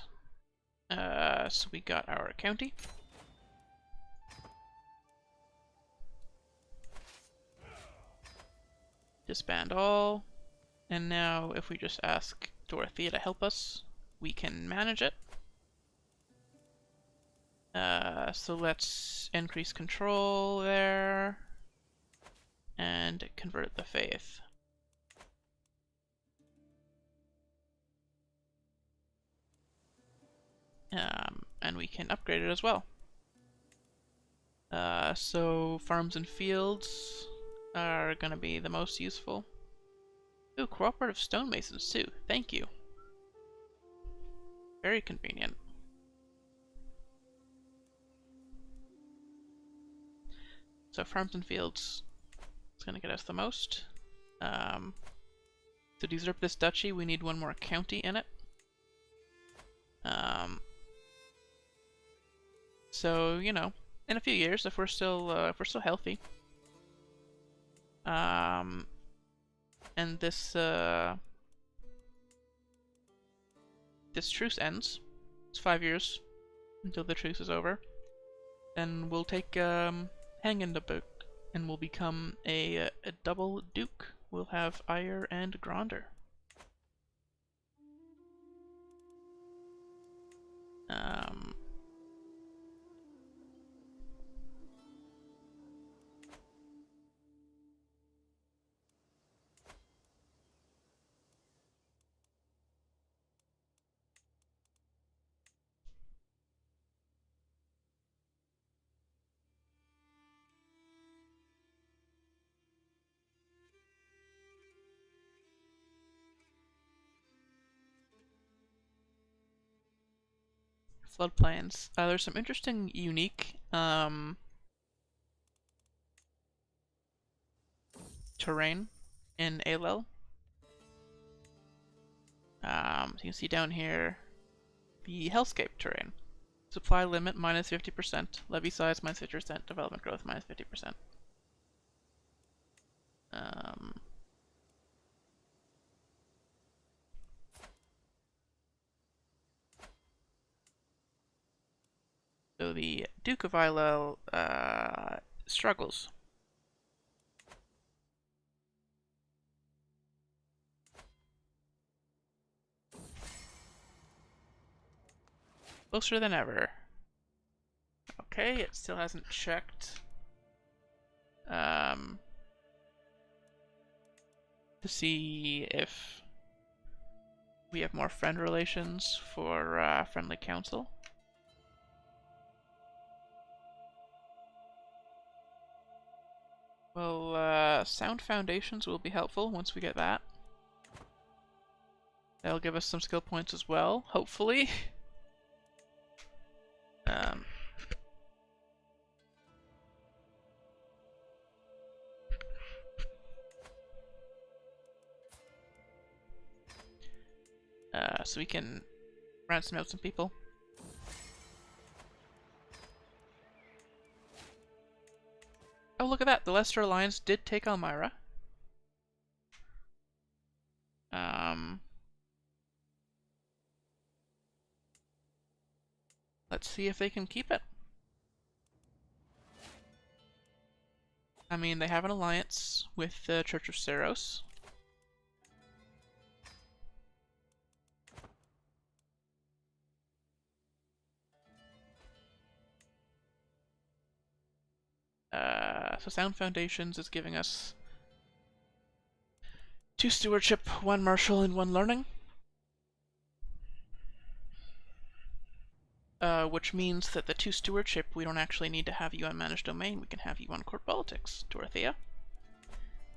Speaker 1: So we got our county. Disband all. And now if we just ask Dorothea to help us, we can manage it. So let's increase control there. And convert the faith. And we can upgrade it as well. So farms and fields are gonna be the most useful. Ooh, cooperative stonemasons too. Thank you. Very convenient. So farms and fields is gonna get us the most. To usurp this duchy, we need one more county in it. So you know, in a few years, if we're still healthy, and this this truce ends, it's 5 years until the truce is over, then we'll take Hangendeburg and we'll become a double duke. We'll have Aegir and Gronder. Floodplains. There's some interesting, unique terrain in Alel. So you can see down here the hellscape terrain. Supply limit minus 50%, levy size minus 50%, development growth minus 50%. So the Duke of Ailel struggles. Closer than ever. Okay, it still hasn't checked. To see if we have more friend relations for friendly council. Well, sound foundations will be helpful once we get that. That'll give us some skill points as well, hopefully. So we can ransom out some people. Oh, look at that! The Leicester Alliance did take Elmira. Let's see if they can keep it. I mean, they have an alliance with the Church of Seros. So Sound Foundations is giving us 2 stewardship, 1 martial, and 1 learning. Which means that the 2 stewardship, we don't actually need to have you on managed domain, we can have you on court politics, Dorothea.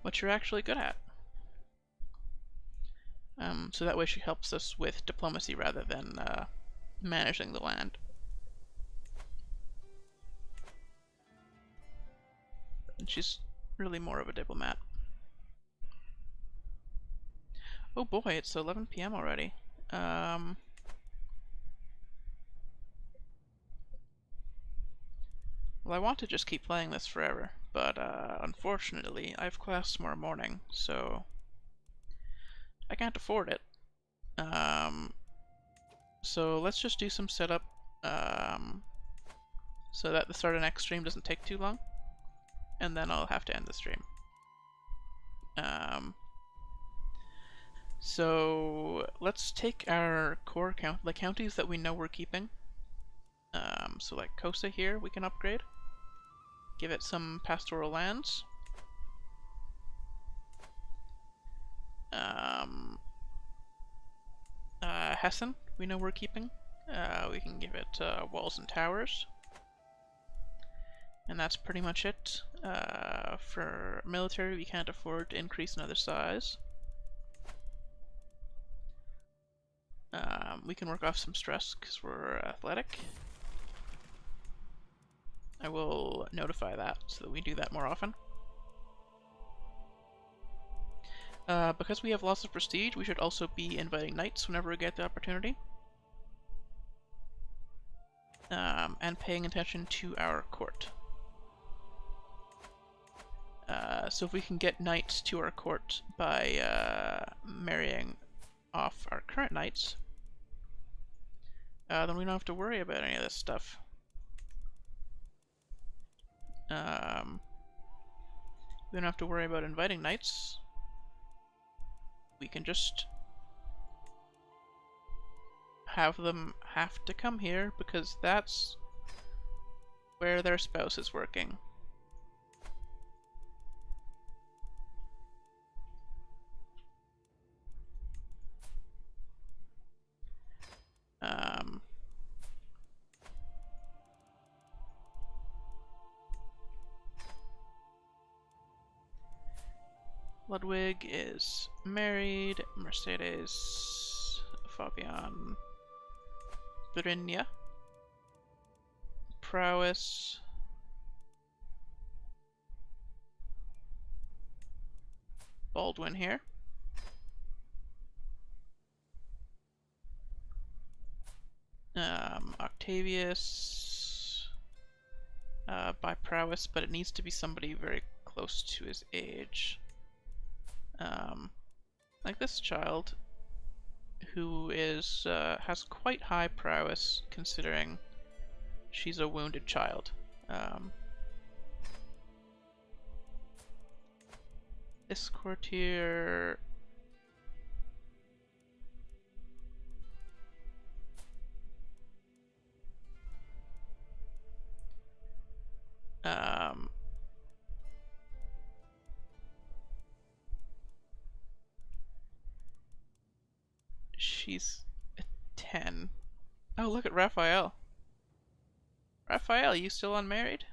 Speaker 1: What you're actually good at. So that way she helps us with diplomacy rather than managing the land. And she's really more of a diplomat. Oh boy, it's 11 PM already. Well, I want to just keep playing this forever, but unfortunately, I have class tomorrow morning, so I can't afford it. So let's just do some setup so that the start of next stream doesn't take too long, and then I'll have to end the stream. So let's take our core count, the counties that we know we're keeping. So like Kosa here, we can upgrade. Give it some pastoral lands. Hessen, we know we're keeping. We can give it walls and towers. And that's pretty much it. For military, we can't afford to increase another size. We can work off some stress because we're athletic. I will notify that so that we do that more often. Because we have lots of prestige, we should also be inviting knights whenever we get the opportunity. And paying attention to our court. So if we can get knights to our court by marrying off our current knights, then we don't have to worry about any of this stuff. We don't have to worry about inviting knights. We can just have them have to come here because that's where their spouse is working. Ludwig is married. Mercedes, Fabian, Brynja, Prowess, Baldwin here. Octavius by Prowess, but it needs to be somebody very close to his age. Like this child, who is has quite high prowess considering she's a wounded child. This courtier she's a 10. Oh, look at Raphael. Raphael, you still unmarried?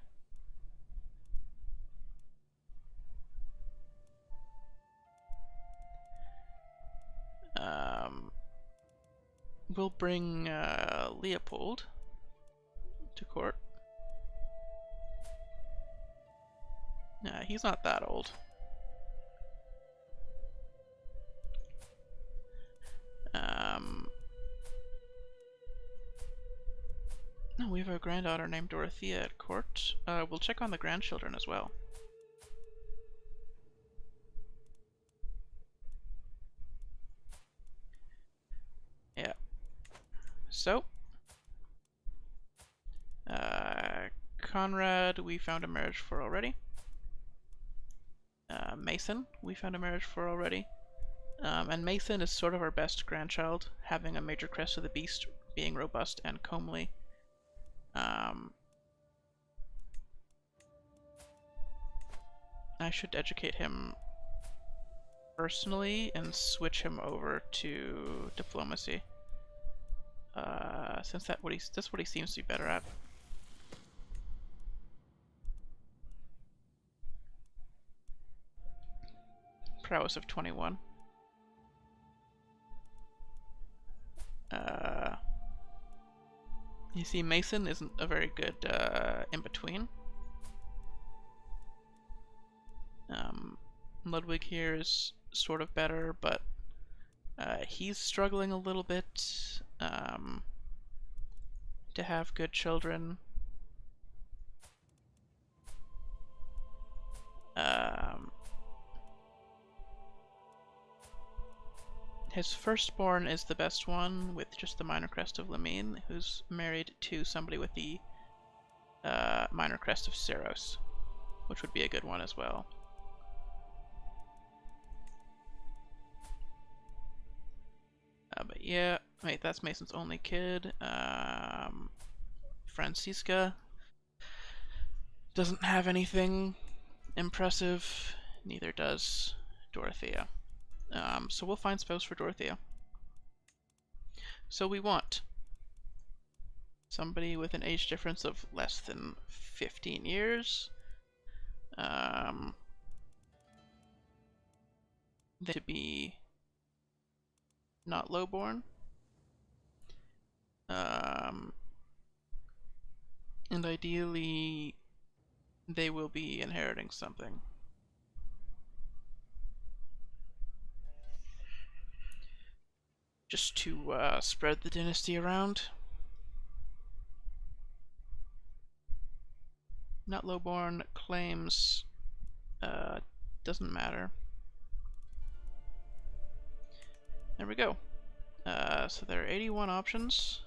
Speaker 1: We'll bring Leopold to court. Nah, he's not that old. No, we have a granddaughter named Dorothea at court. We'll check on the grandchildren as well. Yeah. So, Conrad, we found a marriage for already. Mason, we found a marriage for already. And Mason is sort of our best grandchild, having a major crest of the beast, being robust and comely. I should educate him personally and switch him over to diplomacy. Since that's what he seems to be better at. Prowess of 21. You see, Mason isn't a very good in-between. Ludwig here is sort of better, but he's struggling a little bit to have good children. His firstborn is the best one, with just the minor crest of Lamine, who's married to somebody with the minor crest of Ceros, which would be a good one as well. But yeah, wait, that's Mason's only kid. Francisca doesn't have anything impressive, neither does Dorothea. So we'll find spouse for Dorothea. So we want somebody with an age difference of less than 15 years. They to be not lowborn. And ideally, they will be inheriting something. Just to spread the dynasty around. Not lowborn claims doesn't matter. There we go. So there are 81 options.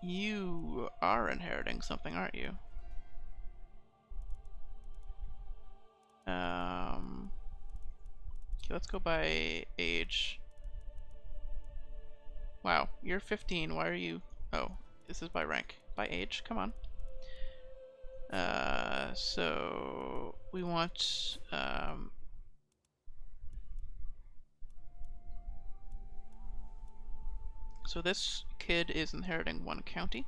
Speaker 1: You are inheriting something, aren't you? Okay, let's go by age. Wow, you're 15. Why are you... Oh, this is by rank. By age? Come on. So we want... So this kid is inheriting 1 county.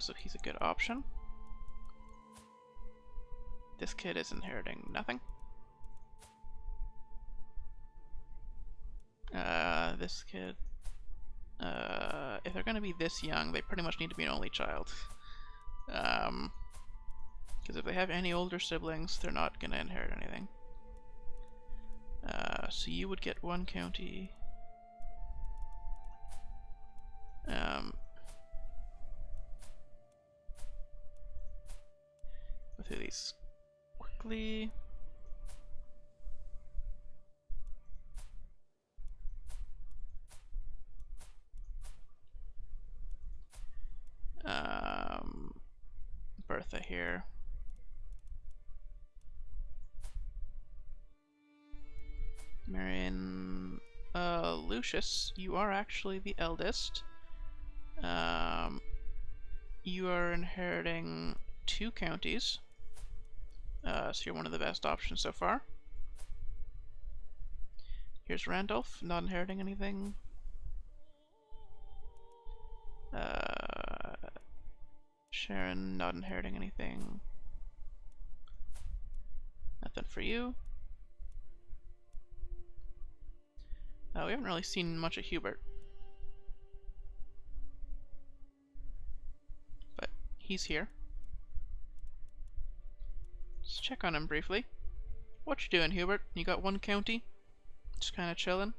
Speaker 1: So he's a good option. This kid is inheriting nothing. This kid... if they're gonna be this young, they pretty much need to be an only child. Because if they have any older siblings, they're not gonna inherit anything. So you would get 1 county. Go through these quickly. Bertha here. Marion, Lucius, you are actually the eldest. You are inheriting 2 counties. So you're one of the best options so far. Here's Randolph, not inheriting anything. Sharon, not inheriting anything. Nothing for you. We haven't really seen much of Hubert. But he's here. Let's check on him briefly. What you doing, Hubert? You got 1 county? Just kinda chilling?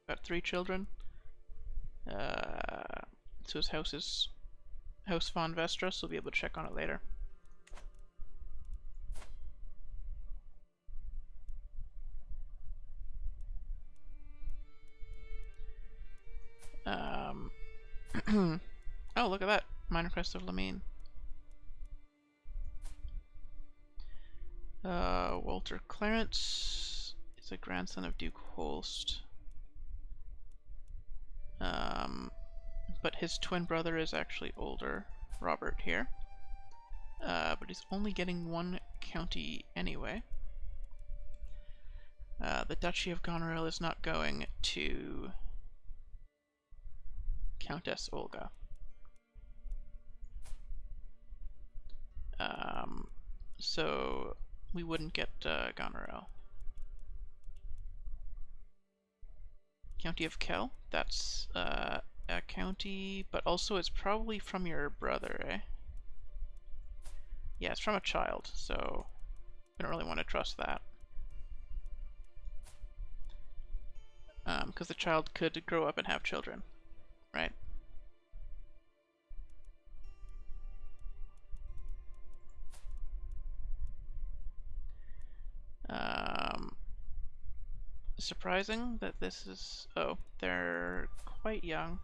Speaker 1: Got 3 children. So his house is House Von Vestra, so we'll be able to check on it later. Oh, look at that. Minor crest of Lamine. Walter Clarence is a grandson of Duke Holst. But his twin brother is actually older, Robert here. But he's only getting 1 county anyway. The Duchy of Goneril is not going to Countess Olga. So we wouldn't get Goneril. County of Kell, that's a county, but also it's probably from your brother, eh? Yeah, it's from a child, so we don't really want to trust that. Because the child could grow up and have children, right? Surprising that this is... Oh, they're quite young.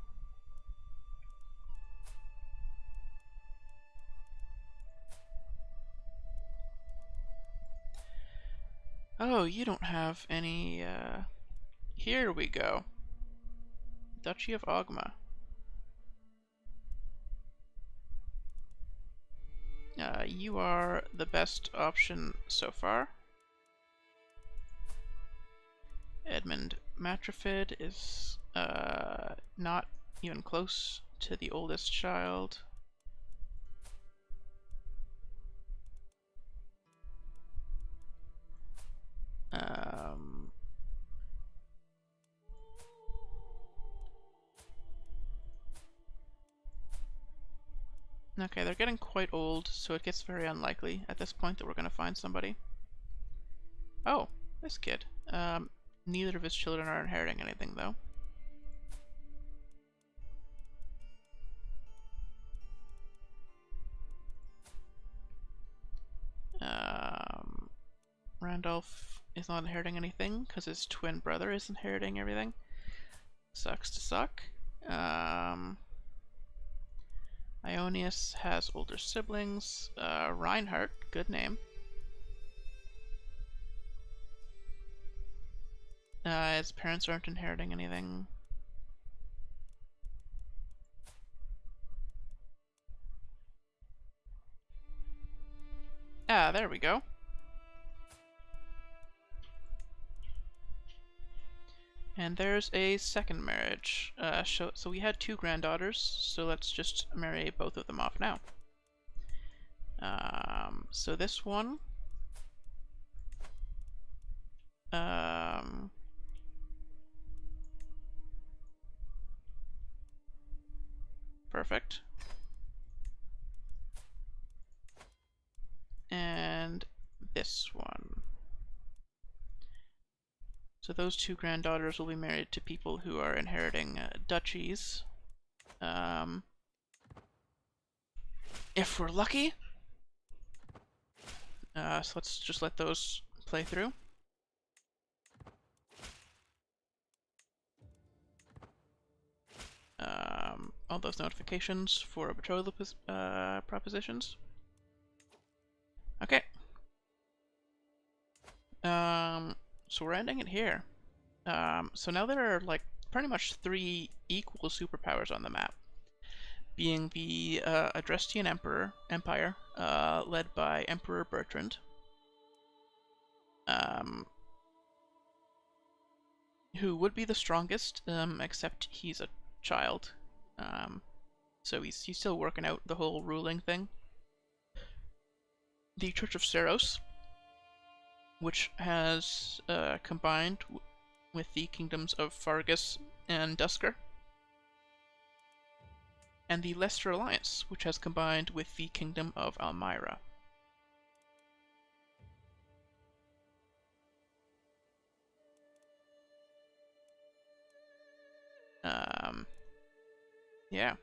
Speaker 1: Oh, you don't have any, Here we go. Duchy of Ogma. You are the best option so far. Edmund Matrafid is not even close to the oldest child. Okay, they're getting quite old, so it gets very unlikely at this point that we're going to find somebody. Oh, this kid. Neither of his children are inheriting anything, though. Randolph is not inheriting anything because his twin brother is inheriting everything. Sucks to suck. Ionius has older siblings. Reinhardt, good name. His parents aren't inheriting anything. Ah, there we go. And there's a second marriage. So we had 2 granddaughters, so let's just marry both of them off now. So this one... perfect. And this one. So those 2 granddaughters will be married to people who are inheriting duchies. If we're lucky. So let's just let those play through. All those notifications for betrothal propositions. Okay. So we're ending it here. So now there are like pretty much 3 equal superpowers on the map, being the Adrestian Empire, led by Emperor Bertrand, who would be the strongest, except he's a child. So he's still working out the whole ruling thing. The Church of Seros, which has combined with the kingdoms of Fargus and Dusker. And the Leicester Alliance, which has combined with the kingdom of Almyra. Yeah.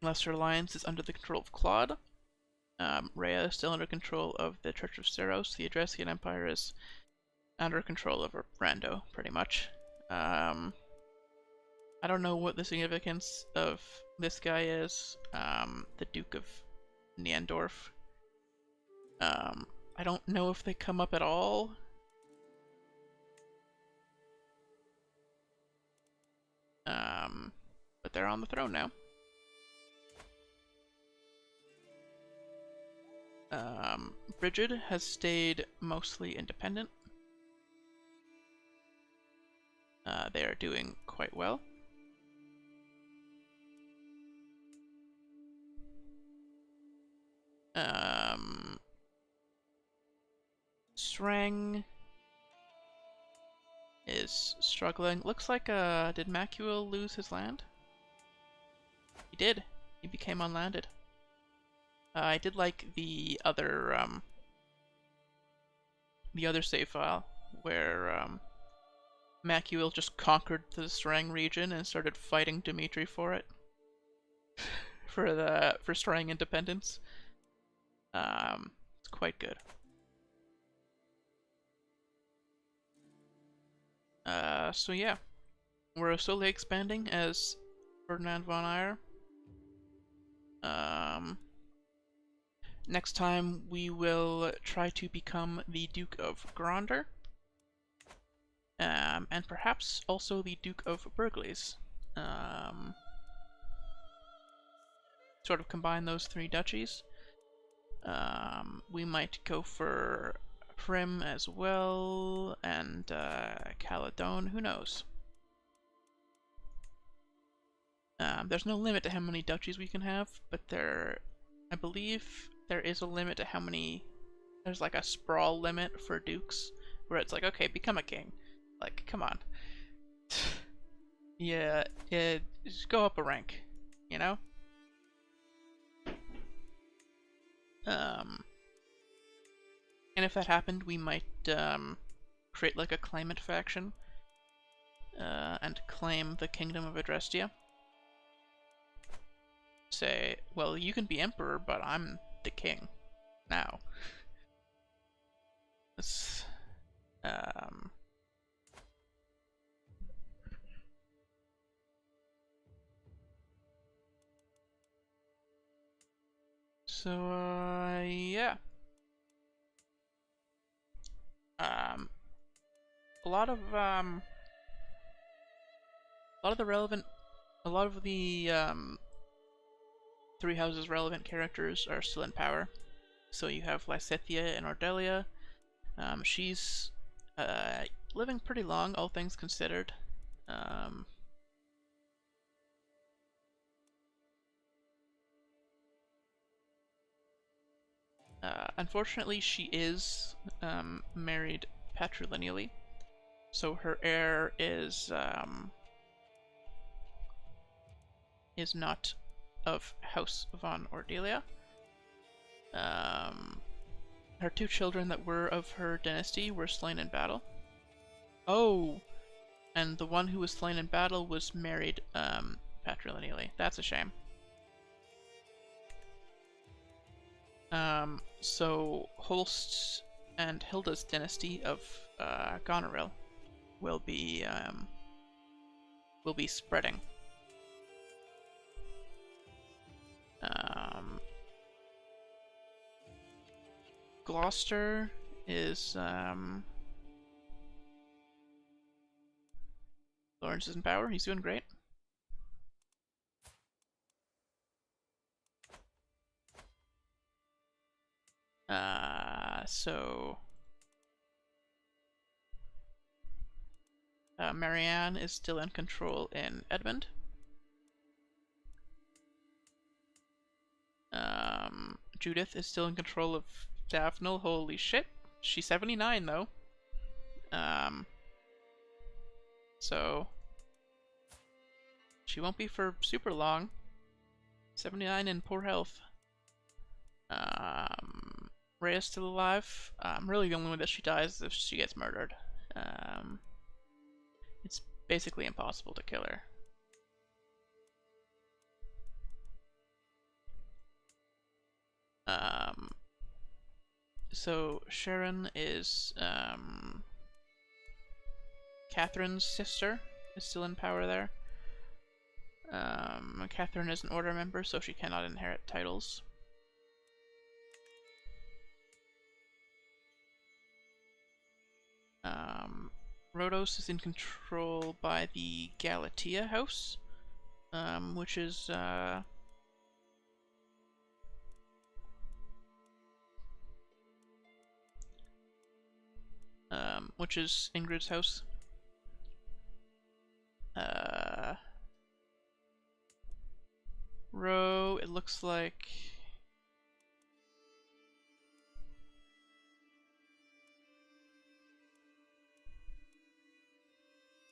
Speaker 1: Leicester Alliance is under the control of Claude. Rhea is still under control of the Church of Seros. The Adressian Empire is under control of Brando, pretty much. I don't know what the significance of this guy is. The Duke of Niendorf. I don't know if they come up at all. But they're on the throne now. Brigid has stayed mostly independent. They are doing quite well. Sreng is struggling. Looks like, did Macuil lose his land? He did. He became unlanded. I did like the other save file where Macuil just conquered the Strang region and started fighting Dimitri for it. for Strang independence. It's quite good. So yeah, we're slowly expanding as Ferdinand von Eyre. Next time we will try to become the Duke of Gronder. And perhaps also the Duke of Burgleys. Sort of combine those three duchies. We might go for Prim as well, and Caledon, who knows? There's no limit to how many duchies we can have, but I believe there is a limit to how many. There's like a sprawl limit for dukes, where it's like, okay, become a king. Like, come on. Yeah, just go up a rank, you know? And if that happened, we might create like a claimant faction and claim the kingdom of Adrestia. Say, well, you can be emperor, but I'm the king now. It's, so yeah. A lot of the Three Houses relevant characters are still in power. So you have Lysithea in Ordelia. She's living pretty long, all things considered. Unfortunately, she is married patrilineally, so her heir is not of House von Ordelia. Her two children that were of her dynasty were slain in battle. Oh, and the one who was slain in battle was married patrilineally. That's a shame. So Holst and Hilda's dynasty of Goneril will be spreading. Gloucester is Lawrence is in power. He's doing great. So Marianne is still in control in Edmund. Judith is still in control of Daphne. Holy shit. She's 79 though. So she won't be for super long. 79 in poor health. Rhea's still alive. Really the only way that she dies is if she gets murdered. It's basically impossible to kill her. So Sharon is Catherine's sister, is still in power there. Catherine is an order member, so she cannot inherit titles. Rhodos is in control by the Galatea house, which is Ingrid's house. Ro, it looks like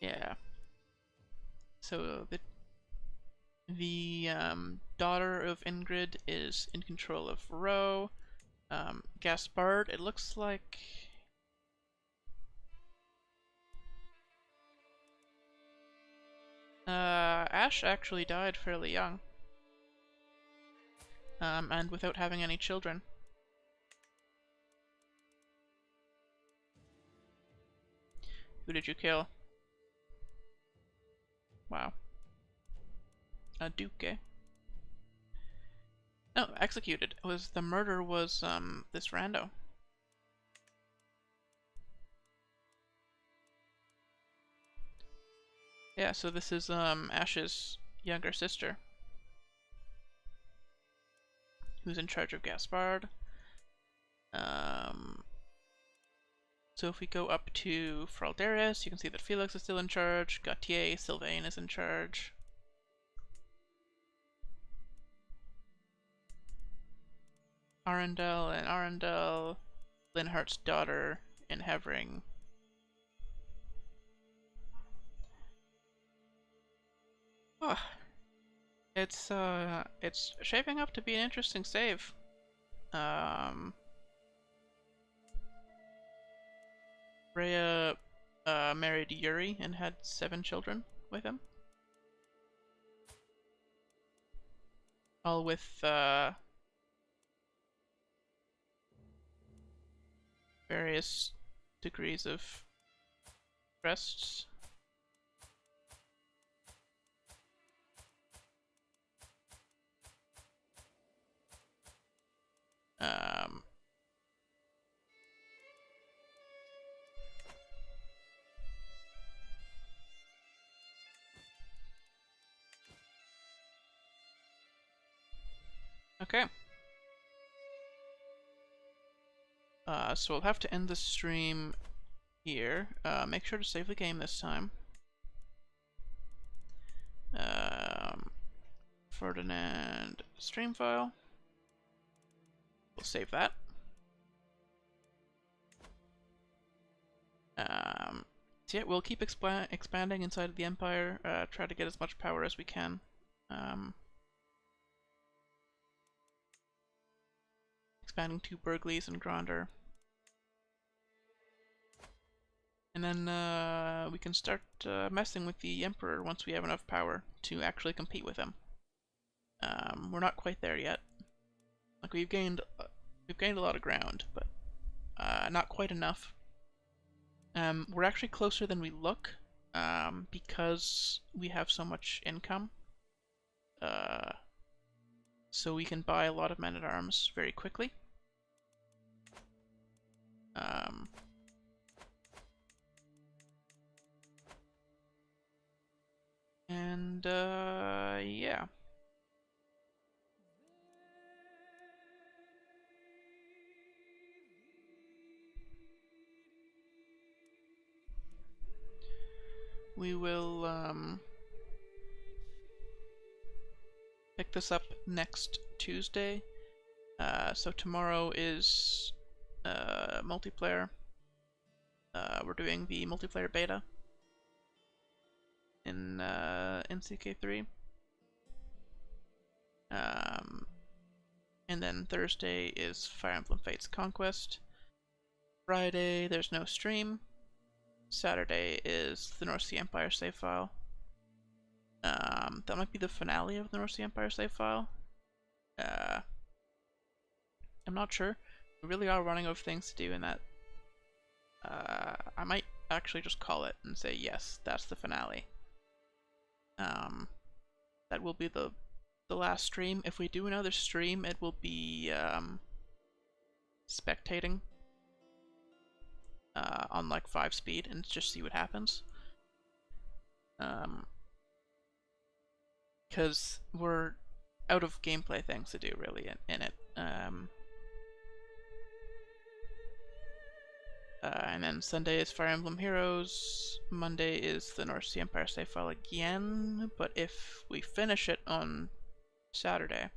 Speaker 1: yeah. So The daughter of Ingrid is in control of Ro. Gaspard, it looks like... Ash actually died fairly young. And without having any children. Who did you kill? Wow. A duke, eh? No, executed. The murder was, this rando. Yeah, so this is, Ash's younger sister. Who's in charge of Gaspard. So if we go up to Fraldaris, you can see that Felix is still in charge, Gautier, Sylvain is in charge. Arundel and Arundel, Linhart's daughter in Hevering. Oh, it's shaping up to be an interesting save. Rhea married Yuri and had 7 children with him. All with various degrees of breasts. Okay. So we'll have to end the stream here. Make sure to save the game this time. Ferdinand stream file. We'll save that. So yeah, we'll keep expanding inside of the Empire, try to get as much power as we can. Expanding to Burgleys and Gronder. And then we can start messing with the Emperor once we have enough power to actually compete with him. We're not quite there yet. Like we've gained a lot of ground, but not quite enough. We're actually closer than we look, because we have so much income. So we can buy a lot of men-at-arms very quickly. Yeah. We will pick this up next Tuesday. So tomorrow is multiplayer. We're doing the multiplayer beta in CK3. And then Thursday is Fire Emblem Fates Conquest. Friday there's no stream. Saturday is the North Sea Empire save file. That might be the finale of the North Sea Empire save file. I'm not sure. We really are running out of things to do in that. I might actually just call it and say yes, that's the finale. That will be the last stream. If we do another stream, it will be spectating on like 5 speed and just see what happens. Because we're out of gameplay things to do really in it. And then Sunday is Fire Emblem Heroes, Monday is the North Sea Empire save file again, but if we finish it on Saturday,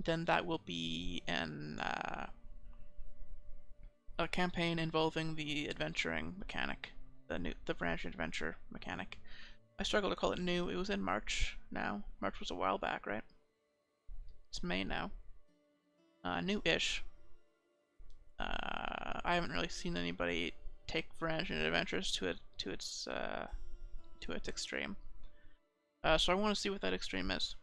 Speaker 1: then that will be a campaign involving the adventuring mechanic, the branch adventure mechanic. I struggle to call it new. It was in March now. March was a while back, right? It's May now. New-ish. I haven't really seen anybody take Varangian Adventures to its extreme. So I want to see what that extreme is.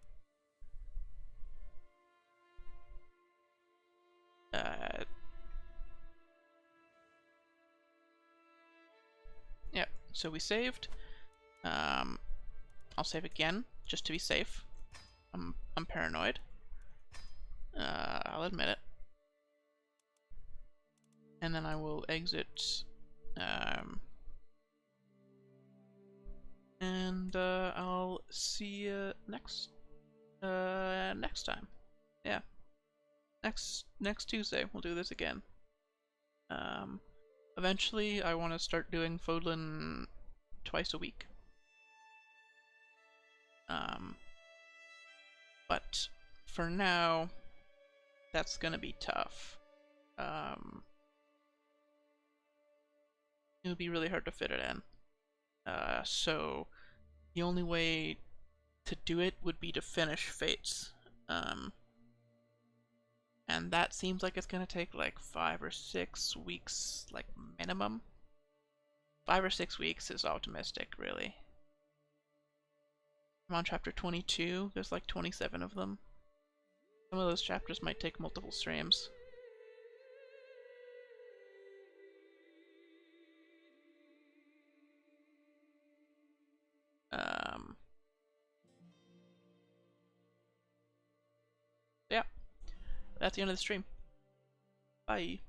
Speaker 1: Yeah, so we saved. I'll save again, just to be safe. I'm paranoid. I'll admit it. And then I will exit. And I'll see you next time. Yeah. Next Tuesday we'll do this again. Eventually I want to start doing Fodlan twice a week. But for now, that's gonna be tough. It would be really hard to fit it in. So the only way to do it would be to finish Fates. And that seems like it's gonna take like 5 or 6 weeks, like minimum. 5 or 6 weeks is optimistic, really. I'm on chapter 22, there's like 27 of them. Some of those chapters might take multiple streams. Yeah, that's the end of the stream. Bye.